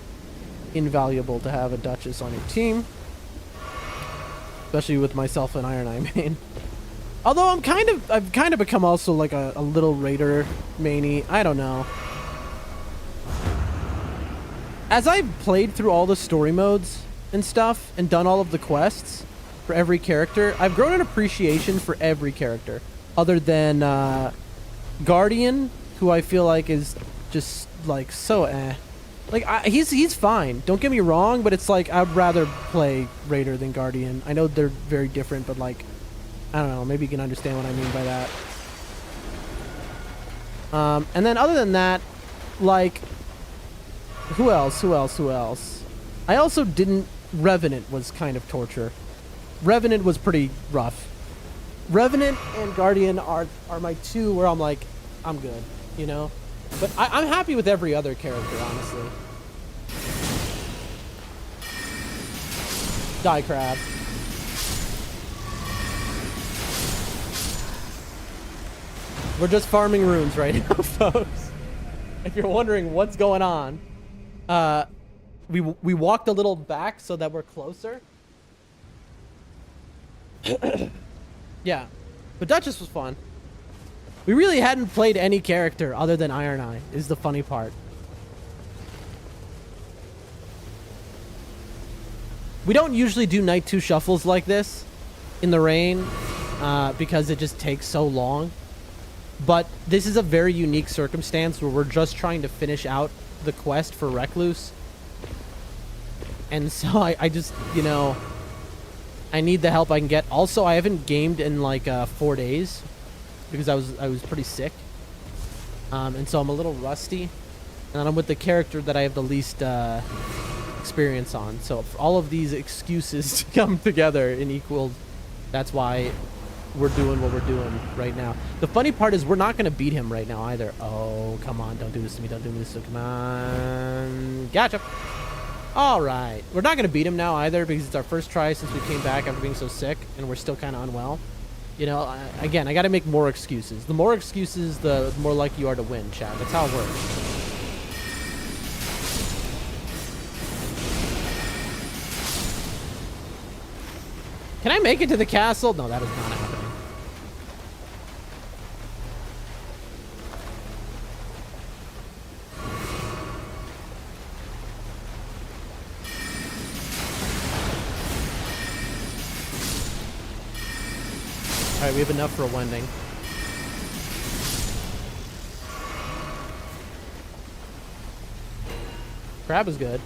invaluable to have a Duchess on your team, especially with myself and Iron Eye main. Although I've kind of become also like a little Raider mainy. I don't know. As I've played through all the story modes and stuff and done all of the quests for every character, I've grown an appreciation for every character other than Guardian, who I feel like is just like so eh. Like, he's fine. Don't get me wrong, but it's like I'd rather play Raider than Guardian. I know they're very different, but like, I don't know. Maybe you can understand what I mean by that. And then other than that, like, who else? I also didn't... Revenant was kind of torture. Revenant was pretty rough. Revenant and Guardian are my two where I'm like, I'm good, you know? But I'm happy with every other character, honestly. Die, crab. We're just farming runes right now, folks. If you're wondering what's going on, we walked a little back so that we're closer. Yeah, but Duchess was fun. We really hadn't played any character other than Iron Eye, is the funny part. We don't usually do night 2 shuffles like this in the rain because it just takes so long. But this is a very unique circumstance where we're just trying to finish out the quest for Recluse. And so I just, you know, I need the help I can get. Also, I haven't gamed in like 4 days because I was pretty sick. And so I'm a little rusty. And I'm with the character that I have the least experience on. So for all of these excuses to come together in equal, that's why we're doing what we're doing right now. The funny part is we're not going to beat him right now either. Oh, come on. Don't do this to me. Don't do this to me. Come on. Gotcha. All right. We're not going to beat him now either because it's our first try since we came back after being so sick and we're still kind of unwell. You know, again, I got to make more excuses. The more excuses, the more likely you are to win, chat. That's how it works. Can I make it to the castle? No, that is not happening. All right, we have enough for a wending. Crab is good.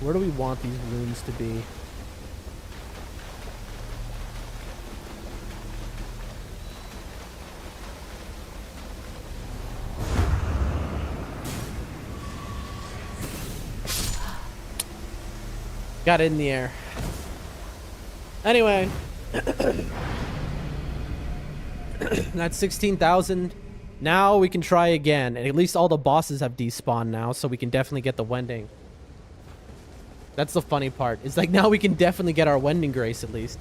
Where do we want these runes to be? Got it in the air. Anyway. That's 16,000. Now we can try again. And at least all the bosses have despawned now, so we can definitely get the Wending. That's the funny part. It's like now we can definitely get our Wending Grace at least.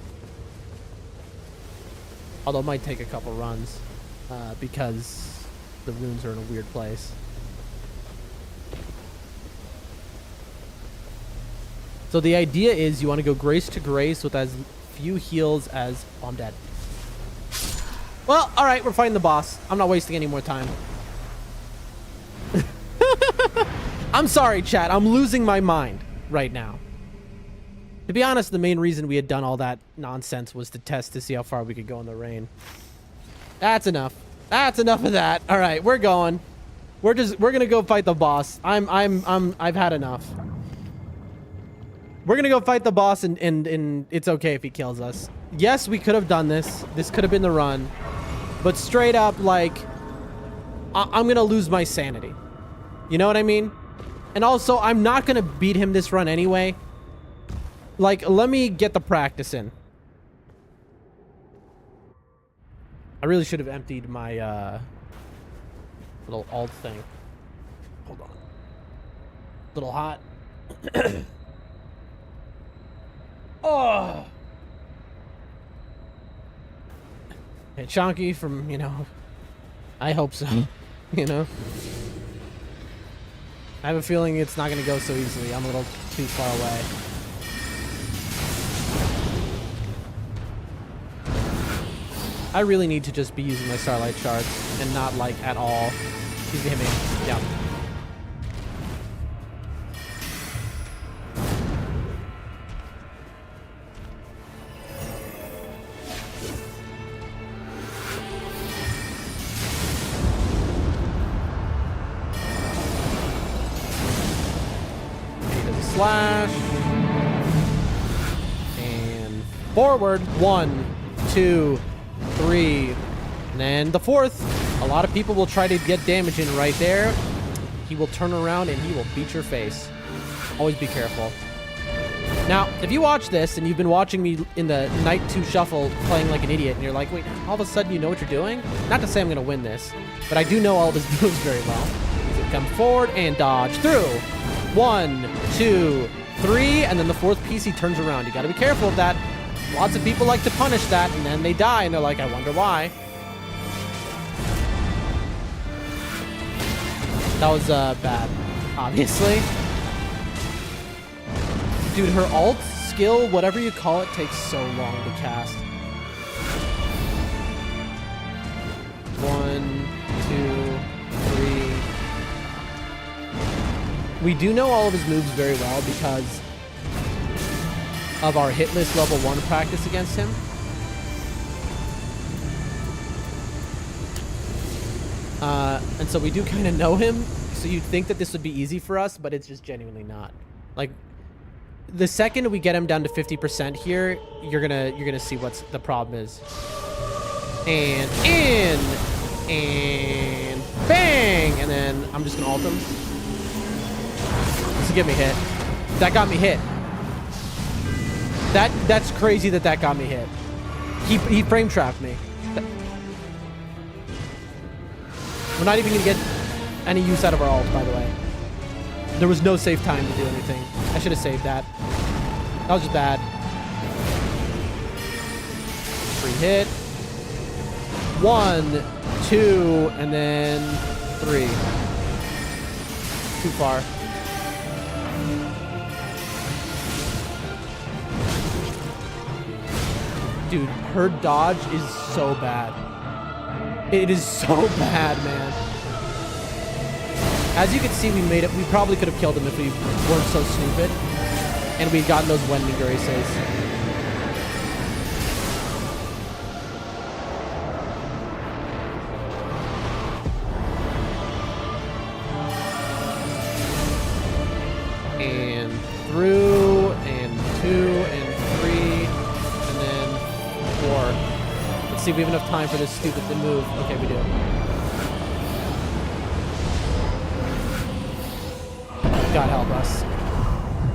Although it might take a couple runs. Because the runes are in a weird place. So the idea is you want to go grace to grace with as few heals as... Oh, I'm dead. Well, alright, we're fighting the boss. I'm not wasting any more time. I'm sorry, chat. I'm losing my mind right now. To be honest, the main reason we had done all that nonsense was to test to see how far we could go in the rain. That's enough. That's enough of that. Alright, we're going. We're gonna go fight the boss. I've had enough. We're gonna go fight the boss and it's okay if he kills us. Yes, we could have done this. This could have been the run. But straight up, like, I'm gonna lose my sanity. You know what I mean? And also, I'm not gonna beat him this run anyway. Like, let me get the practice in. I really should have emptied my little alt thing. Hold on. Little hot. Oh! And Chonky from, you know, I hope so, you know. I have a feeling it's not going to go so easily. I'm a little too far away. I really need to just be using my Starlight Shards and not, like, at all. He's gonna hit me. Yeah. Slash and forward. 1, 2, 3, and then the fourth. A lot of people will try to get damage in right there. He will turn around and he will beat your face. Always be careful. Now, if you watch this and you've been watching me in the Night 2 Shuffle playing like an idiot, and you're like, wait, all of a sudden you know what you're doing? Not to say I'm going to win this, but I do know all of his moves very well. Come forward and dodge through. 1, 2, 3, and then the fourth piece he turns around. You got to be careful of that. Lots of people like to punish that, and then they die, and they're like, I wonder why. That was bad, obviously. Dude, her alt skill, whatever you call it, takes so long to cast. 1, 2, 3. We do know all of his moves very well because of our hitless level 1 practice against him. And so we do kind of know him, so you'd think that this would be easy for us, but it's just genuinely not. Like, the second we get him down to 50% here, you're gonna see what's the problem is. And in, and bang, and then I'm just gonna ult him. This will get me hit. That got me hit. That's crazy that got me hit. He frame trapped me. We're not even gonna get any use out of our ult, by the way. There was no safe time to do anything. I should have saved that. That was just bad. Free hit. 1, 2, and then 3. Too far. Dude, her dodge is so bad. It is so bad, man. As you can see, we made it. We probably could have killed him if we weren't so stupid. And we'd gotten those Wending Graces. And through, and 2, and 3, and then 4. Let's see if we have enough time for this stupid to move. Okay, we do. God help us.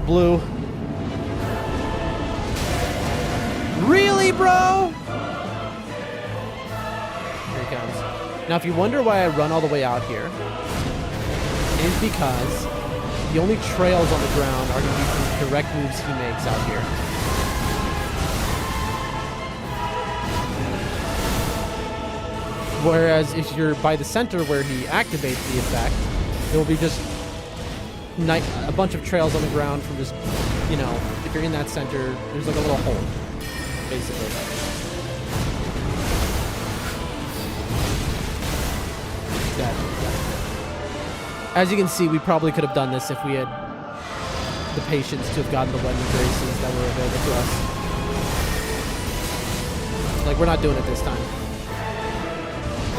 Blue. Really, bro? Here he comes. Now, if you wonder why I run all the way out here, it is because the only trails on the ground are going to be from direct moves he makes out here. Whereas if you're by the center where he activates the effect, it will be just a bunch of trails on the ground from just, you know, if you're in that center, there's like a little hole, basically. Exactly. As you can see, we probably could have done this if we had the patience to have gotten the wedding graces that were available to us. Like, we're not doing it this time.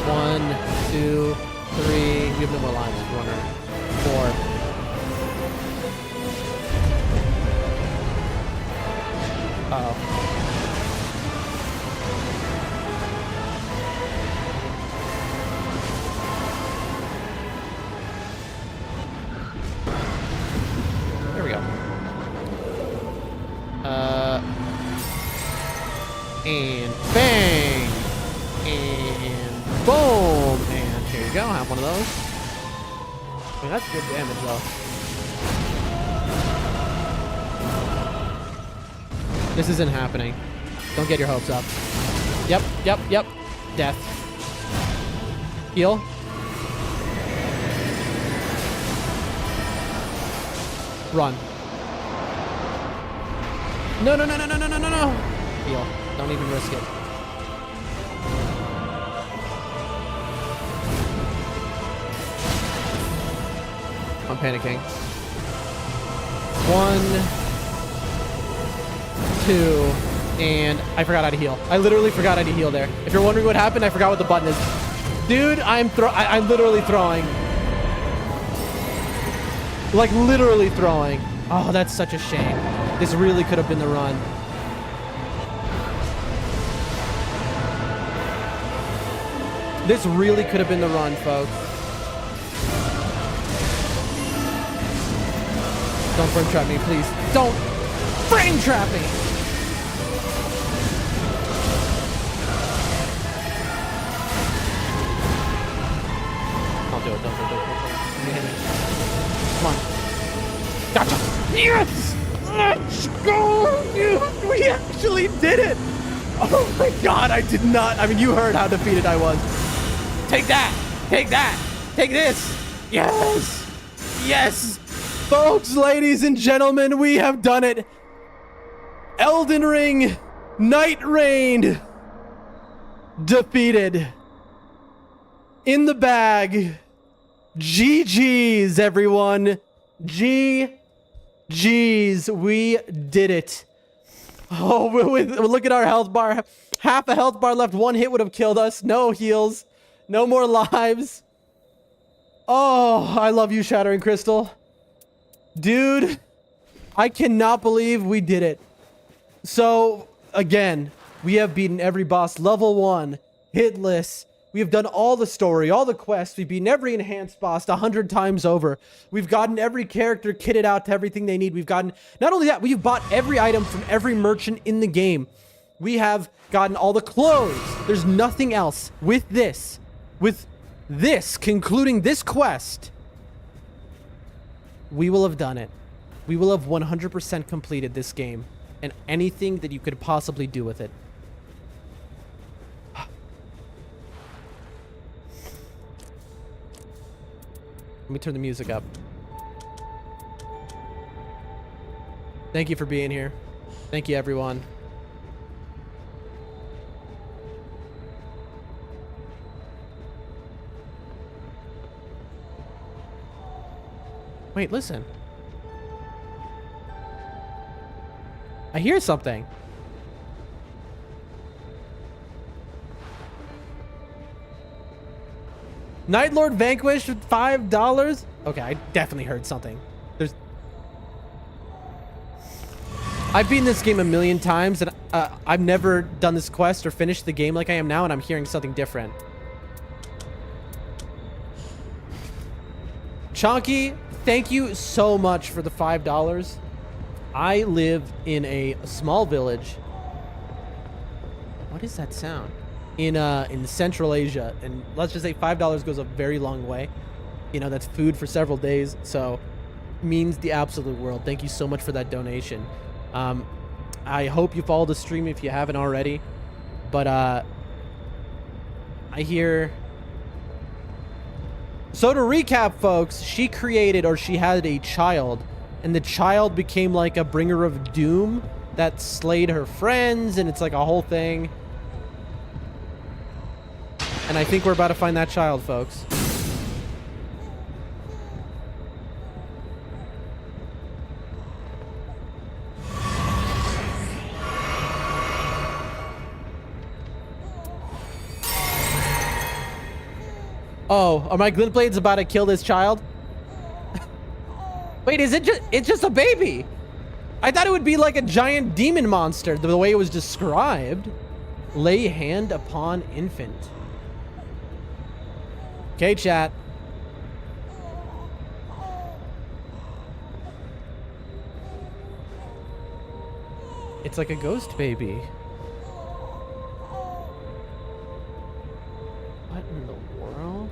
1, 2, 3. We have no more lives. 4. Uh-oh. There we go. And bang! And boom! And here you go. Have one of those. I mean, that's good damage, though. This isn't happening. Don't get your hopes up. Yep. Death. Heal. Run. No. Heal. Don't even risk it. I'm panicking. 1, 2, and I forgot how to heal. I literally forgot how to heal there. If you're wondering what happened, I forgot what the button is. Dude, I'm literally throwing. Like, literally throwing. Oh, that's such a shame. This really could have been the run. This really could have been the run, folks. Don't frame trap me, please. Don't frame trap me! Don't do it. Don't. Come on. Gotcha! Yes! Let's go, dude! We actually did it! Oh my god, I did not. I mean, you heard how defeated I was. Take that! Take that! Take this! Yes! Yes! Folks, ladies and gentlemen, we have done it! Elden Ring, Nightreign, defeated. In the bag. GG's, everyone. GG's. We did it. Oh, look at our health bar. Half a health bar left. One hit would have killed us. No heals. No more lives. Oh, I love you, Shattering Crystal. Dude, I cannot believe we did it. So, again, we have beaten every boss. Level 1, hitless. We have done all the story, all the quests. We've beaten every enhanced boss 100 times over. We've gotten every character kitted out to everything they need. We've gotten, not only that, we've bought every item from every merchant in the game. We have gotten all the clothes. There's nothing else. With this, concluding this quest, we will have done it. We will have 100% completed this game and anything that you could possibly do with it. Let me turn the music up. Thank you for being here. Thank you, everyone. Wait, listen. I hear something. Night Lord Vanquished with $5? Okay, I definitely heard something. I've beaten this game a million times, and I've never done this quest or finished the game like I am now, and I'm hearing something different. Chonky, thank you so much for the $5. I live in a small village What is that sound? In Central Asia, and let's just say $5 goes a very long way. You know, that's food for several days, so means the absolute world. Thank you so much for that donation. I hope you follow the stream if you haven't already. But I hear. So to recap, folks, she created, or she had a child, and the child became like a bringer of doom that slayed her friends, and it's like a whole thing. And I think we're about to find that child, folks. Oh, are my glint blades about to kill this child? Wait, is it just, it's just a baby? I thought it would be like a giant demon monster, the way it was described. Lay hand upon infant. Okay, chat. It's like a ghost baby. What in the world?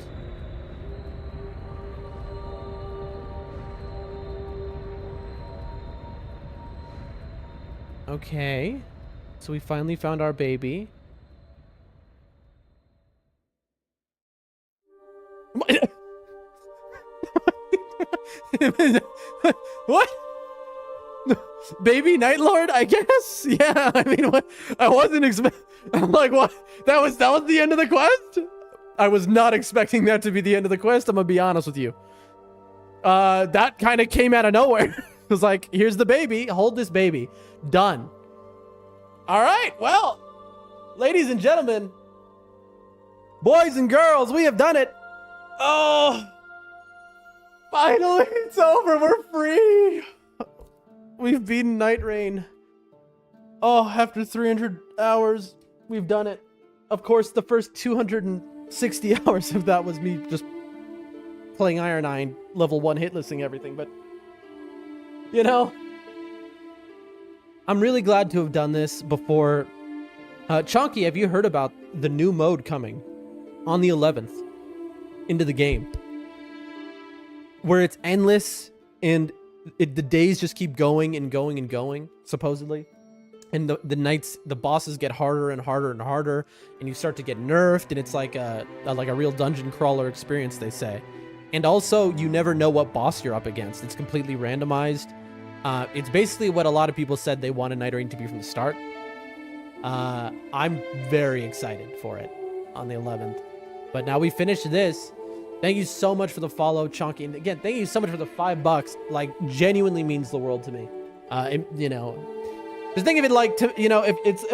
Okay. So we finally found our baby. What? Baby Night Lord, I guess. Yeah, I mean, what? I wasn't expecting. I'm like, what? That was the end of the quest? I was not expecting that to be the end of the quest. I'm gonna be honest with you. That kind of came out of nowhere. It was like, here's the baby. Hold this baby. Done. All right. Well, ladies and gentlemen, boys and girls, we have done it. Oh, finally, it's over. We're free. We've beaten Nightreign. Oh, after 300 hours, we've done it. Of course, the first 260 hours of that was me just playing Iron 9, level 1 hitlessing everything, but you know, I'm really glad to have done this before. Chonky, have you heard about the new mode coming on the 11th into the game? Where it's endless and the days just keep going and going and going, supposedly. And the nights, the bosses get harder and harder and harder, and you start to get nerfed, and it's like a real dungeon crawler experience, they say. And also, you never know what boss you're up against. It's completely randomized. It's basically what a lot of people said they wanted Nightreign to be from the start. I'm very excited for it on the 11th. But now we finished this. Thank you so much for the follow, Chonky. And again, thank you so much for the $5. Like, genuinely means the world to me. You know, just think of it like, you know, if it's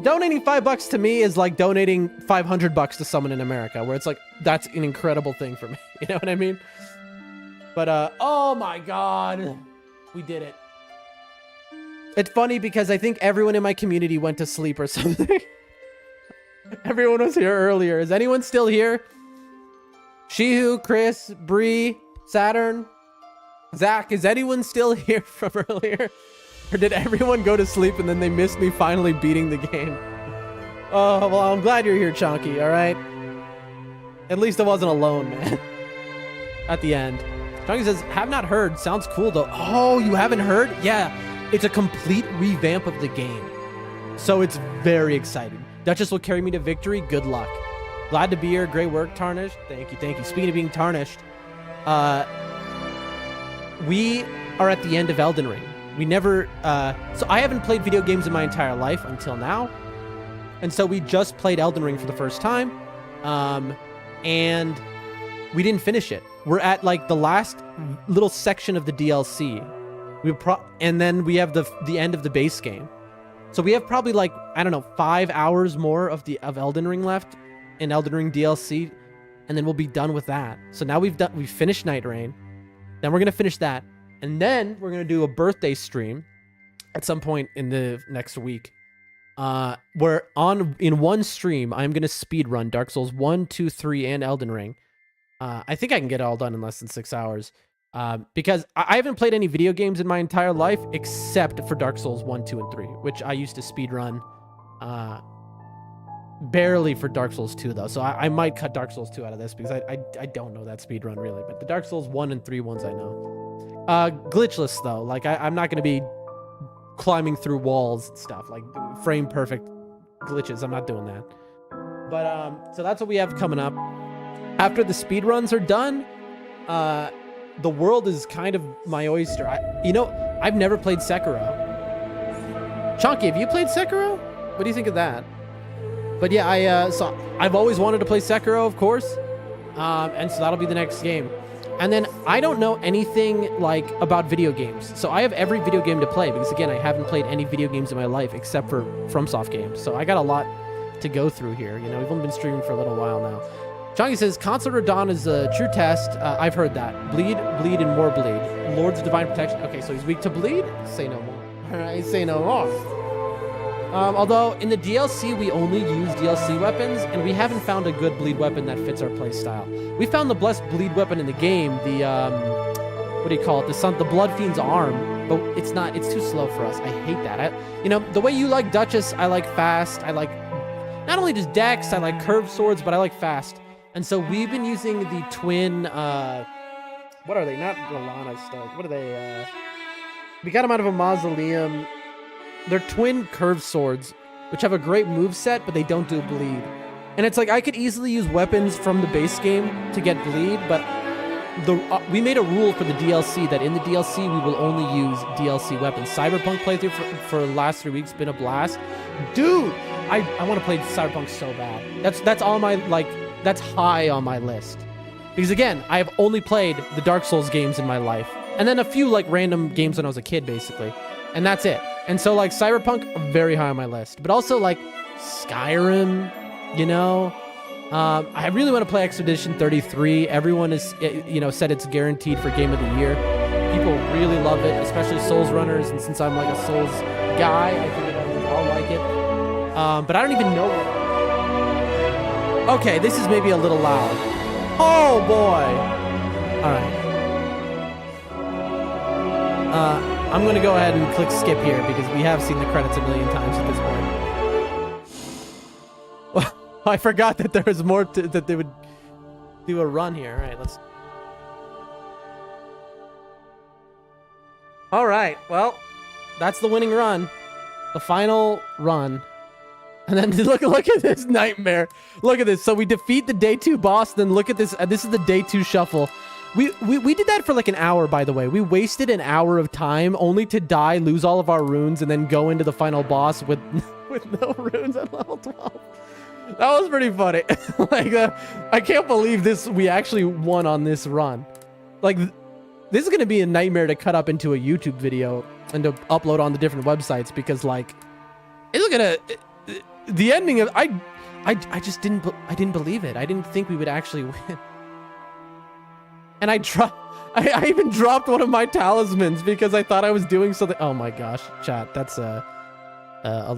donating $5 to me is like donating $500 to someone in America, where it's like, that's an incredible thing for me. You know what I mean? But, oh my God. We did it. It's funny because I think everyone in my community went to sleep or something. Everyone was here earlier. Is anyone still here? Shihu, Chris, Bree, Saturn, Zach, is anyone still here from earlier? Or did everyone go to sleep and then they missed me finally beating the game? Oh, well, I'm glad you're here, Chonky, all right? At least I wasn't alone, man. At the end. Chonky says, have not heard. Sounds cool, though. Oh, you haven't heard? Yeah. It's a complete revamp of the game. So it's very exciting. Duchess will carry me to victory. Good luck. Glad to be here. Great work, Tarnished. Thank you, thank you. Speaking of being tarnished, we are at the end of Elden Ring. We never... so I haven't played video games in my entire life until now. And so we just played Elden Ring for the first time. And we didn't finish it. We're at like the last little section of the DLC. And then we have the end of the base game. So we have probably like, I don't know, 5 hours more of Elden Ring left in Elden Ring DLC, and then we'll be done with that. So now we've finished Nightreign. Then we're gonna finish that, and then we're gonna do a birthday stream at some point in the next week. Where in one stream I'm gonna speed run Dark Souls 1, 2, 3, and Elden Ring. I think I can get it all done in less than 6 hours. Because I haven't played any video games in my entire life except for Dark Souls 1, 2, and 3, which I used to speedrun barely for Dark Souls 2 though, so I might cut Dark Souls 2 out of this because I don't know that speed run really, but the Dark Souls 1 and 3 ones I know. Glitchless though, like I'm not gonna be climbing through walls and stuff, like frame perfect glitches. I'm not doing that. But so that's what we have coming up. After the speed runs are done, the world is kind of my oyster. I've never played Sekiro. Chonky, have you played Sekiro? What do you think of that? But yeah, so I've always wanted to play Sekiro, of course. And so that'll be the next game. And then I don't know anything like about video games. So I have every video game to play because again, I haven't played any video games in my life except for FromSoft games. So I got a lot to go through here. We've only been streaming for a little while now. Chonky says, Console Radon is a true test. I've heard that. Bleed, and more bleed. Lords of Divine Protection. Okay, so he's weak to bleed? Say no more. All right, say no more. Although in the DLC, we only use DLC weapons, and we haven't found a good bleed weapon that fits our playstyle. We found the blessed bleed weapon in the game, the, what do you call it? The Blood Fiend's arm, but it's too slow for us. I hate that. The way you like Duchess, I like fast. I like not only just dex, I like curved swords, but I like fast. And so we've been using the twin, what are they? Not Rolana stuff. What are they? We got them out of a mausoleum. They're twin curved swords, which have a great move set, but they don't do bleed. And it's like, I could easily use weapons from the base game to get bleed, but we made a rule for the DLC that in the DLC, we will only use DLC weapons. Cyberpunk playthrough for the last 3 weeks been a blast. Dude, I want to play Cyberpunk so bad. That's on my, that's high on my list. Because again, I have only played the Dark Souls games in my life. And then a few random games when I was a kid, basically. And that's it. And so Cyberpunk, very high on my list. But also Skyrim, I really want to play Expedition 33. Everyone is, said it's guaranteed for Game of the Year. People really love it, especially Souls runners. And since I'm a Souls guy, I think I'll like it. But I don't even know what... Okay, this is maybe a little loud. Oh boy! All right. I'm going to go ahead and click skip here because we have seen the credits a million times at this point. I forgot that there was more that they would do a run here. All right, let's... All right, well, that's the winning run. The final run. And then look at this nightmare. Look at this. So we defeat the day 2 boss, then look at this. This is the day 2 shuffle. We did that for an hour, by the way. We wasted an hour of time only to die, lose all of our runes, and then go into the final boss with no runes at level 12. That was pretty funny. I can't believe this. We actually won on this run. This is going to be a nightmare to cut up into a YouTube video and to upload on the different websites because it's gonna... The ending of... I just didn't believe it. I didn't think we would actually win. And I even dropped one of my talismans because I thought I was doing something. Oh my gosh, chat, that's a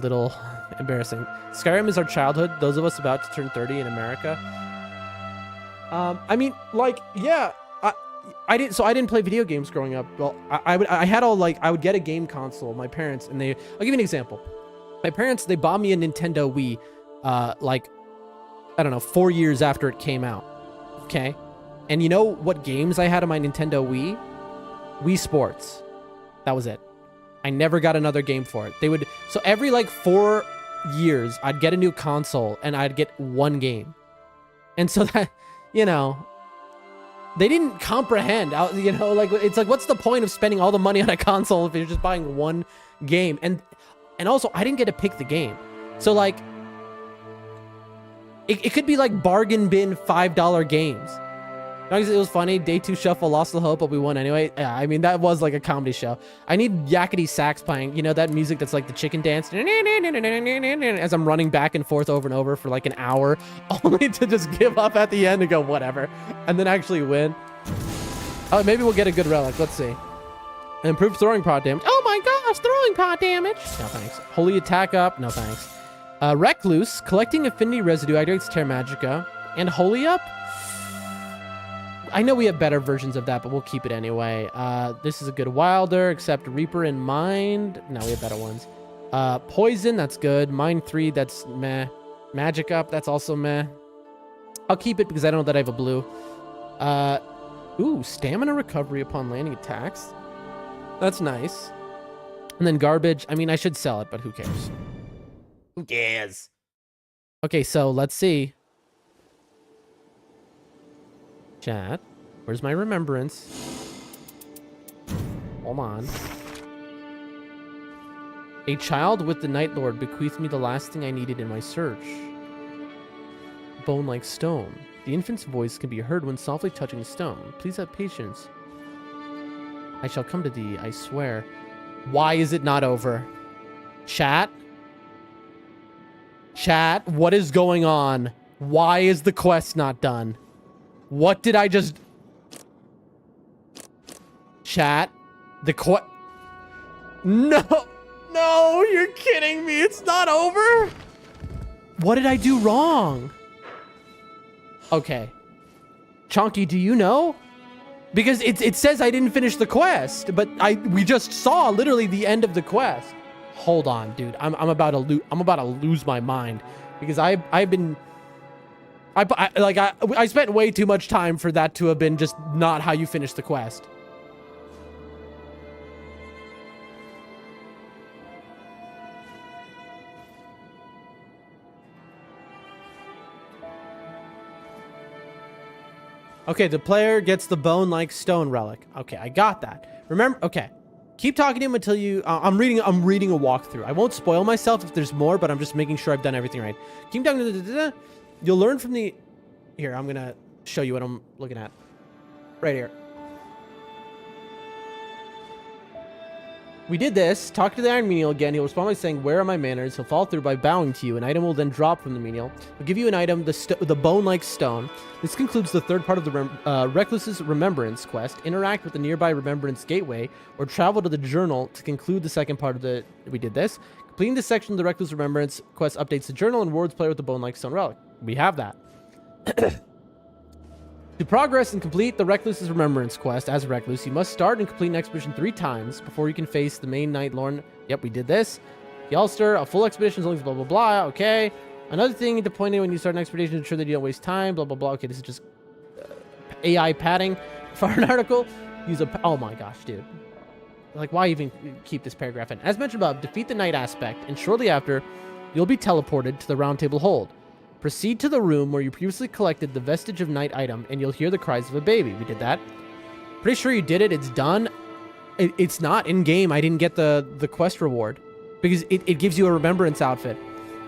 little embarrassing. Skyrim is our childhood. Those of us about to turn 30 in America. I mean, yeah, I didn't play video games growing up. Well, I would get a game console. My parents, and I'll give you an example. My parents, they bought me a Nintendo Wii, I don't know, 4 years after it came out. Okay. And you know what games I had on my Nintendo Wii? Wii Sports. That was it. I never got another game for it. So every 4 years, I'd get a new console and I'd get one game. And so that, they didn't comprehend, it's what's the point of spending all the money on a console if you're just buying one game? And also, I didn't get to pick the game. So it could be bargain bin $5 games. It was funny. Day 2 shuffle, lost the hope, but we won anyway. Yeah, I mean, that was a comedy show. I need yakety sax playing. That music that's the chicken dance. As I'm running back and forth over and over for an hour, only to just give up at the end and go, whatever. And then actually win. Oh, maybe we'll get a good relic. Let's see. Improved throwing pod damage. Oh my gosh, throwing pod damage. No thanks. Holy attack up. No thanks. Recluse. Collecting affinity residue activates Terra Magica. And Holy up. I know we have better versions of that, but we'll keep it anyway. This is a good Wilder, except Reaper and Mind. No, we have better ones. Poison, that's good. Mind 3, that's meh. Magic up, that's also meh. I'll keep it because I don't know that I have a blue. Ooh, stamina recovery upon landing attacks. That's nice. And then garbage. I mean, I should sell it, but who cares? Who cares? Okay, so let's see. Chat. Where's my remembrance? Hold on. A child with the Night Lord bequeathed me the last thing I needed in my search. Bone like stone. The infant's voice can be heard when softly touching the stone. Please have patience. I shall come to thee, I swear. Why is it not over? Chat? Chat, what is going on? Why is the quest not done? What did I just... Chat? The quest... No! No, you're kidding me. It's not over? What did I do wrong? Okay. Chonky, do you know? Because it says I didn't finish the quest, but we just saw literally the end of the quest. Hold on, dude. I'm about to lose my mind because I spent way too much time for that to have been just not how you finish the quest. Okay, the player gets the bone-like stone relic. Okay, I got that. Remember, okay. Keep talking to him until you... I'm reading a walkthrough. I won't spoil myself if there's more, but I'm just making sure I've done everything right. Keep talking to... You'll learn from the... Here, I'm going to show you what I'm looking at. Right here. We did this. Talk to the Iron Menial again. He'll respond by saying, "Where are my manners?" He'll follow through by bowing to you. An item will then drop from the menial. He'll give you an item, the bone-like stone. This concludes the third part of the Recluse's Remembrance quest. Interact with the nearby Remembrance Gateway, or travel to the journal to conclude the second part of the... We did this. Completing this section of the Recluse's Remembrance quest updates the journal and rewards player with the bone-like stone relic. We have that. To progress and complete the Recluse's Remembrance quest as Recluse, you must start and complete an expedition 3 times before you can face the main Night Lord. Yep, we did this. Yalster, a full expedition is only blah, blah, blah. Okay. Another thing to point out when you start an expedition to ensure that you don't waste time. Blah, blah, blah. Okay, this is just AI padding for an article. Use a... Oh my gosh, dude. Like, why even keep this paragraph in? As mentioned above, defeat the Night aspect, and shortly after, you'll be teleported to the Round Table Hold. Proceed to the room where you previously collected the Vestige of Night item, and you'll hear the cries of a baby. We did that. Pretty sure you did it. It's done. It's not in-game. I didn't get the quest reward because it gives you a remembrance outfit.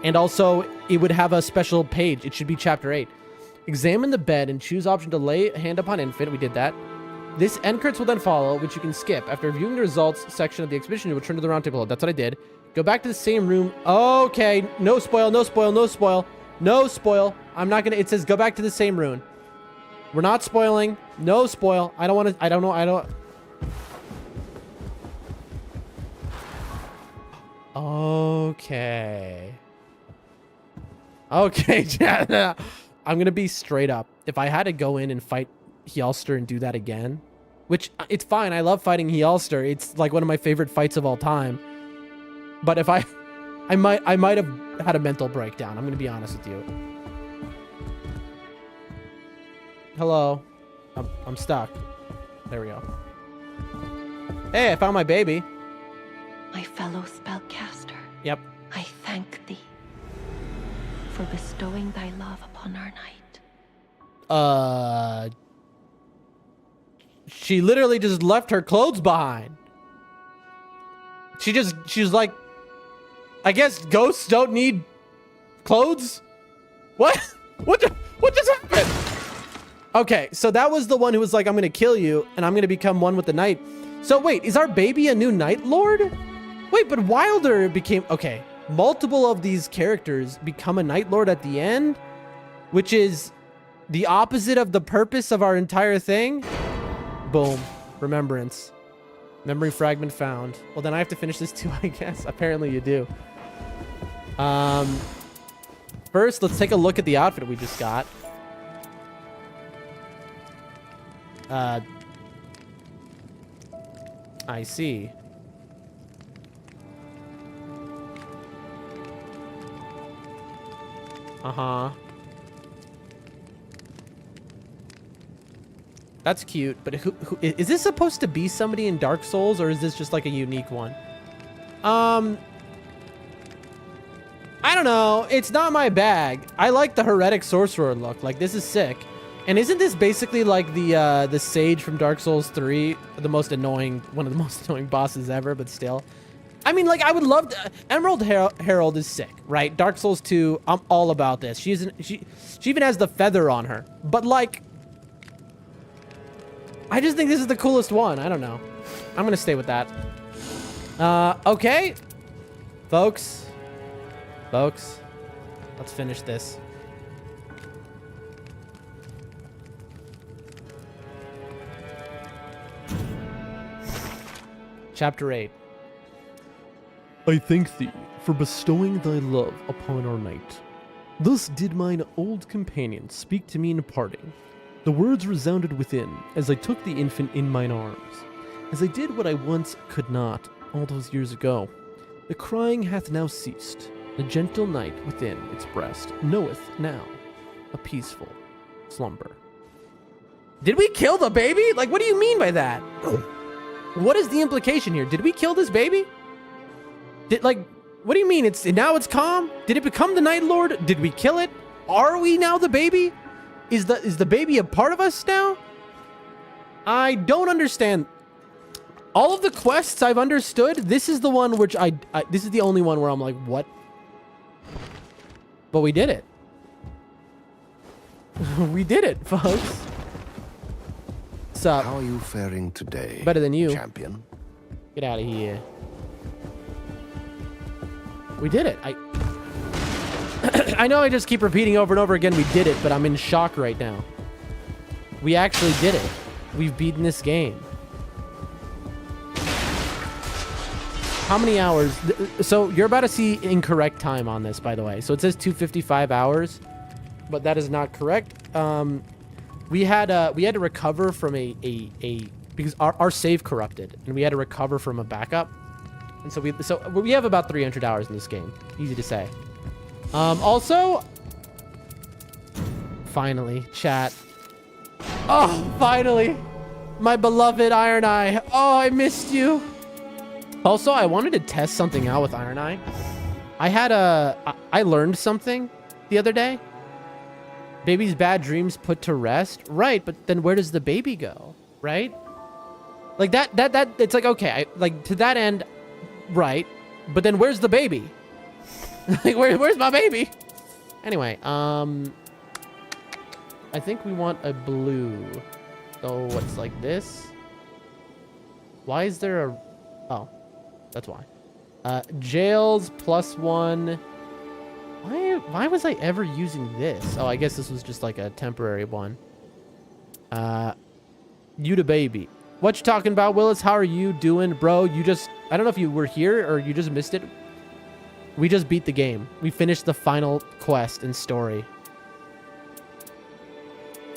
And also, it would have a special page. It should be Chapter 8. Examine the bed and choose option to lay a hand upon infant. We did that. This end credits will then follow, which you can skip. After viewing the results section of the expedition, you return to the Round Table Hold. That's what I did. Go back to the same room. Okay. No spoil, no spoil, no spoil. No spoil. I'm not gonna... It says go back to the same rune. We're not spoiling. No spoil. I don't want to... I don't know. I don't... Okay. Okay. I'm gonna be straight up. If I had to go in and fight Hjalster and do that again, which it's fine. I love fighting Hjalster. It's like one of my favorite fights of all time. But if I might have had a mental breakdown. I'm going to be honest with you. Hello. I'm stuck. There we go. Hey, I found my baby. My fellow spellcaster. Yep. I thank thee for bestowing thy love upon our night. She literally just left her clothes behind. She's like, I guess ghosts don't need clothes? What? What just happened? Okay, so that was the one who was like, I'm gonna kill you, and I'm gonna become one with the night. So wait, is our baby a new Night Lord? Wait, but Wilder became... Okay, multiple of these characters become a Night Lord at the end, which is the opposite of the purpose of our entire thing. Boom. Remembrance. Memory fragment found. Well, then I have to finish this too, I guess. Apparently you do. First, let's take a look at the outfit we just got. I see. Uh-huh. That's cute, but who is this supposed to be somebody in Dark Souls, or is this just like a unique one? I don't know. It's not my bag. I like the heretic sorcerer look. Like, this is sick. And isn't this basically like the sage from Dark Souls 3, one of the most annoying bosses ever, but still. I mean, like, I would love to, Emerald Herald is sick, right? Dark Souls 2, I'm all about this. She even has the feather on her. But like, I just think this is the coolest one. I don't know. I'm gonna stay with that. Okay. Folks, let's finish this. Chapter 8. I thank thee for bestowing thy love upon our knight. Thus did mine old companion speak to me in parting. The words resounded within as I took the infant in mine arms, as I did what I once could not all those years ago. The crying hath now ceased. The gentle night within its breast knoweth now a peaceful slumber. Did we kill the baby? Like, what do you mean by that? What is the implication here? Did we kill this baby? What do you mean? Now it's calm? Did it become the Night Lord? Did we kill it? Are we now the baby? Is the baby a part of us now? I don't understand. All of the quests I've understood, this is the one which this is the only one where I'm like, what? But we did it. We did it, folks. What's up? How are you faring today? Better than you. Champion. Get out of here. We did it. I know I just keep repeating over and over again we did it, but I'm in shock right now. We actually did it. We've beaten this game. How many hours? So you're about to see incorrect time on this, by the way. So it says 255 hours, but that is not correct. We had to recover from because our save corrupted, and we had to recover from a backup. And so we have about 300 hours in this game. Easy to say. Also, finally, chat. Oh, finally, my beloved Iron Eye. Oh, I missed you. Also, I wanted to test something out with Iron Eye. I learned something the other day. Baby's bad dreams put to rest. Right, but then where does the baby go? Right? Like that it's like, okay, like to that end, right. But then where's the baby? Like, where's my baby? Anyway, I think we want a blue. So what's like this? Why is there a... Oh, that's why. Jails +1. Why was I ever using this? Oh, I guess this was just like a temporary one. You the baby. What you talking about, Willis? How are you doing, bro? I don't know if you were here or you just missed it. We just beat the game. We finished the final quest and story.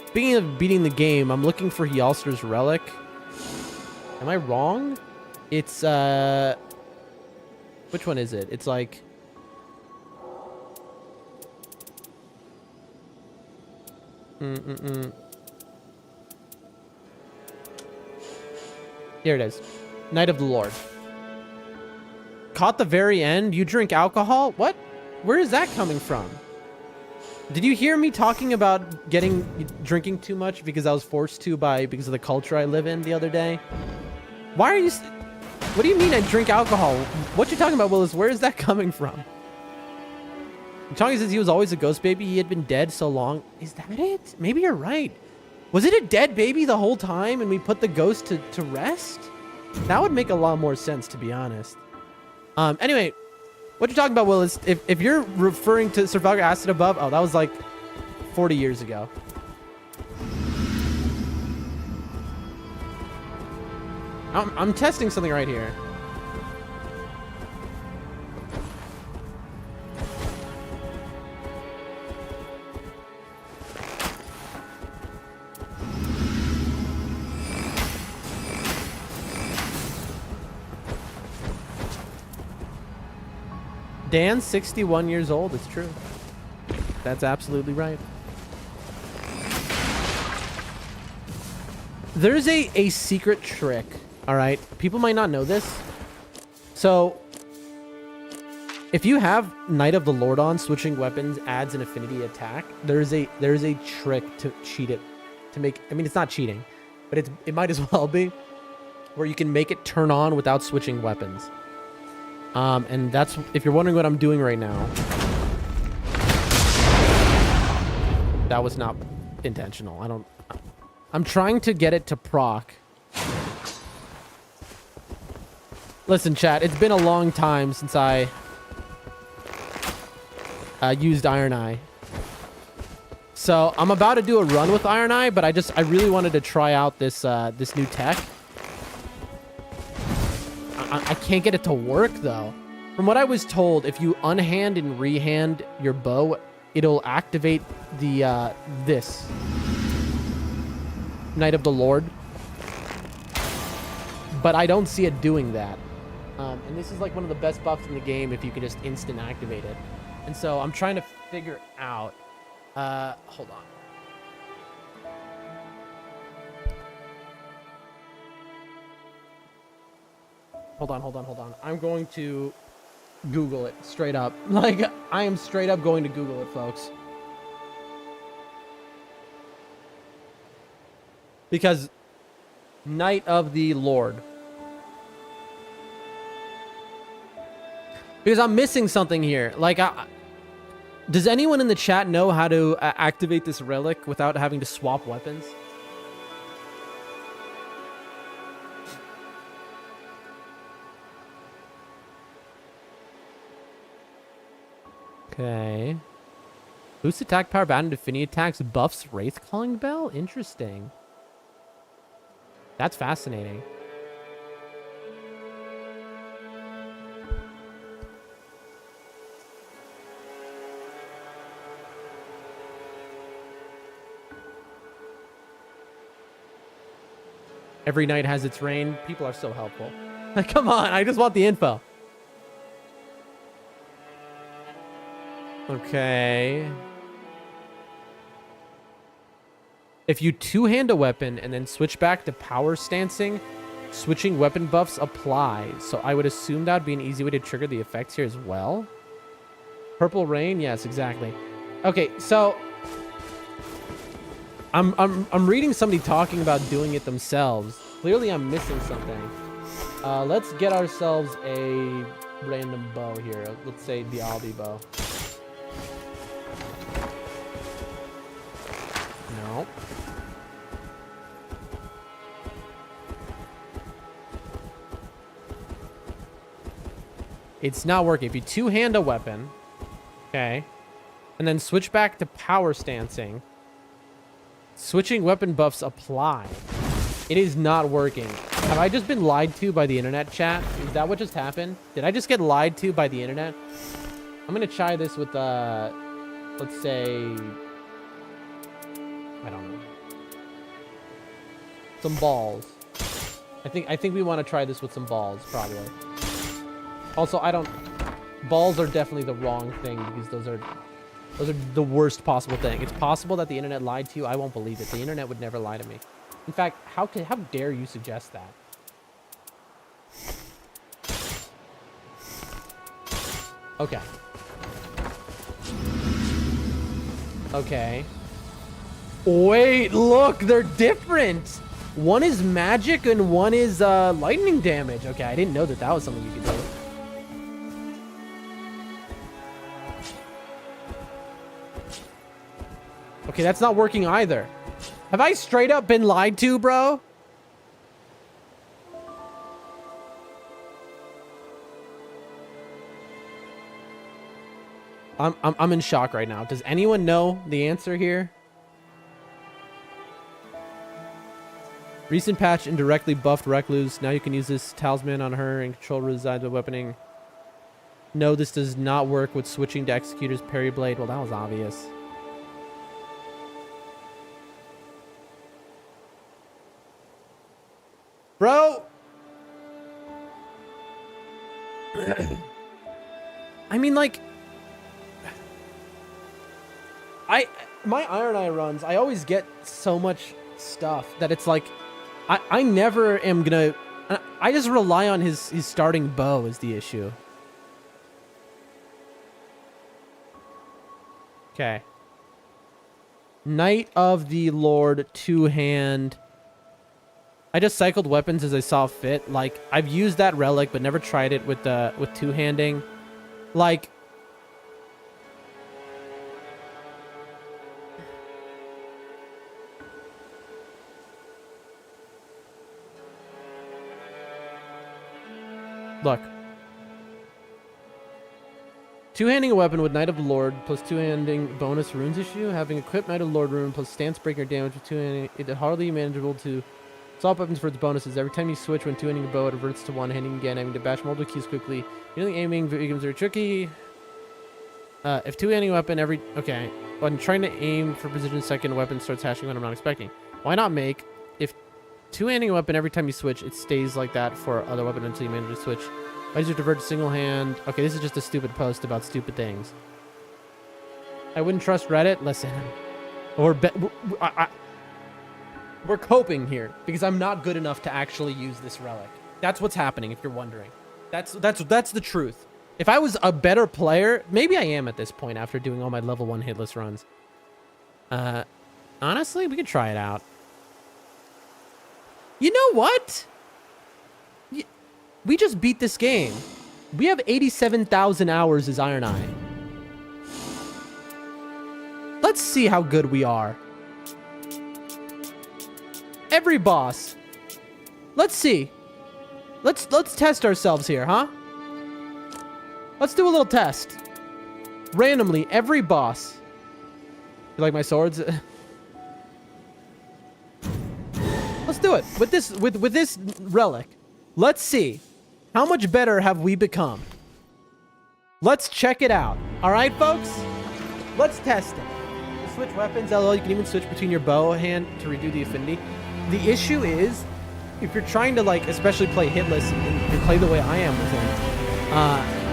Speaking of beating the game, I'm looking for Hjalster's relic. Am I wrong? It's, which one is it? It's like... Here it is. Night of the Lord. Caught the very end? You drink alcohol? What? Where is that coming from? Did you hear me talking about drinking too much because I was forced to because of the culture I live in the other day? Why are you... What do you mean I drink alcohol? What you talking about, Willis? Where is that coming from? Tongi says he was always a ghost baby. He had been dead so long. Is that it? Maybe you're right. Was it a dead baby the whole time and we put the ghost to rest? That would make a lot more sense, to be honest. Anyway, what you're talking about, Will, is if you're referring to Survivor Acid Above, oh, that was like 40 years ago. I'm testing something right here. Dan's 61 years old. It's true. That's absolutely right. There's a secret trick, all right? People might not know this. So, if you have Knight of the Lord on, switching weapons adds an affinity attack. There's a trick to cheat it, to make. I mean, it's not cheating, but it might as well be, where you can make it turn on without switching weapons. And that's, if you're wondering what I'm doing right now, that was not intentional. I'm trying to get it to proc. Listen, chat, it's been a long time since I used Iron Eye. So I'm about to do a run with Iron Eye, but I really wanted to try out this this new tech. I can't get it to work though. From what I was told, if you unhand and rehand your bow, it'll activate the this Knight of the Lord. But I don't see it doing that. And this is like one of the best buffs in the game if you can just instant activate it. And so I'm trying to figure out. Hold on. Hold on. I'm going to Google it straight up. Like, I am straight up going to Google it, folks. Because Knight of the Lord. Because I'm missing something here. Like, does anyone in the chat know how to activate this relic without having to swap weapons? Okay. Boost attack power, bad and affinity attacks, buffs Wraith Calling Bell? Interesting. That's fascinating. Every night has its rain. People are so helpful. Like, come on, I just want the info. Okay. If you two-hand a weapon and then switch back to power stancing, switching weapon buffs apply. So I would assume that would be an easy way to trigger the effects here as well. Purple rain, yes, exactly. Okay, so I'm reading somebody talking about doing it themselves. Clearly, I'm missing something. Let's get ourselves a random bow here. Let's say the Aldi bow. No. It's not working. If you two-hand a weapon, okay, and then switch back to power stancing, switching weapon buffs apply. It is not working. Have I just been lied to by the internet, chat? Is that what just happened? Did I just get lied to by the internet? I'm gonna try this with, let's say, I don't know, some balls. I think we want to try this with some balls, probably. Also, balls are definitely the wrong thing because those are the worst possible thing. It's possible that the internet lied to you. I won't believe it. The internet would never lie to me. In fact, how dare you suggest that? Okay. Okay. Wait, look, they're different. One is magic and one is lightning damage. Okay, I didn't know that was something you could do. Okay, that's not working either. Have I straight up been lied to, bro? I'm in shock right now. Does anyone know the answer here? Recent patch indirectly buffed Recluse. Now you can use this talisman on her and control resides of weaponing. No, this does not work with switching to Executor's Parry Blade. Well, that was obvious. Bro! I mean, like... My Iron Eye runs, I always get so much stuff that it's like I never am gonna. I just rely on his starting bow is the issue. Okay. Knight of the Lord, two-hand. I just cycled weapons as I saw fit. Like, I've used that relic, but never tried it with two-handing. Like, look. Two-handing a weapon with Knight of the Lord plus two-handing bonus runes issue. Having equipped Knight of the Lord rune plus stance breaker damage with two-handing, it is hardly manageable to swap weapons for its bonuses. Every time you switch when two-handing a bow, it reverts to one-handing again, having to bash multiple keys quickly. Usually aiming becomes very tricky. If two-handing a weapon every... Okay. When trying to aim for precision, second weapon starts hashing when I'm not expecting. Why not make... If two-handing a weapon every time you switch, it stays like that for other weapon until you manage to switch. Why does you divert to single hand? Okay, this is just a stupid post about stupid things. I wouldn't trust Reddit. Listen, we're coping here because I'm not good enough to actually use this relic. That's what's happening. If you're wondering, that's the truth. If I was a better player, maybe I am at this point after doing all my level 1 hitless runs. Honestly, we could try it out. You know what? We just beat this game. We have 87,000 hours as Iron Eye. Let's see how good we are. Every boss. Let's see. Let's test ourselves here, huh? Let's do a little test. Randomly, every boss. You like my swords? Let's do it with this with this relic. Let's see. How much better have we become? Let's check it out. All right, folks? Let's test it. Switch weapons. LOL, you can even switch between your bow hand to redo the affinity. The issue is, if you're trying to, like, especially play hitless and play the way I am with him,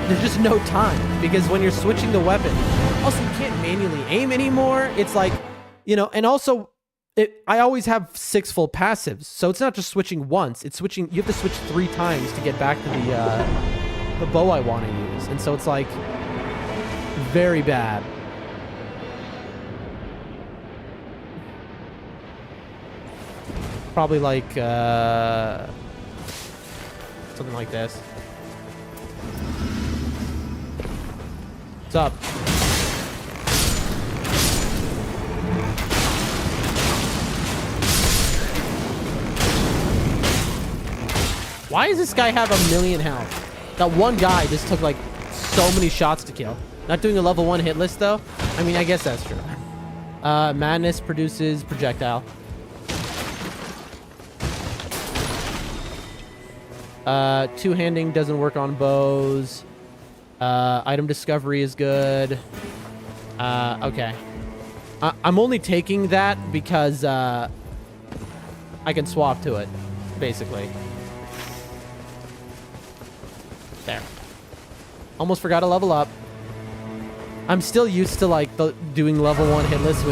there's just no time. Because when you're switching the weapon, also you can't manually aim anymore. It's like, you know, and also... I always have 6 full passives, so it's not just switching once. It's switching. You have to switch 3 times to get back to the bow I want to use, and so it's like very bad. Probably like something like this. What's up? Why does this guy have 1,000,000 health? That one guy just took like so many shots to kill. Not doing a level 1 hit list though. I mean, I guess that's true. Madness produces projectile. Two-handing doesn't work on bows. Item discovery is good. Okay. I'm only taking that because I can swap to it, basically. There. Almost forgot to level up. I'm still used to like doing level 1 hitless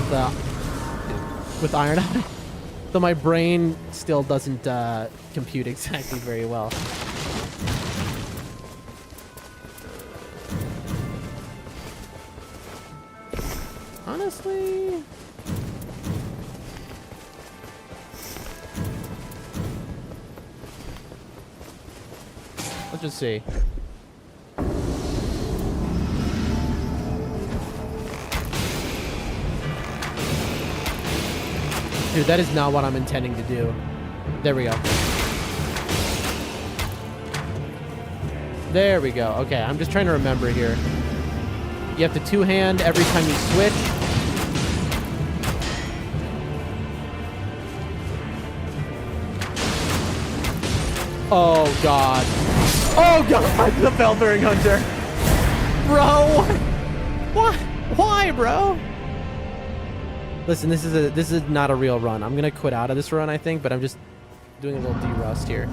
with Iron Eye. So my brain still doesn't compute exactly very well. Honestly... Let's just see. Dude, that is not what I'm intending to do. There we go. There we go. Okay, I'm just trying to remember here. You have to two-hand every time you switch. Oh, God. Oh, God, the Bell-bearing Hunter. Bro, what? Why, bro? Listen, this is not a real run. I'm gonna quit out of this run, I think, but I'm just doing a little de-rust here.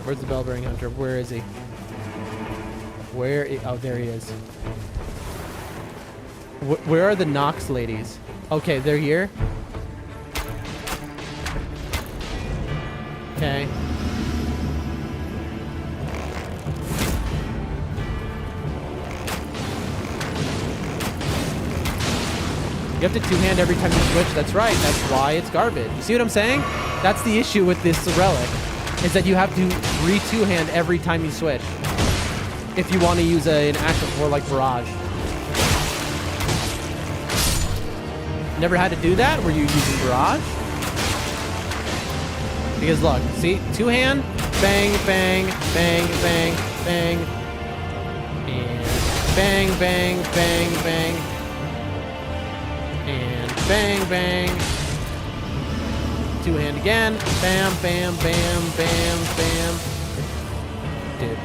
Where's the Bell-bearing Hunter? Where is he? Oh, there he is. Where are the Nox ladies? Okay, they're here. Okay. You have to two-hand every time you switch. That's right. That's why it's garbage. You see what I'm saying? That's the issue with this relic, is that you have to re-two-hand every time you switch if you want to use an actual, or like Barrage. Never had to do that? Were you using Barrage? Because look, see? Two-hand, bang, bang, bang, bang, bang, and bang, bang, bang, bang. And bang, bang. Two-hand again. Bam, bam, bam, bam, bam. Dude.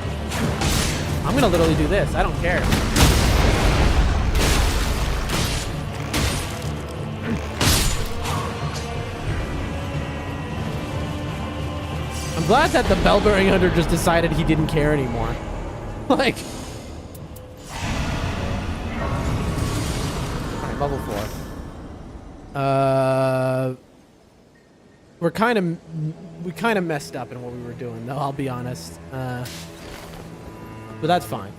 I'm gonna literally do this. I don't care. I'm glad that the bell-bearing hunter just decided he didn't care anymore. Like... Alright, level 4. We kind of messed up in what we were doing, though, I'll be honest. But that's fine.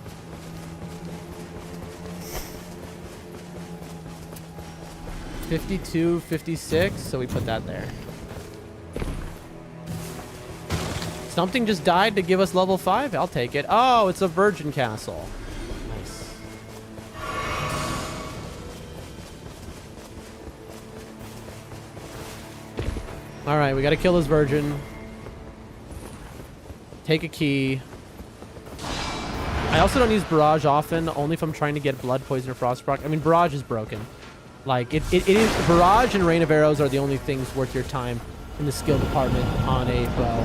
$52, $56, so we put that there. Something just died to give us level 5? I'll take it. Oh, it's a virgin castle. Nice. Alright, we gotta kill this virgin. Take a key. I also don't use Barrage often, only if I'm trying to get Blood Poison or Frost proc. I mean, Barrage is broken. Like, it is... Barrage and Rain of Arrows are the only things worth your time in the skill department on a bow.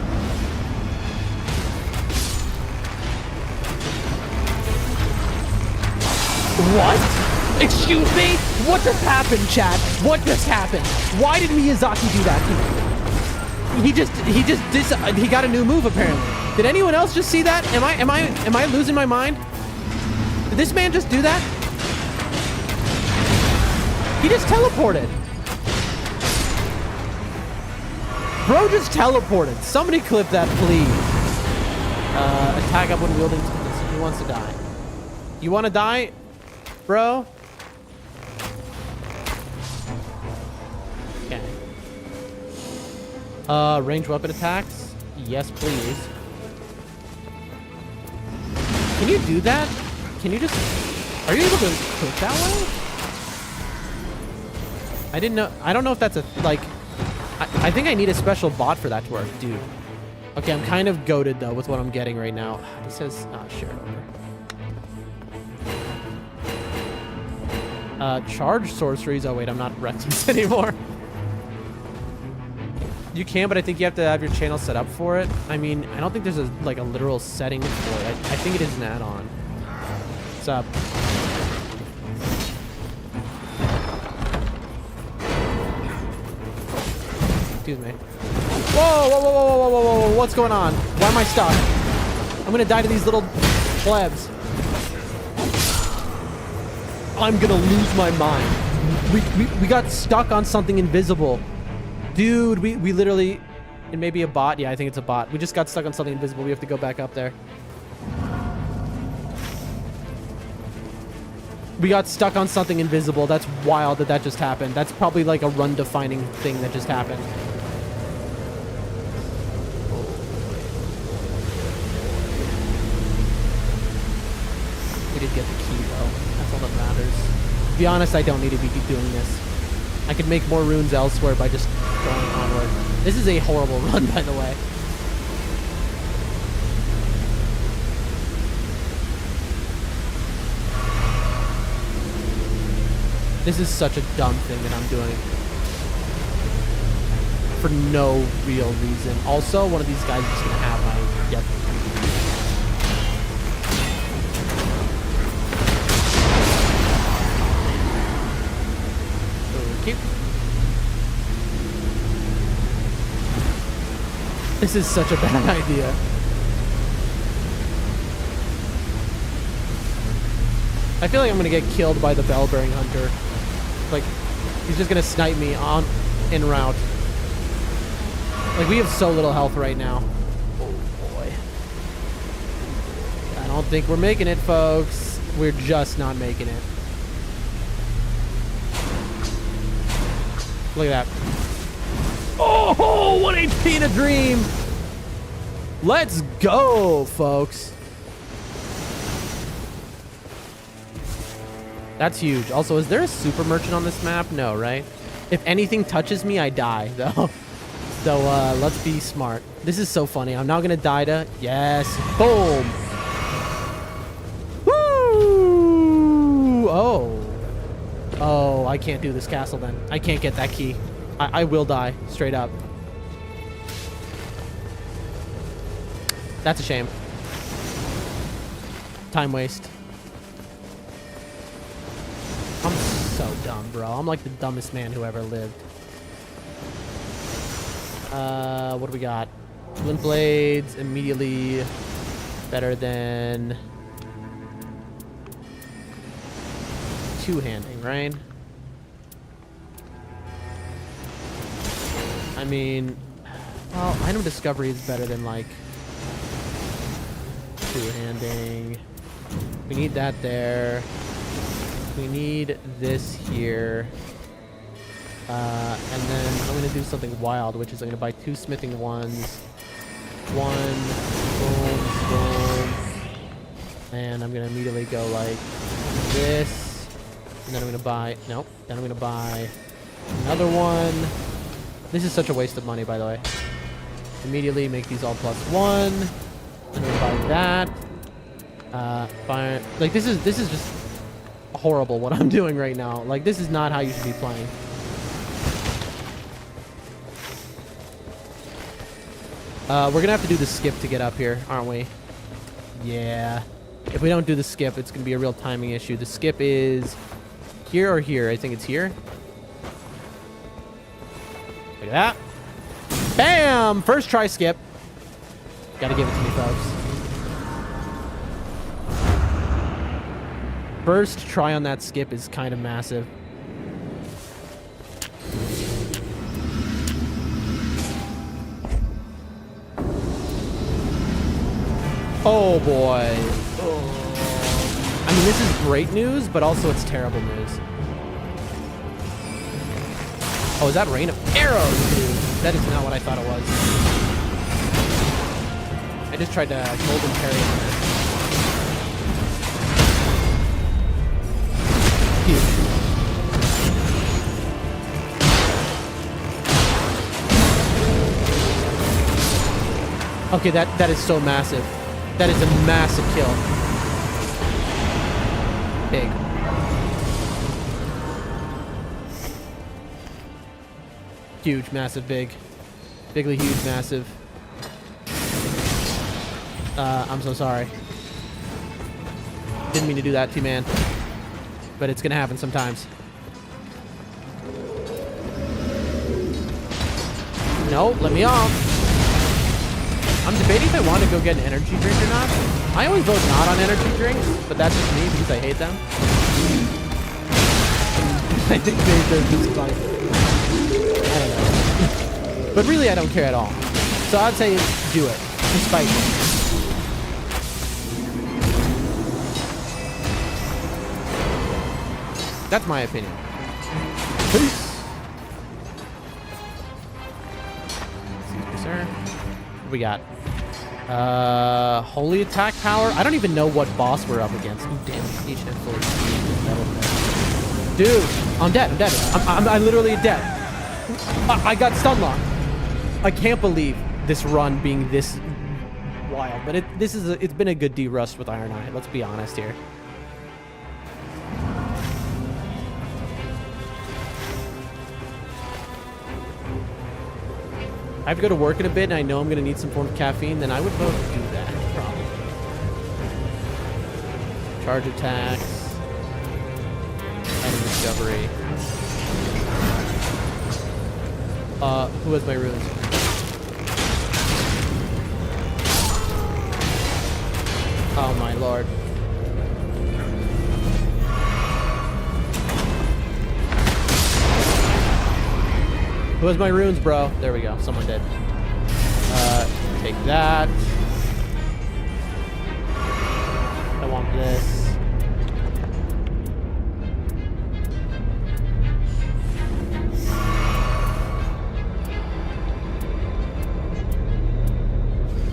What? Excuse me? What just happened, chat? What just happened? Why did Miyazaki do that to me? He got a new move apparently. Did anyone else just see that? Am I losing my mind? Did this man just do that? He just teleported. Bro just teleported. Somebody clip that, please. Attack up when wielding. Who wants to die? You want to die? Bro? Okay. Range weapon attacks? Yes, please. Can you do that? Can you just... Are you able to click that way? I didn't know... I don't know if that's a... Like... I think I need a special bot for that to work, dude. Okay, I'm kind of goated, though, with what I'm getting right now. It says... share it over. Charge sorceries. Oh, wait, I'm not reckless anymore. You can, but I think you have to have your channel set up for it. I mean, I don't think there's a literal setting for it. I think it is an add-on. What's up? Excuse me. Whoa, whoa, whoa, whoa, whoa, whoa, whoa, whoa, what's going on? Why am I stuck? I'm gonna die to these little plebs. I'm gonna lose my mind. We got stuck on something invisible. Dude, we literally... It may be a bot. Yeah, I think it's a bot. We just got stuck on something invisible. We have to go back up there. We got stuck on something invisible. That's wild that that just happened. That's probably like a run-defining thing that just happened. We did get the key, though. That's all that matters. To be honest, I don't need to be doing this. I could make more runes elsewhere by just going onward. This is a horrible run, by the way. This is such a dumb thing that I'm doing. For no real reason. Also, one of these guys is just gonna have my... Yep. Okay. This is such a bad idea. I feel like I'm gonna get killed by the bell-bearing hunter. Like, he's just gonna snipe me on en route. Like, we have so little health right now. Oh boy. I don't think we're making it, folks. We're just not making it. Look at that. Oh, 1 HP in a dream. Let's go, folks. That's huge. Also, is there a super merchant on this map? No, right? If anything touches me, I die, though. So, let's be smart. This is so funny. I'm now gonna die to... Yes. Boom. Woo! Oh. Oh, I can't do this castle, then. I can't get that key. I will die. Straight up. That's a shame. Time waste. I'm so dumb, bro. I'm like the dumbest man who ever lived. What do we got? Flint blades, immediately better than two-handing, right? I mean, well, item discovery is better than like two-handing. We need that there. We need this here. And then I'm going to do something wild, which is I'm going to buy 2 smithing ones. 1, boom, boom. And I'm going to immediately go like this. And then I'm going to buy, nope. Then I'm going to buy another one. This is such a waste of money, by the way. Immediately make these all +1. And then buy that. Like this is just horrible what I'm doing right now. Like, this is not how you should be playing. We're gonna have to do the skip to get up here, aren't we? Yeah. If we don't do the skip, it's gonna be a real timing issue. The skip is here or here. I think it's here. Look at that. Bam! First try skip. Gotta give it to me, folks. First try on that skip is kind of massive. Oh boy. Oh. I mean, this is great news, but also it's terrible news. Oh, is that rain of arrows, dude? That is not what I thought it was. I just tried to golden parry on it. Huge. Okay, that is so massive. That is a massive kill. Big. Huge, massive, big. Bigly huge, massive. I'm so sorry. Didn't mean to do that to you, man. But it's gonna happen sometimes. No, let me off. I'm debating if I want to go get an energy drink or not. I always vote not on energy drinks, but that's just me because I hate them. I think they're just like, I don't know. But really, I don't care at all. So I'd say do it, despite me. That's my opinion. Peace. Excuse me, sir. What we got? Holy attack power? I don't even know what boss we're up against. Ooh, damn. Each and fully. Dude, I'm dead. I'm dead. I'm literally dead. I got stun locked. I can't believe this run being this wild. But it's been a good D-rust with Iron Eye. Let's be honest here. I have to go to work in a bit, and I know I'm going to need some form of caffeine, then I would vote to do that, probably. Charge attacks. Item discovery. Who has my runes? Oh my lord. Who has my runes, bro? There we go. Someone did. Take that. I want this.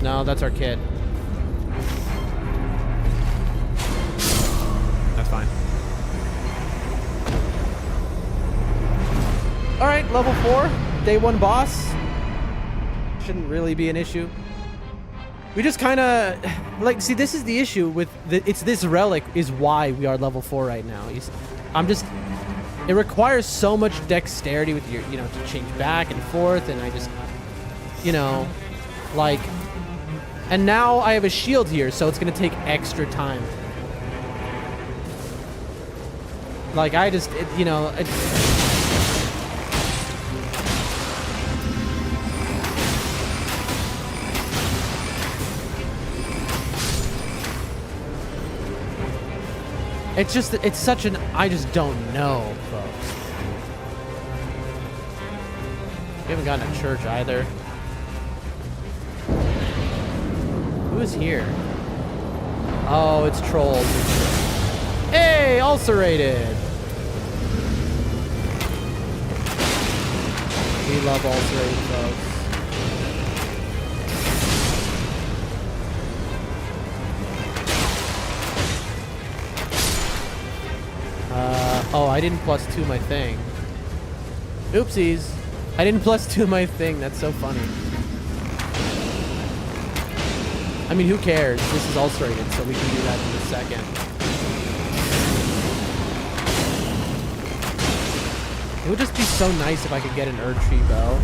No, that's our kit. That's fine. All right, level 4, day 1 boss. Shouldn't really be an issue. We just kind of like, see, this is the issue with it's this relic is why we are level 4 right now. It requires so much dexterity with your, to change back and forth, and I just, like, and now I have a shield here, so it's gonna take extra time. Like, I just, it's just, it's such an, I just don't know, folks. We haven't gotten a church either. Who is here? Oh, it's trolls. Hey, ulcerated. We love ulcerated, folks. Oh, I didn't +2 my thing. Oopsies. I didn't +2 my thing. That's so funny. I mean, who cares? This is ulcerated, so we can do that in a second. It would just be so nice if I could get an Erdtree bow.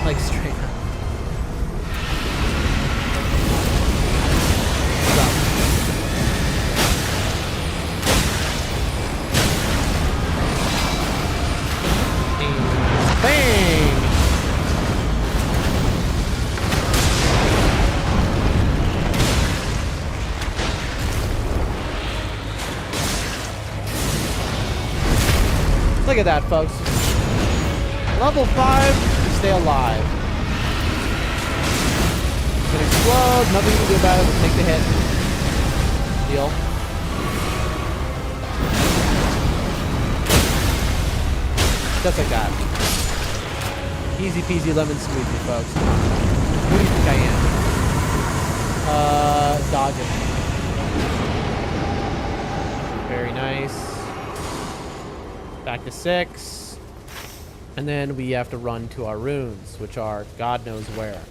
Like, straight up. Bang! Look at that, folks. Level 5, we stay alive. It's gonna explode, nothing you can do about it, we'll take the hit. Deal. Just like that. Easy peasy lemon smoothie, folks. Who do you think I am? Dodging. Very nice. Back to 6. And then we have to run to our runes, which are God knows where.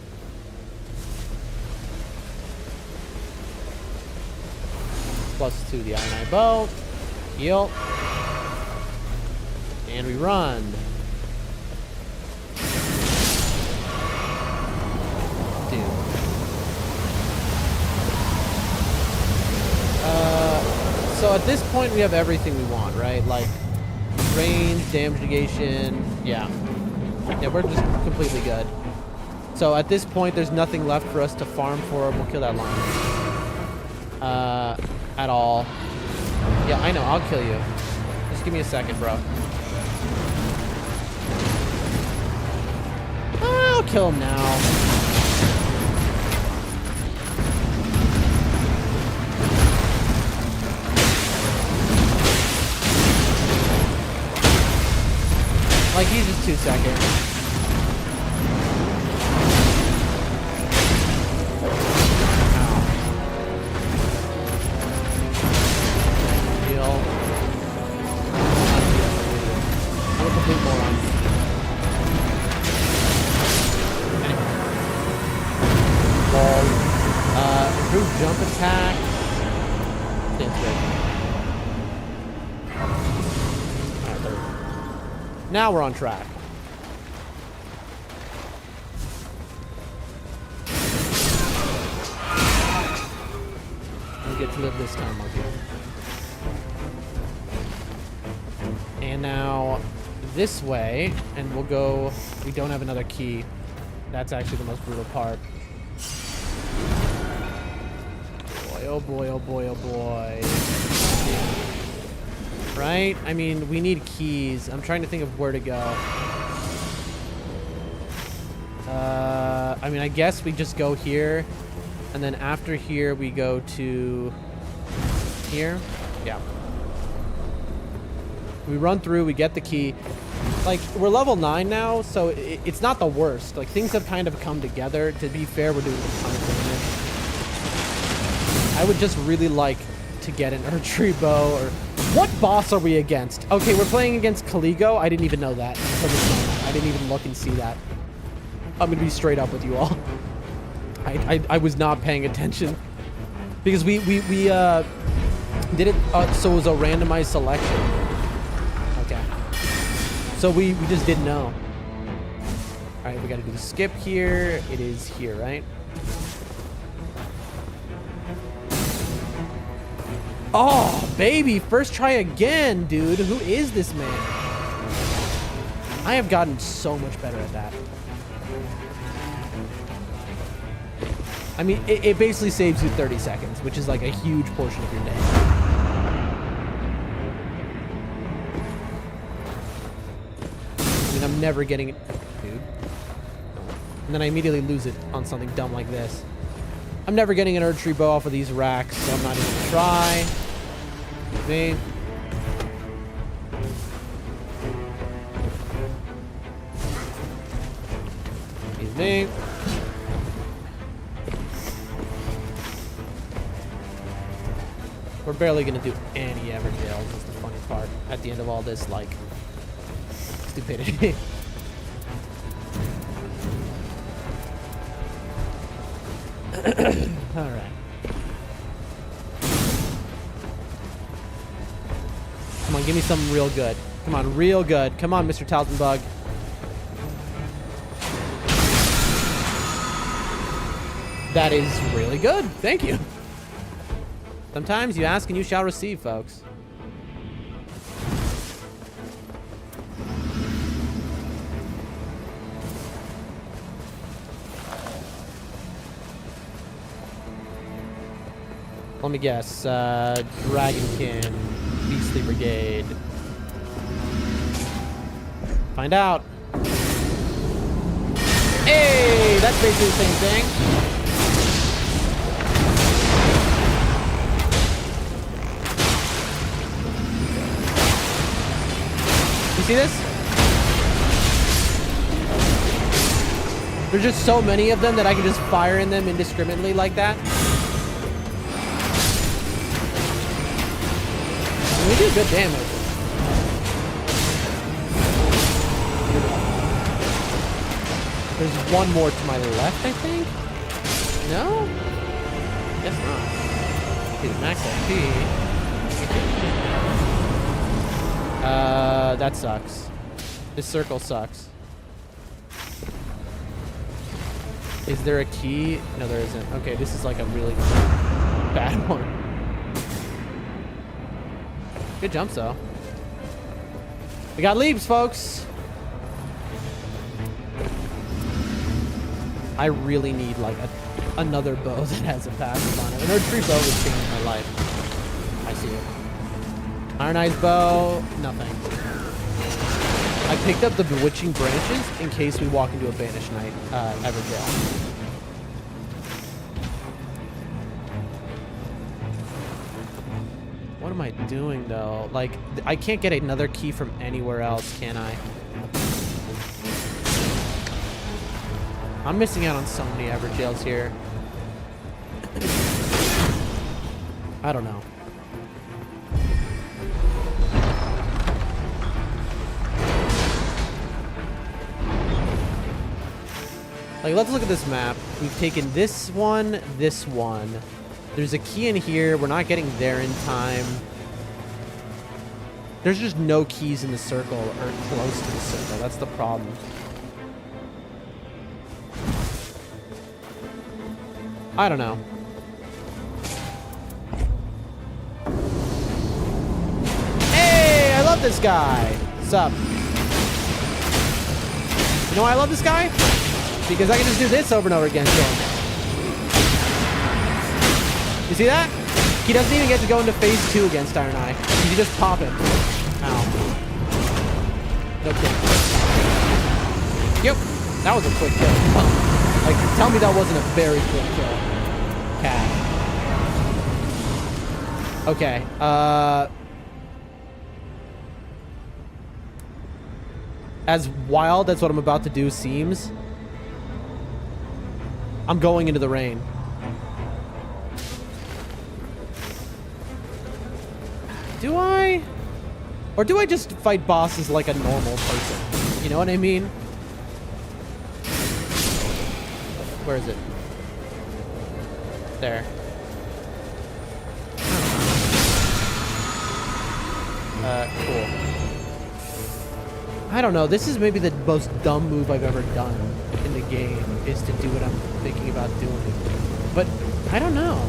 +2 the Iron Eye Bow. Heal. And we run. Dude. So at this point we have everything we want, right? Like range, damage negation, yeah. Yeah, we're just completely good. So at this point there's nothing left for us to farm for. We'll kill that lion. At all. Yeah, I know, I'll kill you. Just give me a second, bro. I'll kill him now. Like, he's just 2 seconds. Heal. I'm a complete moron. Improved jump attack. That's good. Alright, there we go. Now we're on track. You get to live this time, monkey. And now this way, and we'll go. We don't have another key. That's actually the most brutal part. Oh boy, oh boy, oh boy. Right? I mean, we need keys. I'm trying to think of where to go. I mean, I guess we just go here, and then after here we go to here. Yeah. We run through, we get the key. Like, we're level 9 now, so it's not the worst. Like, things have kind of come together. To be fair, we're doing a ton of damage. I would just really like to get an archery bow, or... What boss are we against? Okay, we're playing against Caligo. I didn't even know that until this moment. I didn't even look and see that. I'm gonna be straight up with you all. I was not paying attention. Because we did it, so it was a randomized selection. Okay. So we just didn't know. Alright, we gotta do the skip here. It is here, right? Oh, baby, first try again, dude. Who is this man? I have gotten so much better at that. I mean, it basically saves you 30 seconds, which is like a huge portion of your day. I mean, I'm never getting it, dude. And then I immediately lose it on something dumb like this. I'm never getting an archery bow off of these racks, so I'm not even gonna try. Me. Excuse me. We're barely gonna do any ever jails, is the funny part. At the end of all this, like, stupidity. Alright. Come on, give me something real good. Come on, real good. Come on, Mr. Taltonbug. That is really good. Thank you. Sometimes you ask and you shall receive, folks. Let me guess. Dragonkin, Beastly Brigade. Find out. Hey, that's basically the same thing. You see this? There's just so many of them that I can just fire in them indiscriminately like that. We do good damage. There's one more to my left, I think? No? Guess not. Dude, max XP. That sucks. This circle sucks. Is there a key? No, there isn't. Okay, this is like a really bad one. Good jumps, though. We got leaps, folks. I really need like another bow that has a passive on it. An archery bow would change my life. I see it. Iron Eyes bow, nothing. I picked up the Bewitching Branches in case we walk into a Banished Knight Everjail. What am I doing though? Like, I can't get another key from anywhere else, can I? I'm missing out on so many Everjails here. I don't know. Like, let's look at this map. We've taken this one, this one. There's a key in here. We're not getting there in time. There's just no keys in the circle or close to the circle. That's the problem. I don't know. Hey, I love this guy. What's up? You know why I love this guy? Because I can just do this over and over again to him. You see that? He doesn't even get to go into phase 2 against Iron Eye. You just pop him. Ow. No kidding. Yep. That was a quick kill. Like, tell me that wasn't a very quick kill. Cat. Okay. As wild as what I'm about to do seems, I'm going into the rain. Do I? Or do I just fight bosses like a normal person? You know what I mean? Where is it? There. Cool. I don't know. This is maybe the most dumb move I've ever done in the game, is to do what I'm thinking about doing. But I don't know.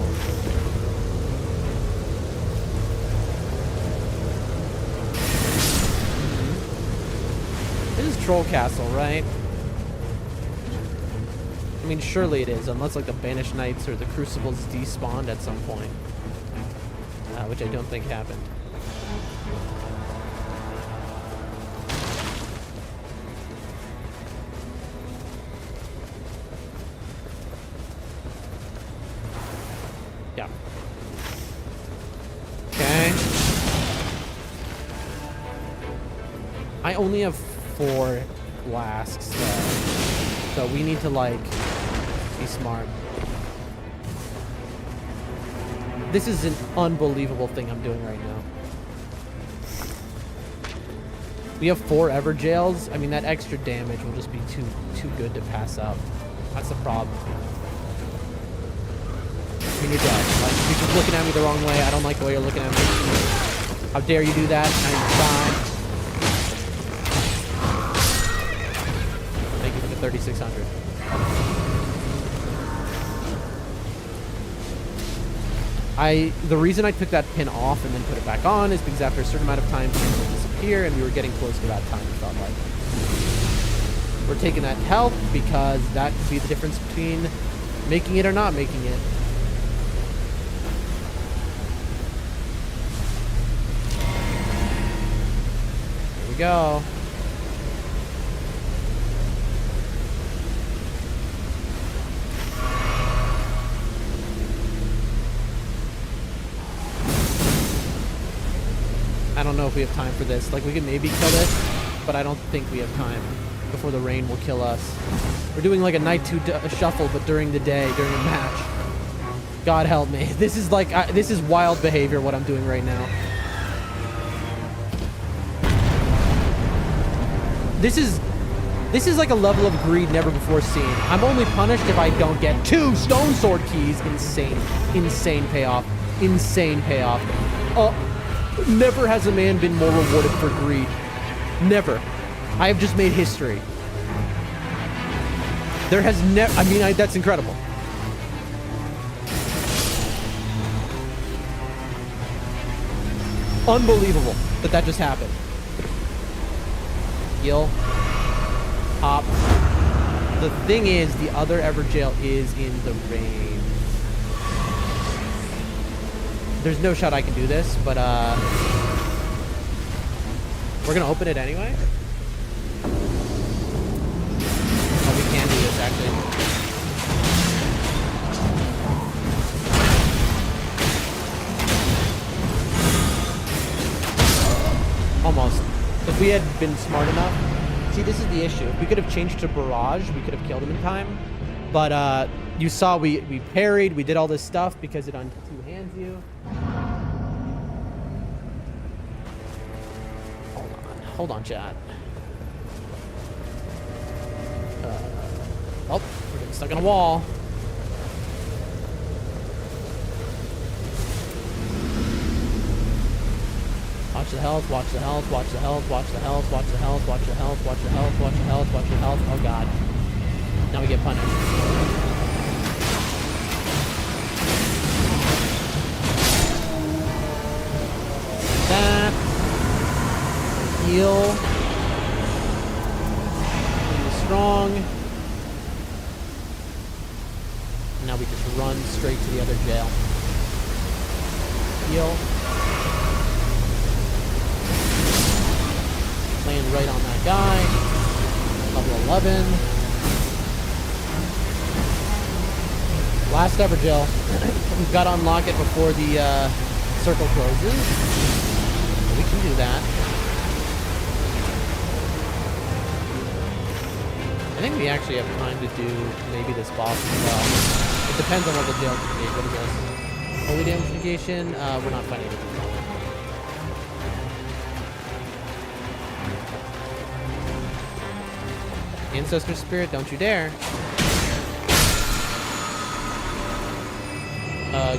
This is Troll Castle, right? I mean, surely it is, unless like the Banished Knights or the Crucibles despawned at some point. Which I don't think happened. Yeah. Okay. I only have 4 flasks though, so we need to like be smart. This is an unbelievable thing I'm doing right now. We have 4 Everjails. I mean, that extra damage will just be too good to pass up. That's the problem. I mean, you're dead. Like, you're just looking at me the wrong way. I don't like the way you're looking at me. How dare you do that? Now you're fine. Thank you for the 3,600. The reason I took that pin off and then put it back on is because after a certain amount of time, pins will disappear, and we were getting close to that time, it felt like. We're taking that health because that could be the difference between making it or not making it. Here we go. I don't know if we have time for this. Like, we could maybe kill this, but I don't think we have time before the rain will kill us. We're doing like a night 2 shuffle, but during the day, during a match. God help me. This is like, this is wild behavior, what I'm doing right now. This is like a level of greed never before seen. I'm only punished if I don't get 2 stone sword keys. Insane payoff. Insane payoff. Never has a man been more rewarded for greed. Never. I have just made history. There has never... I mean, that's incredible. Unbelievable that just happened. Heal. Pop. The thing is, the other Everjail is in the rain. There's no shot I can do this, but we're gonna open it anyway. Oh, we can do this actually. Almost. If we had been smart enough. See, this is the issue. If we could have changed to Barrage, we could have killed him in time. But you saw we parried, we did all this stuff because it two-hands you. Hold on, chat. Oh, we're getting stuck in a wall. Watch the health, watch the health, watch the health, watch the health, watch the health, watch the health, watch the health, watch the health, watch the health. Oh god. Now we get punished. That. Heal. Really strong. Now we just run straight to the other jail. Heal. Land right on that guy. Level 11. Last ever, Jill. We've got to unlock it before the circle closes. We can do that. I think we actually have time to do maybe this boss as well. It depends on what the jail can be. What is this? Holy damage negation. We're not fighting anything. Ancestor spirit, don't you dare.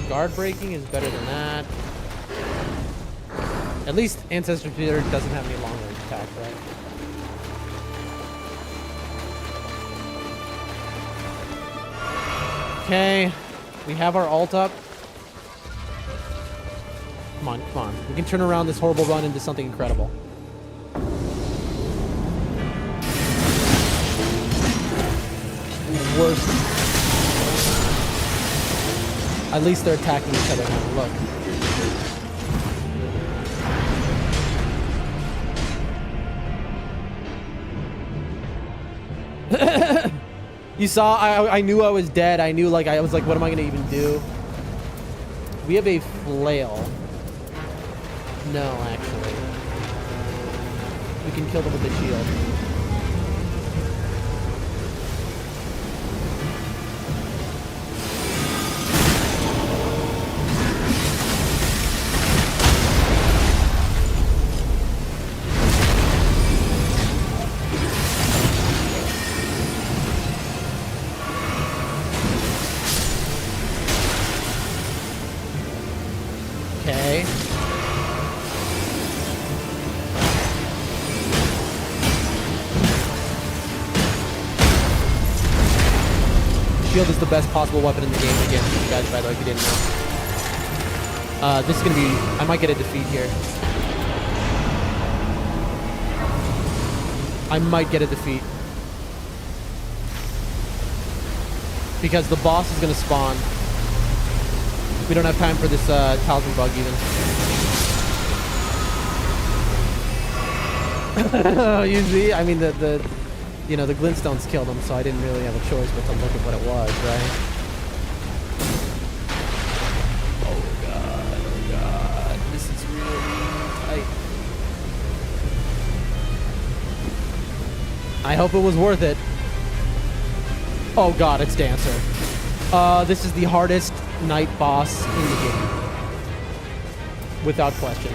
Guard breaking is better than that. At least Ancestor Spirit doesn't have any long range attack, right? Okay, we have our ult up. Come on, come on. We can turn around this horrible run into something incredible. Worst. At least they're attacking each other now. Look. You saw, I knew I was dead. I knew, like, I was like, what am I going to even do? We have a flail. No, actually. We can kill them with the shield. Shield is the best possible weapon in the game again. You guys, by the way, if you didn't know. This is gonna be. I might get a defeat here. I might get a defeat because the boss is gonna spawn. We don't have time for this talisman bug even. You see, I mean the you know, the glintstones killed him, so I didn't really have a choice but to look at what it was, right? Oh god, this is really tight. I hope it was worth it. Oh god, it's Dancer. This is the hardest night boss in the game. Without question.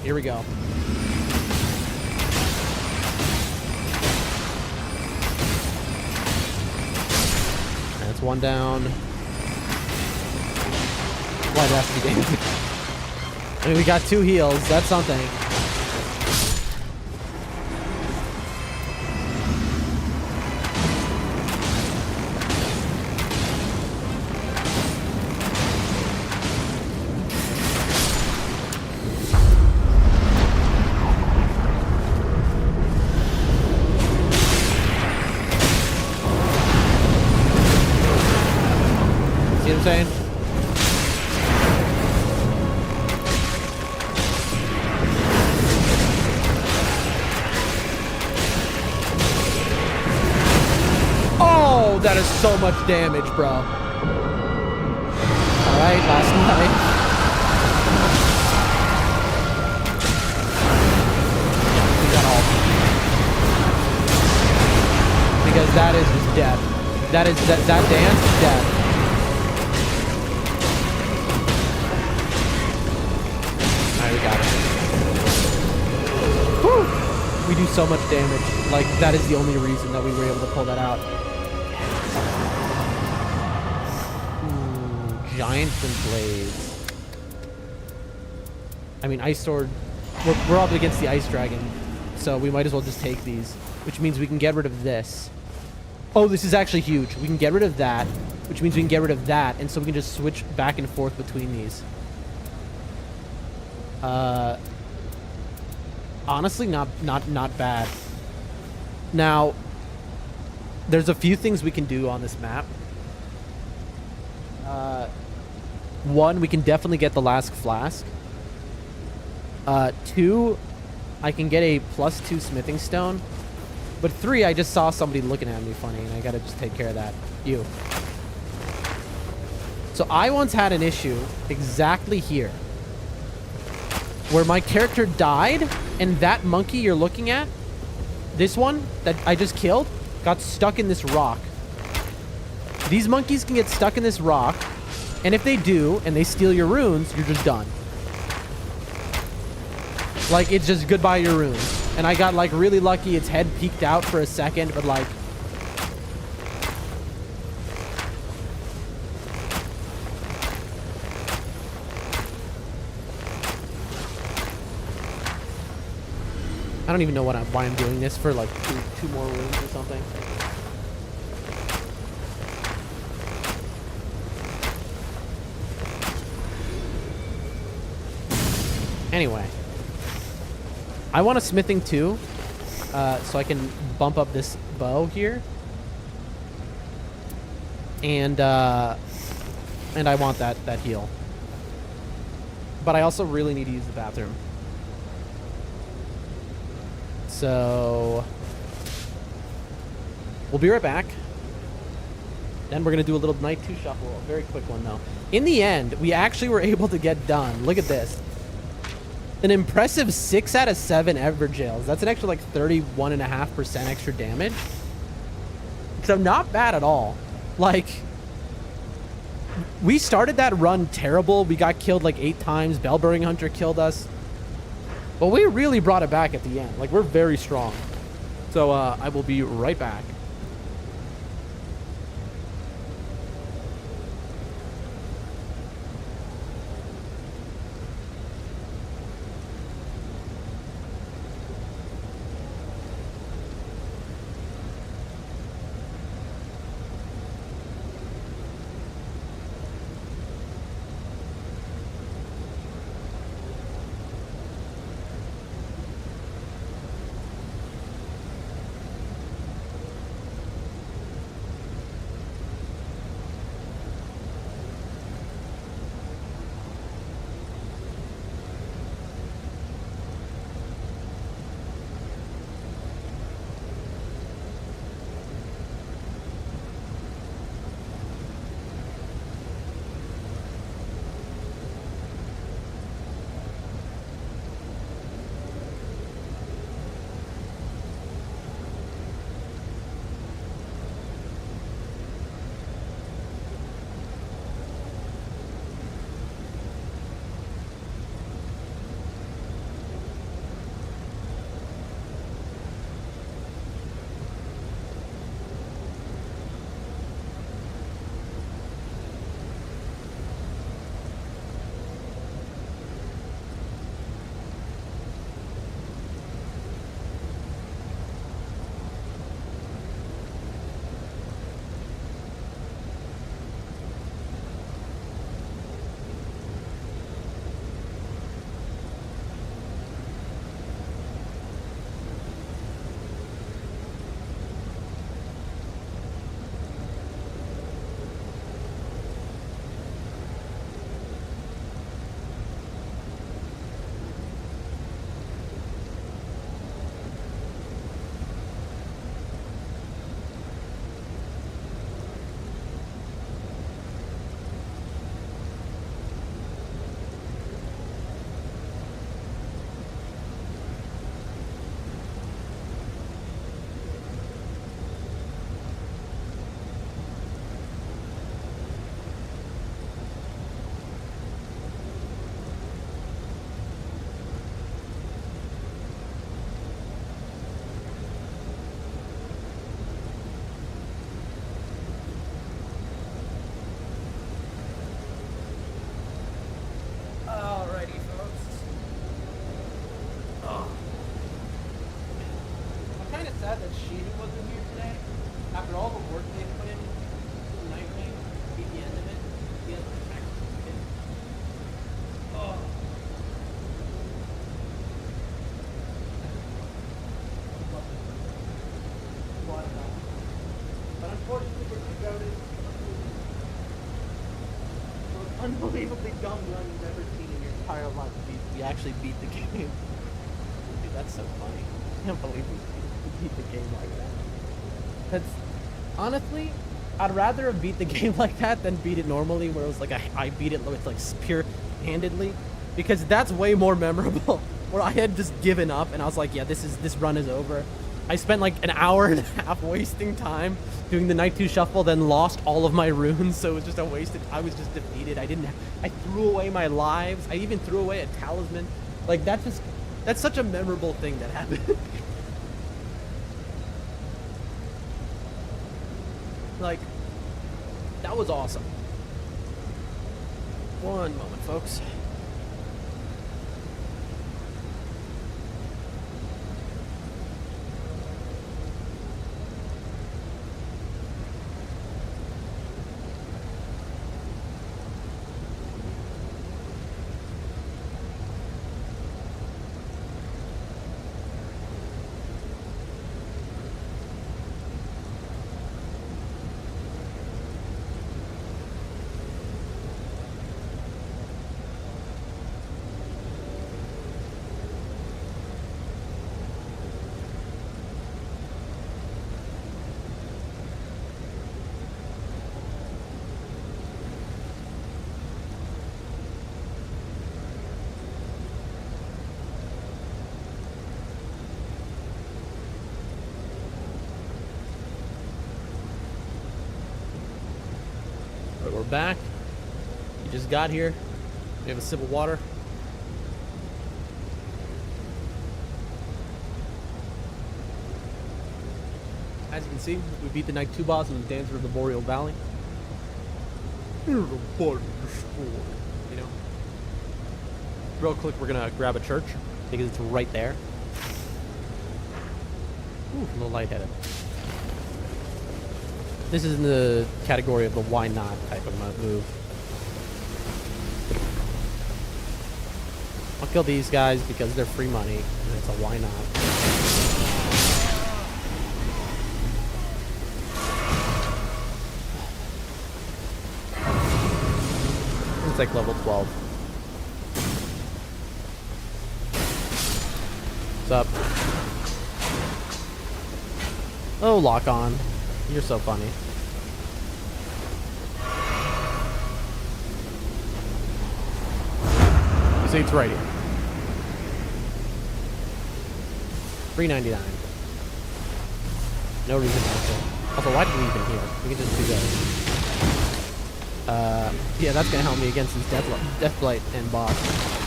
Here we go. That's one down. Why does it have to be damaged? I mean, we got 2 heals. That's something. See what I'm saying? Oh, that is so much damage, bro. Alright, last night. We got all. Because that is just death. That is that dance is death. We got it. Whew. We do so much damage. Like, that is the only reason that we were able to pull that out. Ooh, Giants and Blades. I mean, Ice Sword. We're up against the Ice Dragon, so we might as well just take these. Which means we can get rid of this. Oh, this is actually huge. We can get rid of that, which means we can get rid of that, and so we can just switch back and forth between these. Honestly, not bad. Now, there's a few things we can do on this map. One, we can definitely get the last flask. 2, I can get a +2 smithing stone But 3, I just saw somebody looking at me funny, and I gotta just take care of that. You. So I once had an issue exactly here, where my character died, and that monkey you're looking at, this one that I just killed, got stuck in this rock. These monkeys can get stuck in this rock, and if they do, and they steal your runes, you're just done. Like, it's just goodbye your runes. And I got, like, really lucky. Its head peeked out for a second, but, like... I don't even know why I'm doing this for, like, two more runes or something. Anyway. I want a smithing too, so I can bump up this bow here. And I want that heal. But I also really need to use the bathroom. So we'll be right back. Then we're gonna do a little night 2 shuffle, a very quick one though. In the end, we actually were able to get done. Look at this. An impressive 6 out of 7 Everjails. That's an extra like 31.5% extra damage. So not bad at all. Like, we started that run terrible. We got killed like 8 times. Bellburying Hunter killed us. But we really brought it back at the end. Like, we're very strong. So I will be right back. That Sheehan wasn't here today. After all the work they put in Nightreign, at the end of it, he has to check it. Oh. But unfortunately, we're too goated. We're unbelievably dumb run you've ever seen in your entire life. We actually beat the game. Dude, that's so funny. I can't believe we beat the game. beat the game like that. That's honestly, I'd rather have beat the game like that than beat it normally, where it was like I beat it with like pure handedly, because that's way more memorable. Where I had just given up and I was like, yeah, this run is over. I spent like an hour and a half wasting time doing the Night 2 shuffle, then lost all of my runes, so it was just a wasted. I was just defeated. I threw away my lives. I even threw away a talisman. Like that's such a memorable thing that happened. Like, that was awesome. One moment, folks. We're back. You just got here. We have a sip of water. As you can see, we beat the Night 2 boss in the Dancer of the Boreal Valley. Here's a button destroyed. You know? Real quick, we're gonna grab a church because it's right there. Ooh, a little lightheaded. This is in the category of the why not type of move. I'll kill these guys because they're free money, and it's a why not. It's like level 12. What's up? Oh, lock on. You're so funny. You say it's right here. $3.99. No reason not to. Also, why did we even heal? We can just do this. Yeah, that's gonna help me against this Deathblight and boss.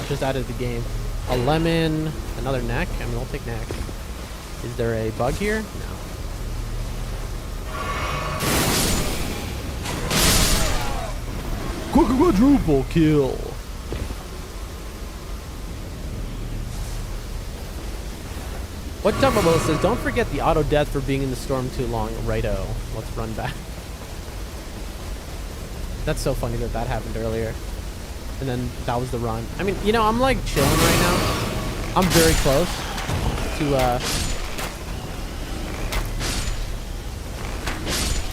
Just added the game. A lemon, another neck. I mean, we'll take neck. Is there a bug here? No. Quadruple kill. What Dumbo says, don't forget the auto death for being in the storm too long. Righto. Let's run back. That's so funny that that happened earlier. And then that was the run. I mean, you know, I'm like chilling right now. I'm very close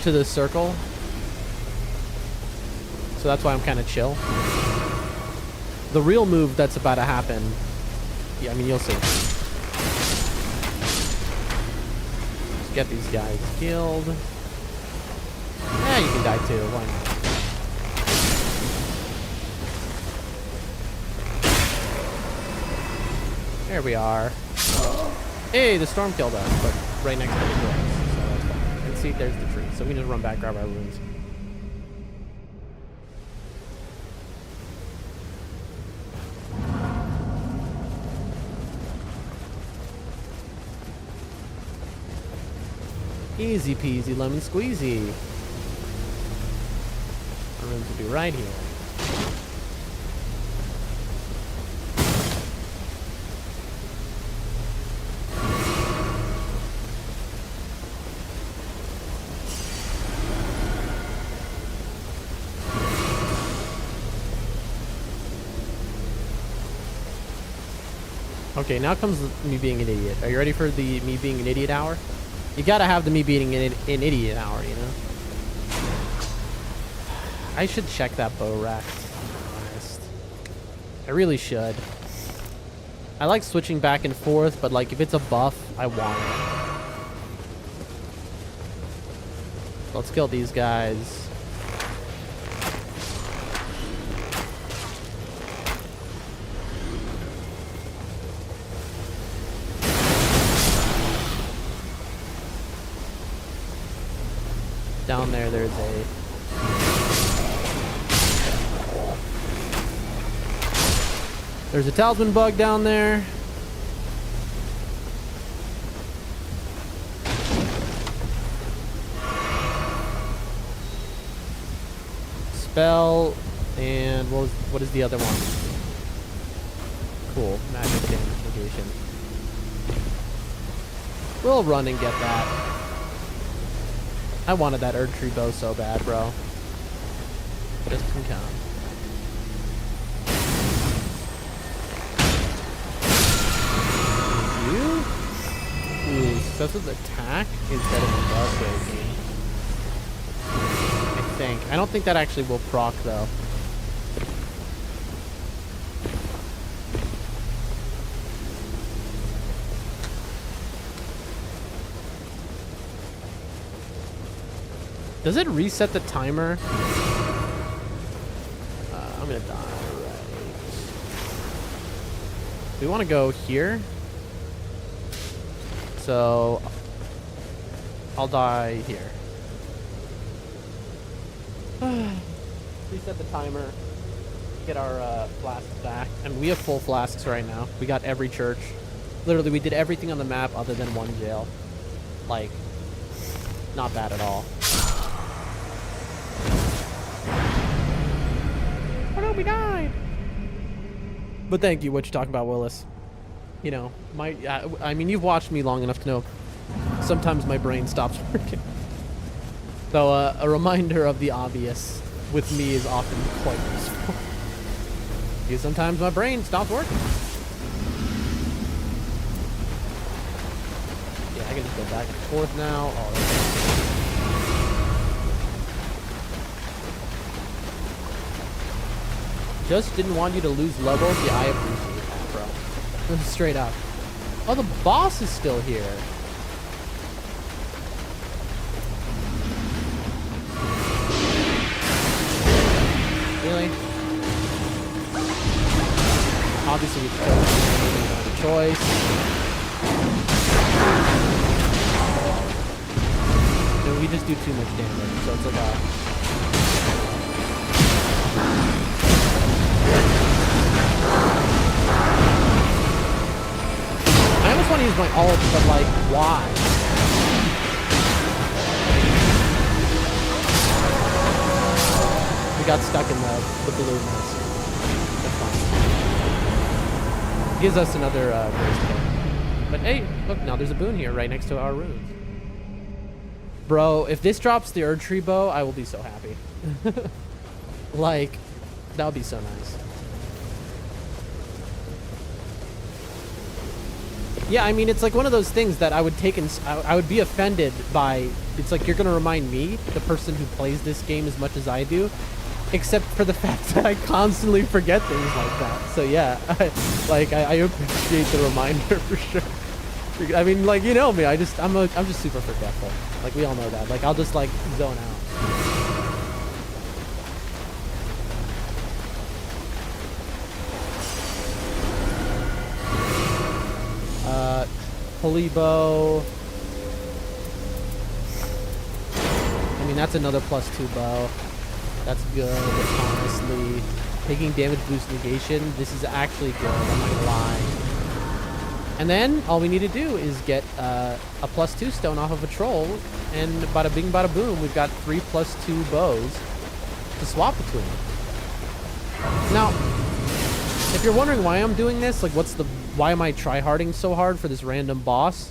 to the circle. So that's why I'm kind of chill. The real move that's about to happen, yeah, I mean, you'll see. Let's get these guys killed. Yeah, you can die too. Why not? There we are. Hey, the storm killed us, but right next to the door. So that's fine. And see, there's the tree. So we can just run back, grab our runes. Easy peasy lemon squeezy. Our runes will be right here. Okay, now comes me being an idiot. Are you ready for the me being an idiot hour? You gotta have the me being an idiot hour, you know? I should check that bow rack, to be honest. I really should. I like switching back and forth, but like if it's a buff, I want it. Let's kill these guys. Down there, there's a... There's a talisman bug down there. Spell, and what is the other one? Cool, magic damage negation. We'll run and get that. I wanted that Erd Tree bow so bad, bro. Just can come. Ooh, excessive attack instead of buff breaking. I think. I don't think that actually will proc though. Does it reset the timer? I'm gonna die. Right. We want to go here. So I'll die here. Reset the timer. Get our flasks back. And we have full flasks right now. We got every church. Literally, we did everything on the map other than one jail. Like, not bad at all. Oh no, we died! But thank you, what you talking about, Willis. You know, I mean, you've watched me long enough to know sometimes my brain stops working. So a reminder of the obvious with me is often quite useful. Because sometimes my brain stops working. Yeah, I can just go back and forth now. Oh, just didn't want you to lose levels. Yeah, I appreciate that, bro. Straight up. Oh, the boss is still here. Really? Obviously, we chose the choice. And we just do too much damage, so it's about. I almost want to use my ult, but like, why? We got stuck in the balloon nest. That's fine. Gives us another grace point. But hey, look, now there's a boon here right next to our runes. Bro, if this drops the Erd Tree bow, I will be so happy. Like, that would be so nice. Yeah, I mean, it's like one of those things that I would take and I would be offended by. It's like you're going to remind me, the person who plays this game as much as I do, except for the fact that I constantly forget things like that. So yeah, I appreciate the reminder for sure. I mean, like, you know me, I'm just super forgetful. Like, we all know that. Like, I'll just like zone out. Holy bow. I mean, that's another +2 bow. That's good, honestly. Taking damage boost negation. This is actually good, I'm not gonna lie. And then all we need to do is get a +2 stone off of a troll, and bada bing bada boom, we've got 3 +2 bows to swap between. Now, if you're wondering why I'm doing this, like why am I tryharding so hard for this random boss?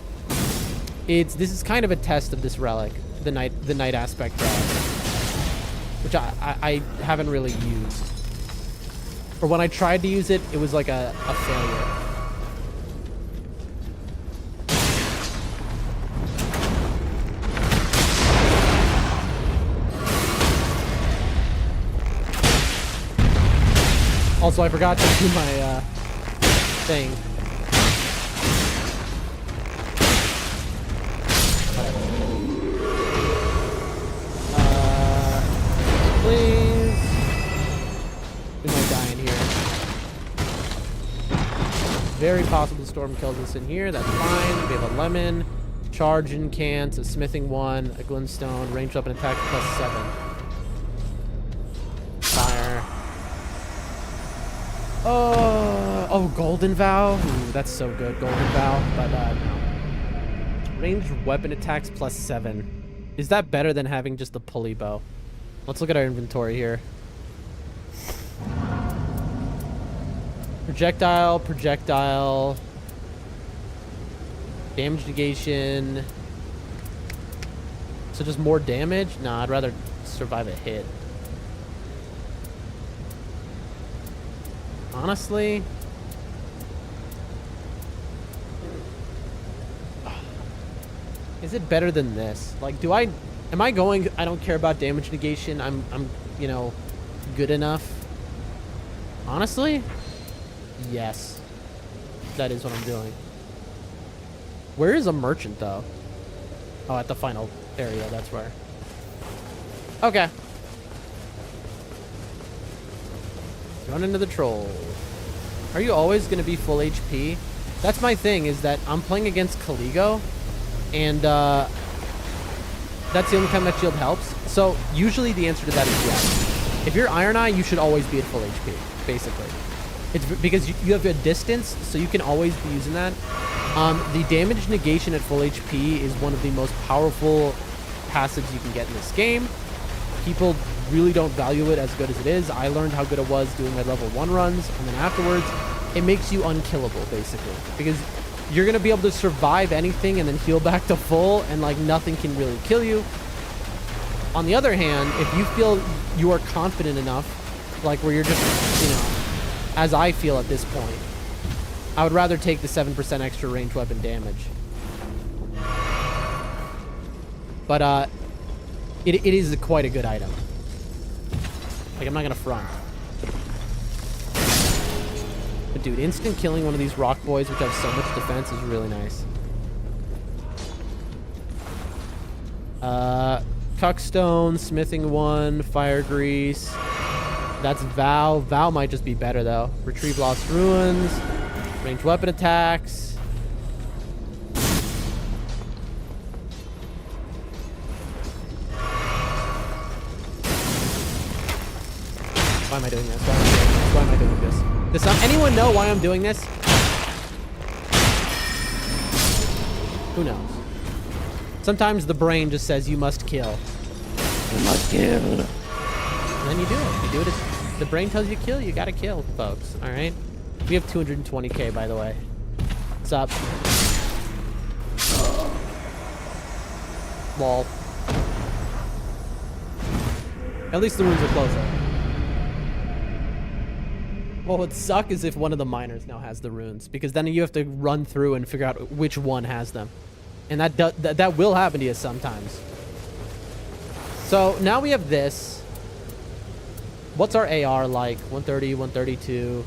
This is kind of a test of this relic, the night aspect relic, which I haven't really used. Or when I tried to use it, it was like a failure. Also, I forgot to do my thing. please. We might die in here. Very possible Storm kills us in here. That's fine. We have a lemon, charge incants, a smithing 1, a glintstone, ranged weapon attack +7. Fire. Oh, golden vow. Ooh, that's so good. Golden vow, but no. Ranged weapon attacks +7. Is that better than having just the pulley bow? Let's look at our inventory here. Projectile, projectile. Damage negation. So just more damage? Nah, I'd rather survive a hit. Honestly. Is it better than this? Like, am I going, I don't care about damage negation. I'm, you know, good enough. Honestly? Yes. That is what I'm doing. Where is a merchant, though? Oh, at the final area, that's where. Okay. Run into the troll. Are you always going to be full HP? That's my thing, is that I'm playing against Caligo, and that's the only time that shield helps. So usually the answer to that is yes. If you're Iron Eye, you should always be at full HP, basically. It's because you have a distance, so you can always be using that. The damage negation at full HP is one of the most powerful passives you can get in this game. People really don't value it as good as it is. I learned how good it was doing my level 1 runs, and then afterwards, it makes you unkillable, basically. Because you're going to be able to survive anything and then heal back to full, and like nothing can really kill you. On the other hand, if you feel you are confident enough, like where you're just, you know, as I feel at this point, I would rather take the 7% extra range weapon damage. But it is quite a good item. Like, I'm not gonna front. But dude, instant killing one of these rock boys, which have so much defense, is really nice. Cuckstone, smithing 1, fire grease. That's Vow. Vow might just be better though. Retrieve lost ruins. Ranged weapon attacks. Why am I doing this? Why am I doing this? Does anyone know why I'm doing this? Who knows? Sometimes the brain just says you must kill. You must kill. And then you do it. You do it. The brain tells you kill. You gotta kill, folks. All right. We have 220k, by the way. What's up? Lol. At least the runes are closer. What would suck is if one of the miners now has the runes, because then you have to run through and figure out which one has them, and that will happen to you sometimes. So now we have this. What's our AR like? 130, 132.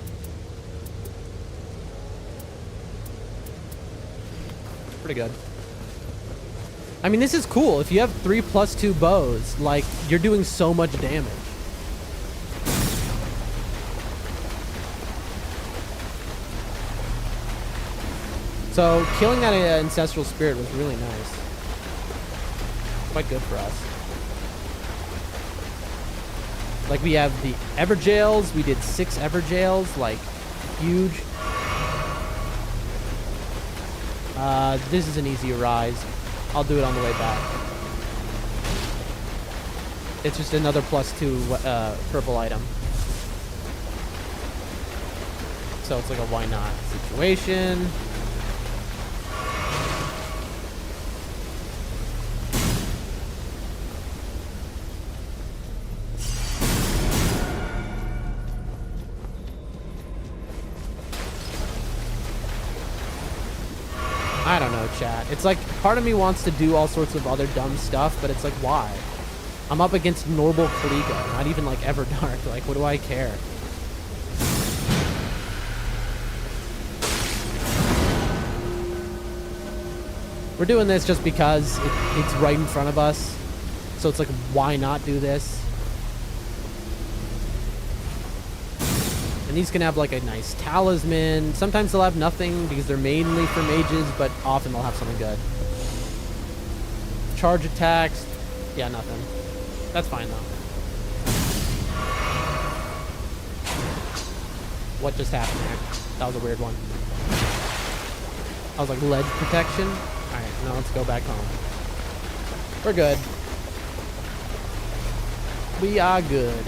Pretty good. I mean, this is cool. If you have 3+2 bows, like, you're doing so much damage. So killing that ancestral spirit was really nice. Quite good for us. Like, we have the Everjails. We did 6 Everjails, like, huge. This is an easy rise. I'll do it on the way back. It's just another +2 purple item. So it's like a why not situation. I don't know, chat. It's like, part of me wants to do all sorts of other dumb stuff, but it's like, why? I'm up against normal Caligo, not even like Everdark. Like, what do I care? We're doing this just because it's right in front of us. So it's like, why not do this? And these can have like a nice talisman. Sometimes they'll have nothing because they're mainly for mages, but often they'll have something good. Charge attacks. Yeah, nothing. That's fine though. What just happened there? That was a weird one. I was like, ledge protection? Alright, now let's go back home. We're good. We are good.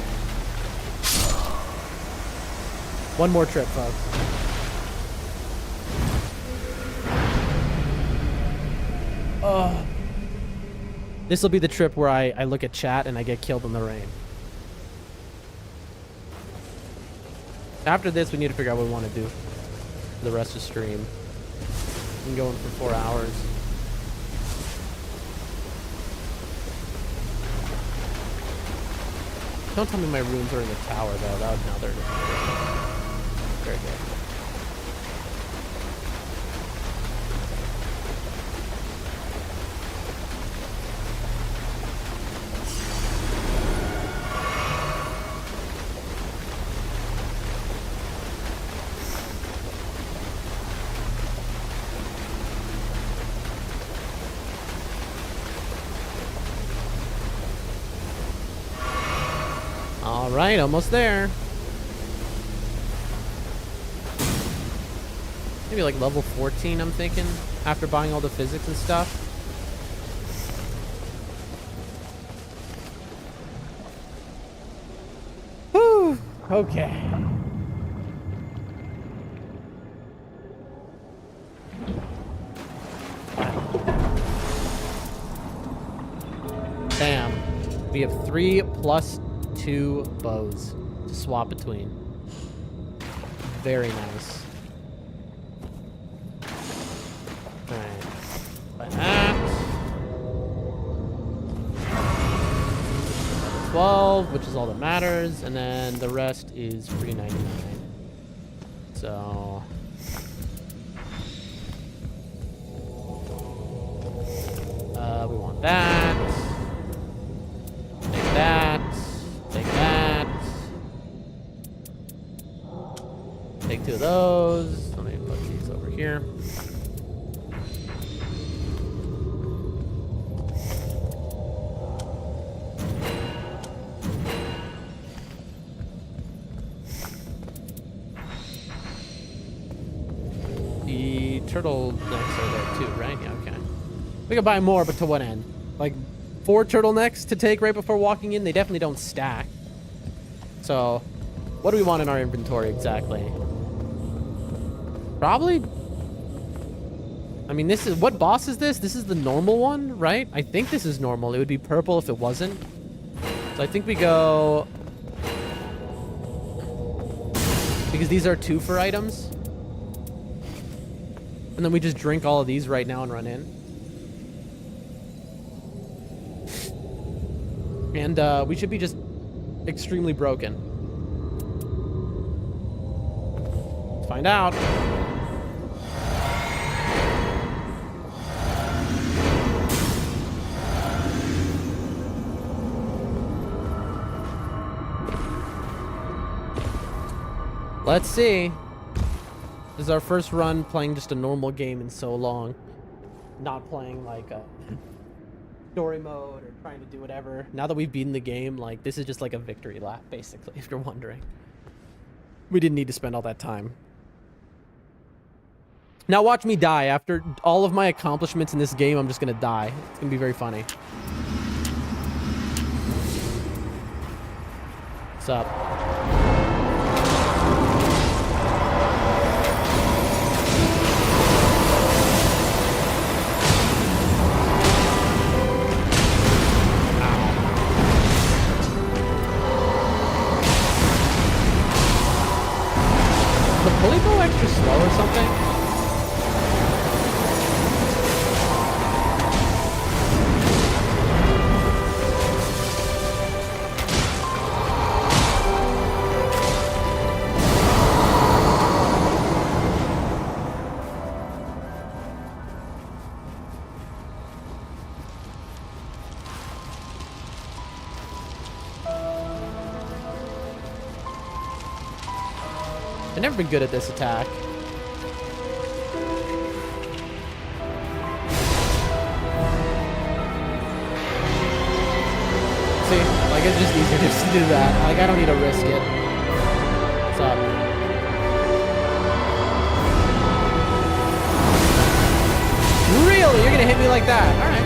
One more trip, folks. Oh. This will be the trip where I look at chat and I get killed in the rain. After this, we need to figure out what we want to do for the rest of the stream. Been going for 4 hours. Don't tell me my runes are in the tower, though. That would now they're very good. All right, almost there. Maybe like level 14, I'm thinking, after buying all the physics and stuff. Whew, okay. Bam. We have 3 plus 2 bows to swap between. Very nice. Alright. Buy that. 12, which is all that matters, and then the rest is $3.99. So we want that. Take that. Take that. Take 2 of those. Let me put these over here. The turtlenecks are there too, right? Yeah, okay. We could buy more, but to what end? Like 4 turtlenecks to take right before walking in? They definitely don't stack. So, what do we want in our inventory exactly? Probably... I mean, this is... What boss is this? This is the normal one, right? I think this is normal. It would be purple if it wasn't. So I think we go... Because these are 2 for items. And then we just drink all of these right now and run in. And we should be just extremely broken. Let's find out. Let's see. This is our first run playing just a normal game in so long. Not playing like a story mode or trying to do whatever. Now that we've beaten the game, like this is just like a victory lap, basically, if you're wondering. We didn't need to spend all that time. Now watch me die. After all of my accomplishments in this game, I'm just gonna die. It's gonna be very funny. What's up? Will he go extra slow or something? never been good at this attack. See, like it's just easier just to do that. Like I don't need to risk it. What's up? Really? You're gonna hit me like that? All right.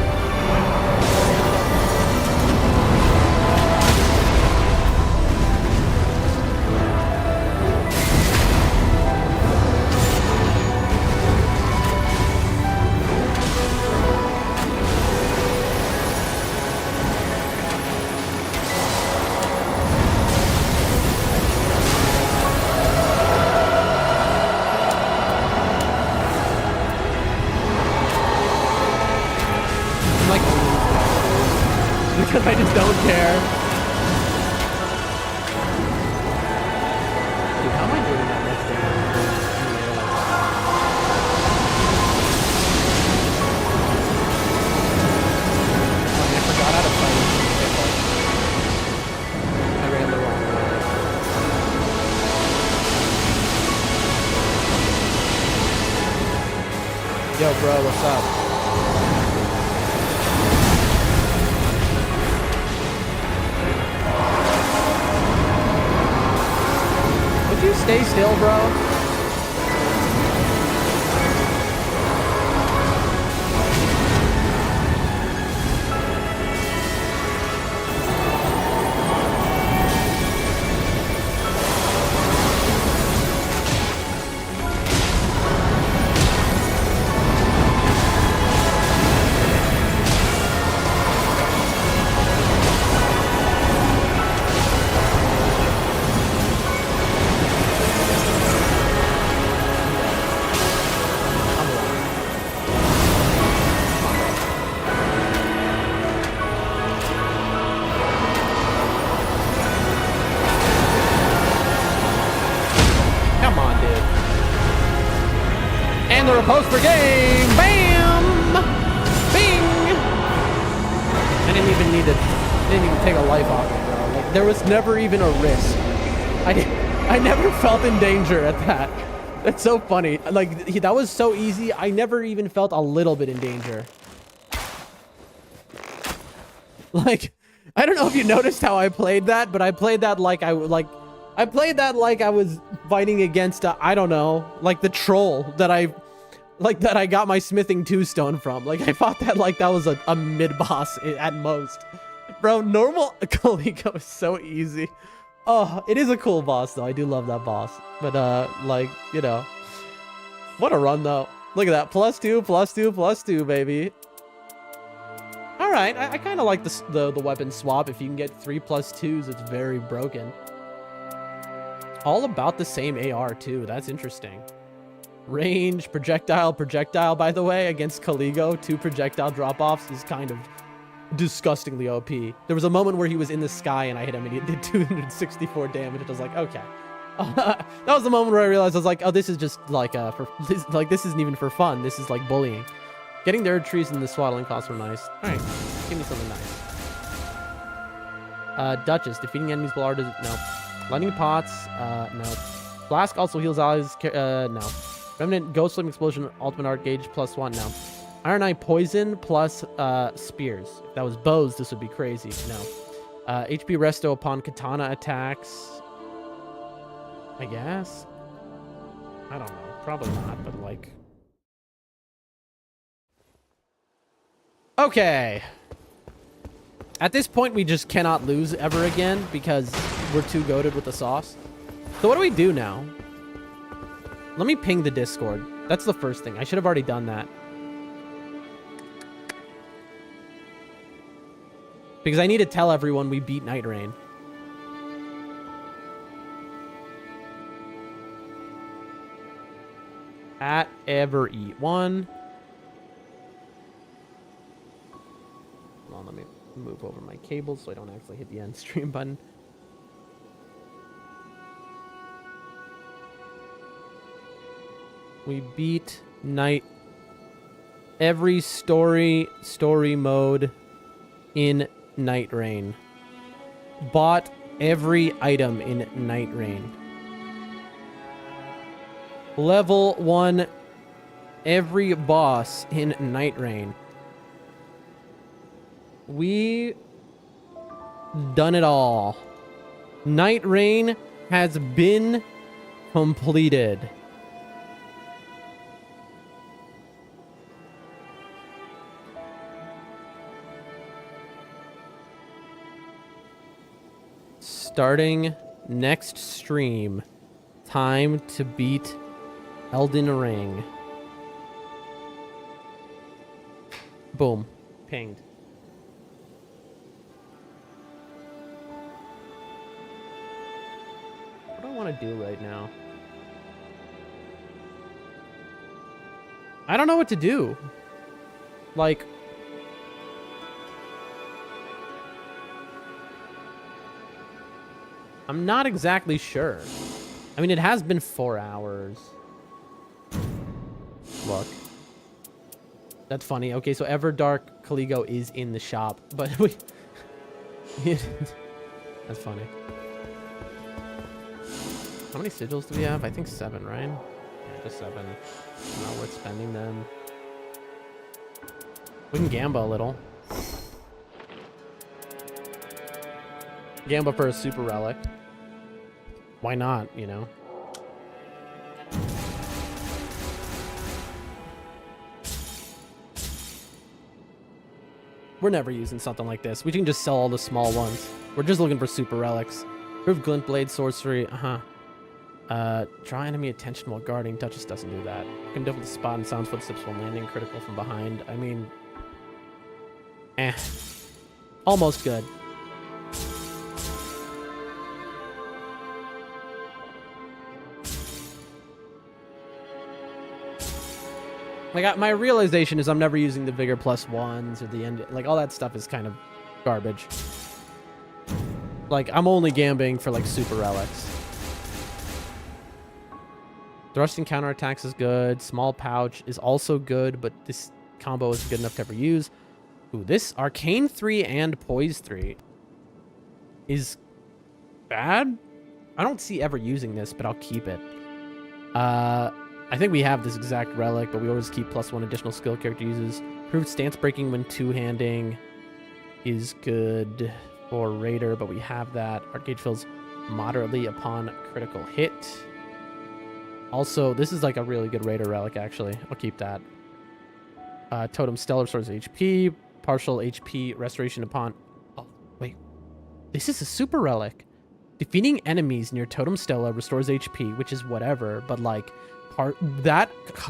Because I just don't care. Dude, how am I doing that much damage? I forgot how to fight. I ran the wrong way. Yo, bro, what's up? Would you stay still, bro? And the repose for game. Bam! Bing! I didn't even take a life off it, bro. Like, there was never even a risk. I never felt in danger at that. That's so funny. Like, that was so easy. I never even felt a little bit in danger. Like, I don't know if you noticed how I played that, but I played that like I was fighting against I don't know, like the troll that I got my smithing 2 stone from. Like I fought that like that was a mid boss at most. Bro, normal Calico is so easy. Oh, it is a cool boss though. I do love that boss. But like, you know, what a run though. Look at that. +2, +2, +2, baby. All right, I kind of like the weapon swap. If you can get 3 +2s, it's very broken. All about the same AR too. That's interesting. Range, projectile, by the way, against Caligo, 2 projectile drop-offs is kind of disgustingly OP. There was a moment where he was in the sky and I hit him and he did 264 damage. I was like, okay. That was the moment where I realized I was like, oh, this is just like this isn't even for fun. This is like bullying. Getting the herb trees and the swaddling costs were nice. All right, give me something nice. Duchess, defeating enemies below does no. Lightning pots, no. Flask also heals allies, no. Remnant, Ghost Flame Explosion, Ultimate Art Gauge, +1, no. Iron Eye Poison plus Spears. If that was bows, this would be crazy, no. HP Resto upon Katana attacks. I guess? I don't know. Probably not, but like... Okay. At this point, we just cannot lose ever again because we're too goated with the sauce. So what do we do now? Let me ping the Discord. That's the first thing. I should have already done that. Because I need to tell everyone we beat Nightreign. At ever eat one. Hold on, let me move over my cable so I don't actually hit the end stream button. We beat every story mode in Nightreign. Bought every item in Nightreign. Level 1 every boss in Nightreign. We done it all. Nightreign has been completed. Starting next stream, time to beat Elden Ring. Boom. Pinged. What do I want to do right now? I don't know what to do. Like... I'm not exactly sure. I mean, it has been 4 hours. Look. That's funny. Okay, so Everdark Caligo is in the shop, but we... That's funny. How many sigils do we have? I think 7, right? Yeah, just 7. Not worth spending them. We can Gamba a little. Gamba for a super relic. Why not, you know? We're never using something like this. We can just sell all the small ones. We're just looking for super relics. Proof glint blade sorcery. Draw enemy attention while guarding. Duchess doesn't do that. You can definitely spot and sound footsteps while landing. Critical from behind. I mean... Almost good. Like, my realization is I'm never using the Vigor +1s or the end. Like, all that stuff is kind of garbage. Like, I'm only gambling for, like, super relics. Thrusting counterattacks is good. Small pouch is also good, but this combo is good enough to ever use. Ooh, this Arcane 3 and Poise 3 is bad. I don't see ever using this, but I'll keep it. I think we have this exact relic, but we always keep +1 additional skill character uses. Improved stance breaking when two-handing is good for Raider, but we have that. Art gauge fills moderately upon critical hit. Also, this is like a really good Raider relic, actually. I'll keep that. Totem Stellar restores HP. Partial HP restoration upon... Oh, wait. This is a super relic. Defeating enemies near Totem Stella restores HP, which is whatever, but like...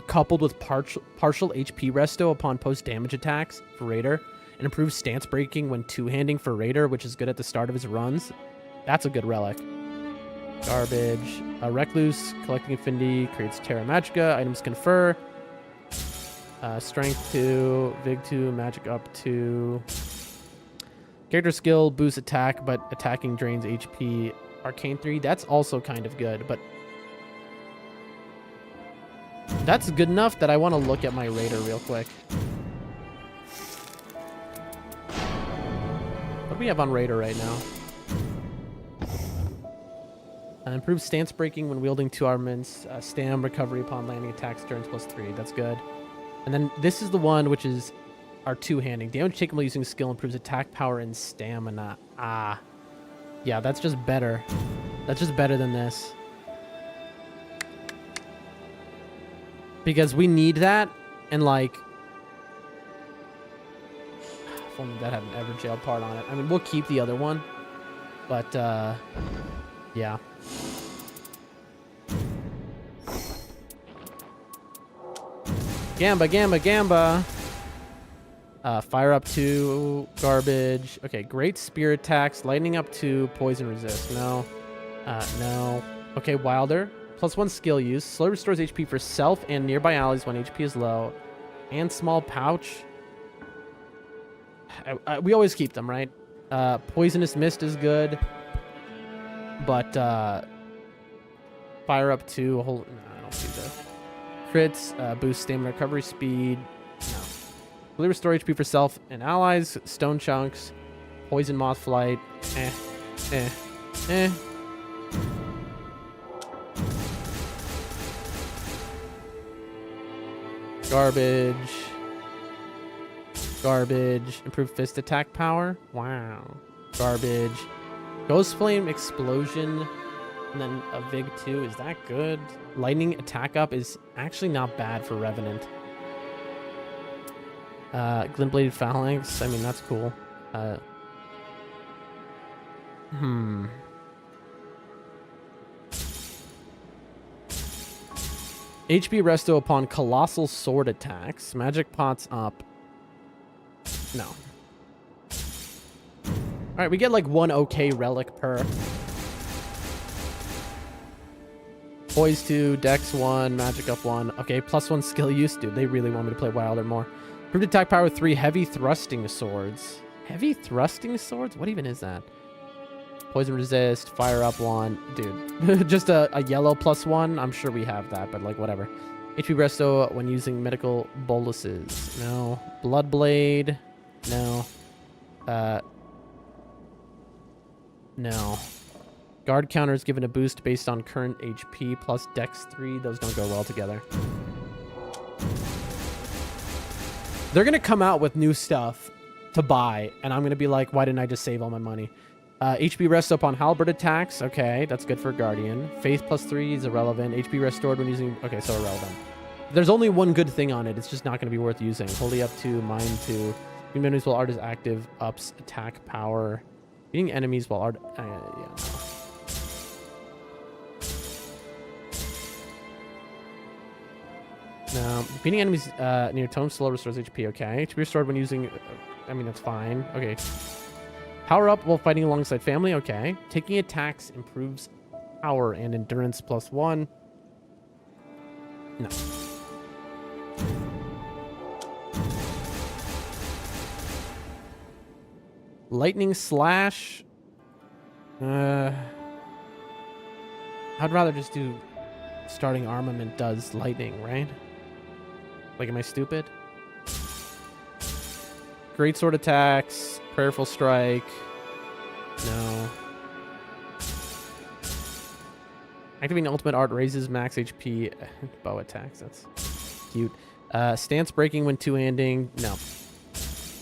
coupled with partial HP resto upon post-damage attacks for Raider, and improved stance breaking when two-handing for Raider, which is good at the start of his runs. That's a good relic. Garbage. Recluse, collecting affinity, creates Terra Magica. Items confer. Strength 2, Vig 2, Magic up 2. Character skill, boosts attack, but attacking drains HP. Arcane 3, that's also kind of good, but that's good enough that I want to look at my Raider real quick. What do we have on Raider right now? Improved stance breaking when wielding 2 armaments. Stam recovery upon landing attacks turns +3. That's good. And then this is the one which is our two-handing. Damage taken while using skill improves attack power and stamina. Yeah, that's just better. That's just better than this. Because we need that, and like... If only that had an Everjail part on it. I mean, we'll keep the other one. But, yeah. Gamba, Gamba, Gamba! Fire up 2, garbage. Okay, great spear attacks. Lightning up 2, poison resist. No. No. Okay, Wilder. +1 skill use. Slow restores HP for self and nearby allies when HP is low. And small pouch. We always keep them, right? Poisonous Mist is good. But, Fire up 2. No, I don't see that. Crits. Boost stamina recovery speed. No. Fully restore HP for self and allies. Stone chunks. Poison moth flight. Garbage. Garbage. Improved fist attack power. Wow. Garbage. Ghost Flame Explosion. And then a Vig 2. Is that good? Lightning attack up is actually not bad for Revenant. Glintbladed Phalanx. I mean, that's cool. HP resto upon colossal sword attacks. Magic pots up. No. Alright, we get like one okay relic per. Poise 2, Dex 1, Magic up 1. Okay, +1 skill use. Dude, they really want me to play Wilder more. Improved attack power 3, heavy thrusting swords. Heavy thrusting swords? What even is that? Poison resist, fire up 1. Dude, just a yellow +1. I'm sure we have that, but like whatever. HP resto when using medical boluses. No. Bloodblade. No. No. Guard counter is given a boost based on current HP plus Dex 3. Those don't go well together. They're going to come out with new stuff to buy, and I'm going to be like, why didn't I just save all my money? HP rest up on halberd attacks. Okay, that's good for Guardian. Faith +3 is irrelevant. HP restored when using... Okay, so irrelevant. There's only one good thing on it. It's just not going to be worth using. Holy up 2, mine 2. Beating enemies while art is active. Ups attack power. Beating enemies while art... yeah, no. No, beating enemies near tome slow restores HP. Okay, HP restored when using. I mean, that's fine. Okay. Power up while fighting alongside family. Okay. Taking attacks improves power and endurance +1. No. Lightning slash. I'd rather just do starting armament does lightning, right? Like, am I stupid? Great sword attacks, prayerful strike. No. Activating ultimate art raises max HP. Bow attacks, that's cute. Stance breaking when two-handing. No.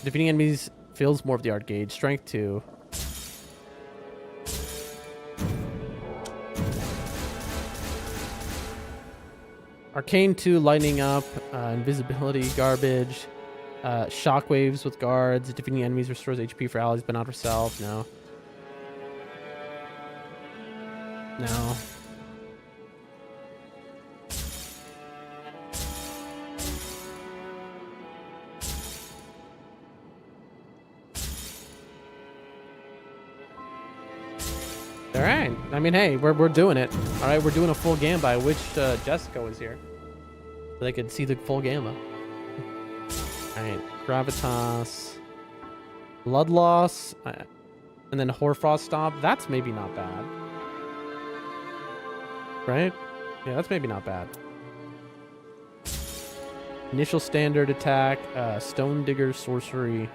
Defeating enemies fills more of the art gauge. Strength 2. Arcane 2, lightning up, invisibility, garbage, shockwaves with guards, defeating enemies restores HP for allies but not for self. No. No. All right. I mean, hey, we're doing it. All right, we're doing a full Gamba. I wish Jessica was here so they could see the full Gamba. All right, Gravitas, Blood Loss, and then Hoarfrost Stomp. That's maybe not bad, right? Yeah, that's maybe not bad. Initial standard attack, Stone Digger, Sorcery,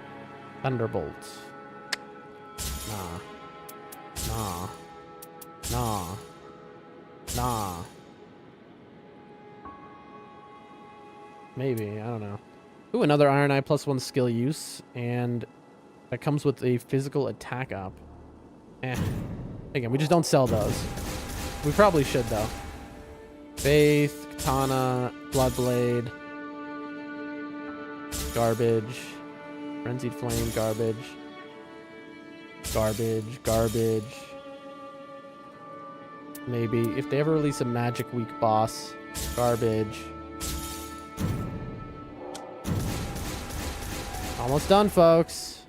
Thunderbolt. Nah. Nah. Nah. Nah. Maybe. I don't know. Ooh, another Iron Eye +1 skill use. And that comes with a physical attack up. Again, we just don't sell those. We probably should, though. Faith, Katana, Bloodblade. Garbage. Frenzied Flame, garbage. Garbage, garbage. Maybe. If they ever release a Magic Week boss, garbage. Almost done, folks.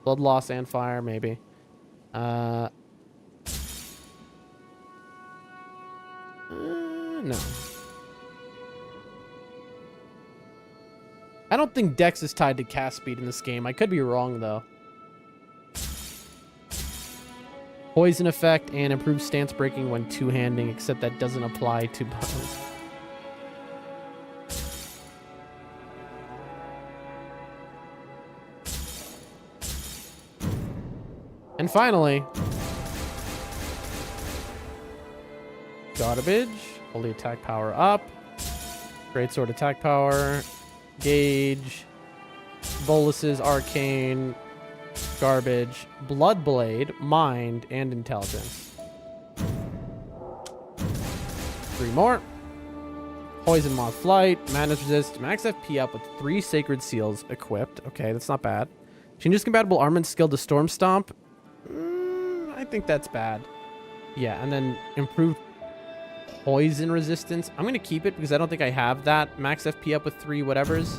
Blood Loss and Fire, maybe. No. I don't think Dex is tied to cast speed in this game. I could be wrong, though. Poison effect and improved stance breaking when two-handing, except that doesn't apply to bows. And finally, garbage. Holy attack power up. Great sword attack power. Gauge. Boluses, arcane. Garbage. Bloodblade, mind, and intelligence. 3 more. Poison moth flight. Madness resist. Max FP up with 3 sacred seals equipped. Okay, that's not bad. Changes compatible armament skill to storm stomp. I think that's bad. Yeah, and then improved poison resistance. I'm gonna keep it because I don't think I have that. Max FP up with 3 whatevers.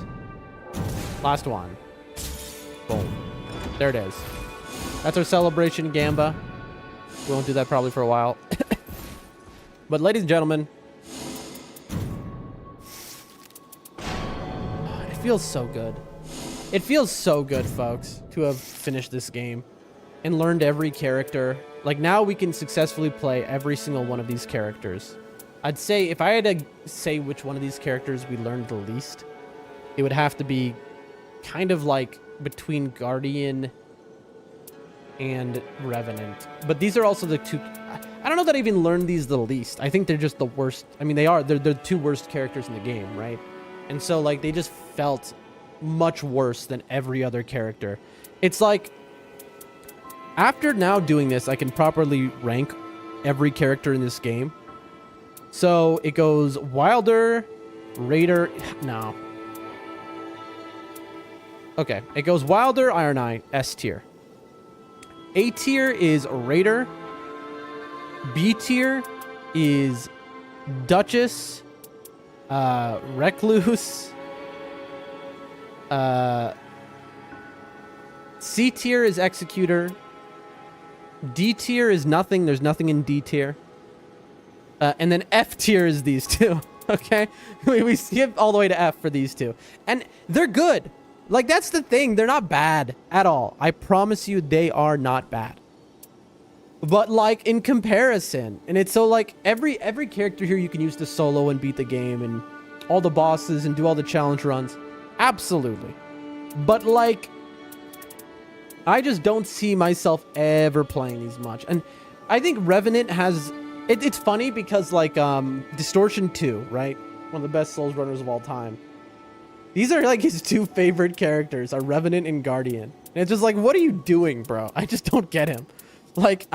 Last one. Boom. There it is. That's our celebration, Gamba. We won't do that probably for a while. But ladies and gentlemen, it feels so good. It feels so good, folks, to have finished this game and learned every character. Like, now we can successfully play every single one of these characters. I'd say if I had to say which one of these characters we learned the least, it would have to be kind of like between Guardian and Revenant. But these are also the two... I don't know that I even learned these the least. I think they're just the worst. I mean, they're the 2 worst characters in the game, right? And so, like, they just felt much worse than every other character. It's like, after now doing this, I can properly rank every character in this game. So it goes Wilder, Raider. No. Okay. It goes Wilder, Iron Eye, S tier. A tier is Raider. B tier is Duchess, Recluse. C tier is Executor. D tier is nothing. There's nothing in D tier. And then F tier is these 2. Okay? We skip all the way to F for these 2. And they're good. Like, that's the thing. They're not bad at all. I promise you they are not bad. But, like, in comparison, and it's so, like, every character here you can use to solo and beat the game, and all the bosses and do all the challenge runs. Absolutely. But, like, I just don't see myself ever playing these much. And I think Revenant has... It's funny because, like, Distortion 2, right? One of the best Souls runners of all time. These are, like, his 2 favorite characters, are Revenant and Guardian. And it's just like, what are you doing, bro? I just don't get him. Like,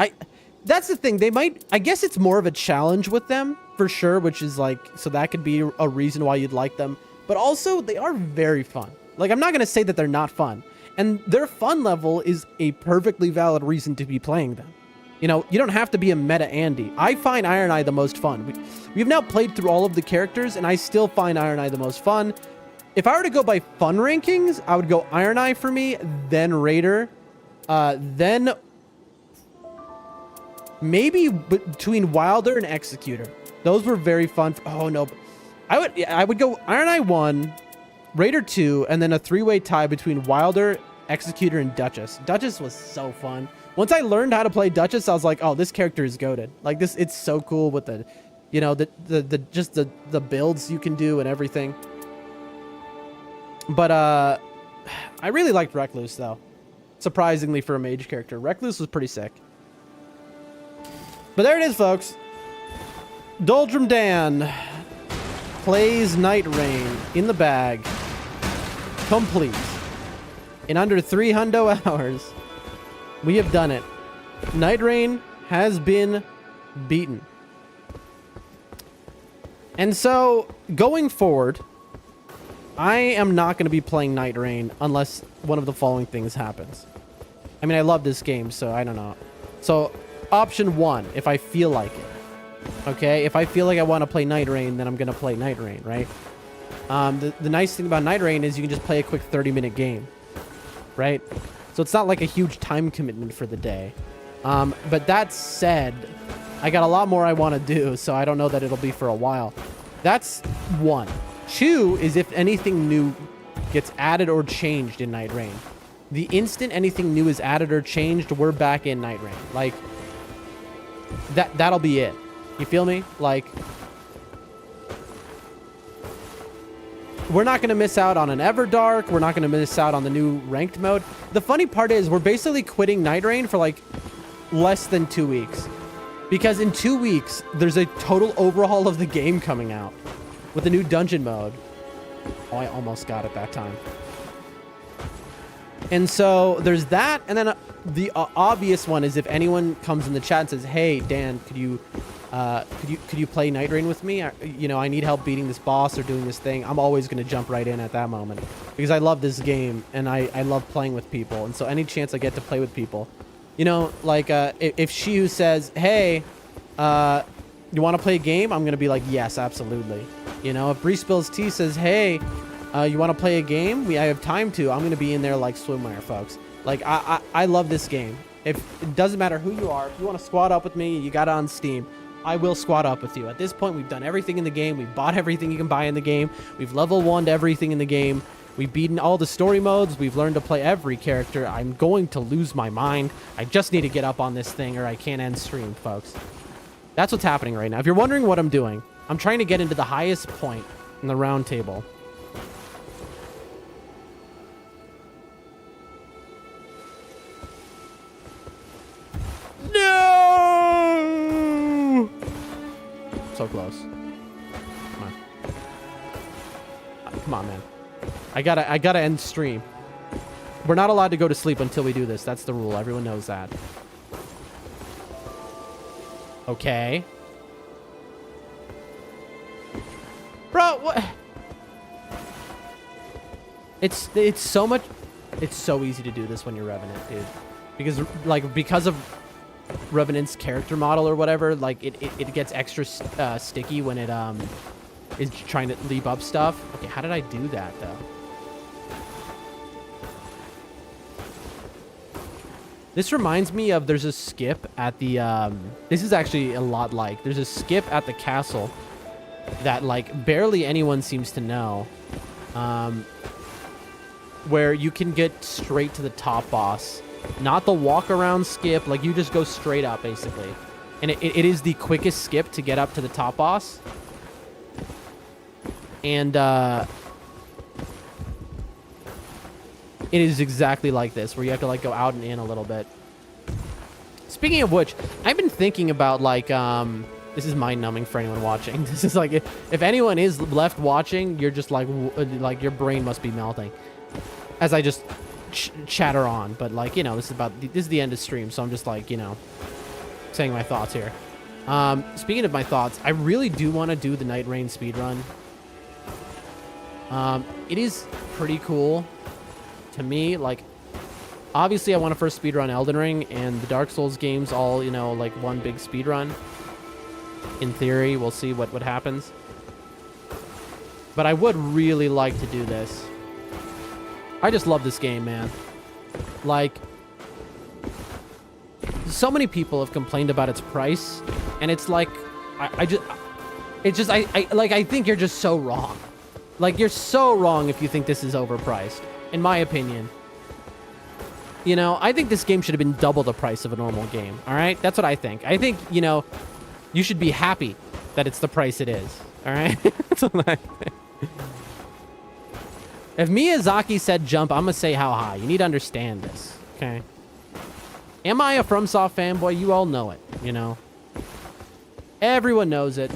that's the thing. They might... I guess it's more of a challenge with them, for sure, which is, like... So that could be a reason why you'd like them. But also, they are very fun. Like, I'm not going to say that they're not fun. And their fun level is a perfectly valid reason to be playing them. You know, you don't have to be a meta Andy. I find Iron Eye the most fun. We've now played through all of the characters, and I still find Iron Eye the most fun. If I were to go by fun rankings, I would go Iron Eye for me, then Raider, then maybe between Wilder and Executor. Those were very fun. Oh, no. I would go Iron Eye 1, Raider 2, and then a 3-way tie between Wilder, Executor, and Duchess. Duchess was so fun. Once I learned how to play Duchess, I was like, oh, this character is goated. Like, this, it's so cool with the, you know, just the builds you can do and everything. But, I really liked Recluse, though. Surprisingly for a mage character. Recluse was pretty sick. But there it is, folks. Doldrum Dan plays Nightreign in the bag. Complete. In under 300 hours. We have done it. Nightreign has been beaten. And so, going forward, I am not going to be playing Nightreign unless one of the following things happens. I mean, I love this game, so I don't know. So, option 1, if I feel like it. Okay? If I feel like I want to play Nightreign, then I'm going to play Nightreign, right? The nice thing about Nightreign is you can just play a quick 30-minute game. Right? So it's not like a huge time commitment for the day. But that said, I got a lot more I want to do, so I don't know that it'll be for a while. That's 1. 2 is if anything new gets added or changed in Nightreign. The instant anything new is added or changed, we're back in Nightreign. Like, that'll be it. You feel me? Like, we're not going to miss out on an Everdark. We're not going to miss out on the new ranked mode. The funny part is we're basically quitting Nightreign for like less than 2 weeks. Because in 2 weeks, there's a total overhaul of the game coming out. with the new dungeon mode. Oh, I almost got it that time. And so there's that, and then the obvious one is if anyone comes in the chat and says, "Hey Dan, could you play Nightreign with me? I need help beating this boss or doing this thing." I'm always gonna jump right in at that moment because I love this game and I love playing with people, and so any chance I get to play with people, if Shiu says, "Hey, you want to play a game?" I'm gonna be like, "Yes, absolutely." If Bree Spills Tea says, "Hey, you want to play a game? I have time to." I'm gonna be in there like swimwear, folks. Like I love this game. If it doesn't matter who you are, if you want to squad up with me, you got it on Steam, I will squad up with you. At this point, we've done everything in the game. We've bought everything you can buy in the game. We've level 1'd everything in the game. We've beaten all the story modes. We've learned to play every character. I'm going to lose my mind. I just need to get up on this thing or I can't end stream, folks. That's what's happening right now. If you're wondering what I'm doing, I'm trying to get into the highest point in the round table. No! So close. Come on. Come on, man. I gotta end stream. We're not allowed to go to sleep until we do this. That's the rule. Everyone knows that. Okay. Bro, what? It's so much. It's so easy to do this when you're Revenant, dude. Because of Revenant's character model or whatever, like it gets extra sticky when it is trying to leap up stuff. Okay, how did I do that though? This reminds me of there's a skip at the this is actually a lot like there's a skip at the castle that like barely anyone seems to know, where you can get straight to the top boss. Not the walk around skip, like you just go straight up basically. And it is the quickest skip to get up to the top boss. And it is exactly like this, where you have to like go out and in a little bit. Speaking of which, I've been thinking about like, this is mind numbing for anyone watching. This is like, if anyone is left watching, you're just like your brain must be melting as I just chatter on. But like, this is the end of stream, so I'm just like, saying my thoughts here. Speaking of my thoughts, I really do want to do the Nightreign speedrun. It is pretty cool to me. Like, obviously I want to first speedrun Elden Ring and the Dark Souls games all, like one big speedrun. In theory, we'll see what happens. But I would really like to do this. I just love this game, man. Like, so many people have complained about its price, and it's like, I think you're just so wrong. Like, you're so wrong if you think this is overpriced, in my opinion. I think this game should have been double the price of a normal game, all right? That's what I think. I think, you should be happy that it's the price it is, all right? That's what I think. If Miyazaki said jump, I'm going to say how high. You need to understand this, okay? Am I a FromSoft fanboy? You all know it, Everyone knows it.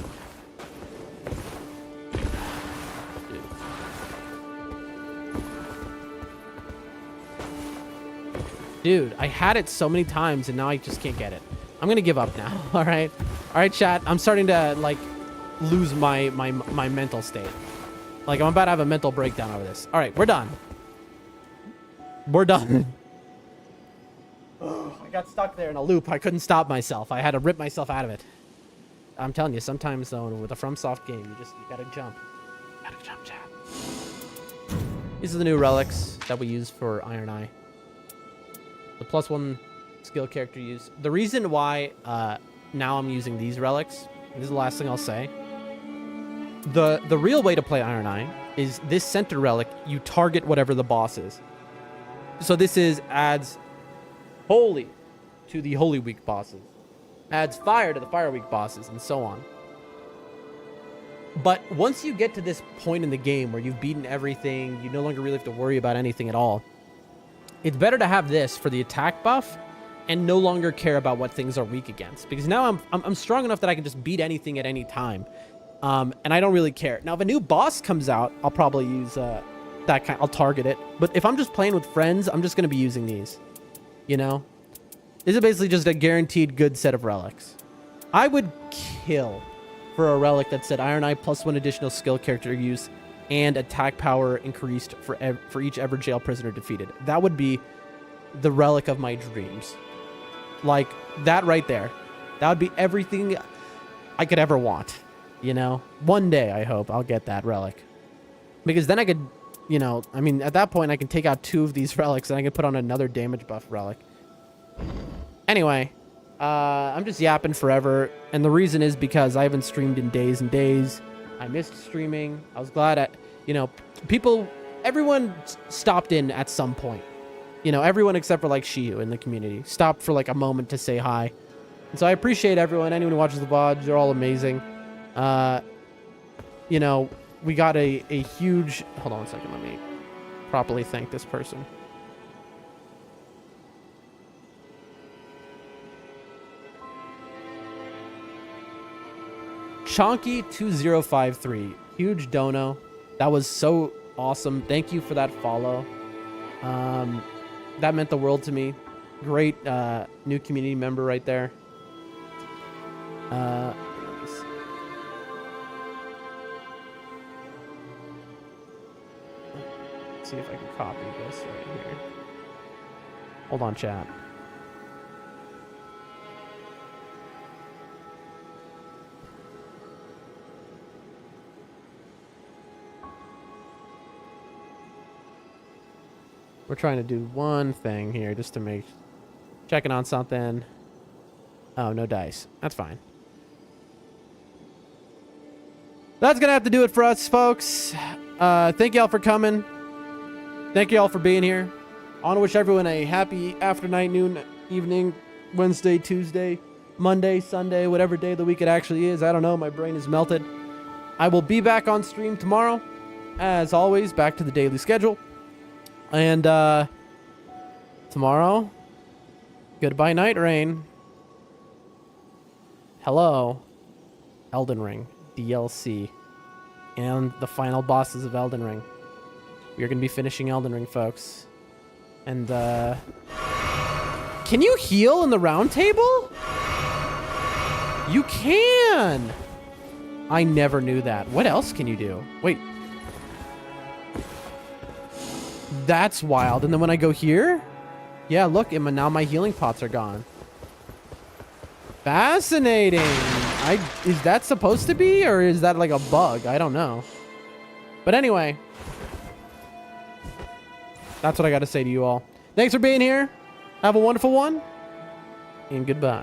Dude, I had it so many times, and now I just can't get it. I'm going to give up now, all right? All right, chat. I'm starting to, like, lose my mental state. Like, I'm about to have a mental breakdown over this. All right, we're done. We're done. I got stuck there in a loop. I couldn't stop myself. I had to rip myself out of it. I'm telling you, sometimes, though, with a FromSoft game, you gotta jump. You gotta jump, chat. These are the new relics that we use for Iron Eye. The +1 skill character use. The reason why now I'm using these relics, and this is the last thing I'll say, the real way to play Iron Eye is this center relic, you target whatever the boss is. So this adds holy to the Holy Week bosses, adds fire to the Fire Week bosses, and so on. But once you get to this point in the game where you've beaten everything, you no longer really have to worry about anything at all. It's better to have this for the attack buff and no longer care about what things are weak against. Because now I'm strong enough that I can just beat anything at any time. And I don't really care. Now, if a new boss comes out, I'll probably use that kind. I'll target it. But if I'm just playing with friends, I'm just going to be using these. You know? This is basically just a guaranteed good set of relics. I would kill for a relic that said Iron Eye plus 1 additional skill character use and attack power increased for each ever jail prisoner defeated. That would be the relic of my dreams. Like, that right there. That would be everything I could ever want. You know? One day, I hope, I'll get that relic. Because then I could, you know, I mean, at that point, I can take out 2 of these relics and I can put on another damage buff relic. Anyway, I'm just yapping forever. And the reason is because I haven't streamed in days and days. I missed streaming. I was glad you know, everyone stopped in at some point. You know, everyone except for like Shiyu in the community stopped for like a moment to say hi. And so I appreciate everyone. Anyone who watches the VOD, you're all amazing. You know, we got a huge... Hold on one second. Let me properly thank this person. Chonky2053. Huge dono. That was so awesome. Thank you for that follow. That meant the world to me. Great new community member right there. Let me see. Let's see if I can copy this right here. Hold on, chat. We're trying to do one thing here just to make... Checking on something. Oh, no dice. That's fine. That's going to have to do it for us, folks. Thank y'all for coming. Thank y'all for being here. I want to wish everyone a happy afternight, noon, evening, Wednesday, Tuesday, Monday, Sunday, whatever day of the week it actually is. I don't know. My brain is melted. I will be back on stream tomorrow. As always, back to the daily schedule. And tomorrow, goodbye Nightreign. Hello, Elden Ring DLC, and the final bosses of Elden Ring. We're gonna be finishing Elden Ring, folks. And can you heal in the round table? You can. I never knew that. What else can you do? Wait. That's wild. And then when I go here, yeah, look, now my healing pots are gone. Fascinating. Is that supposed to be, or is that like a bug? I don't know. But anyway, that's what I got to say to you all. Thanks for being here. Have a wonderful one, and goodbye.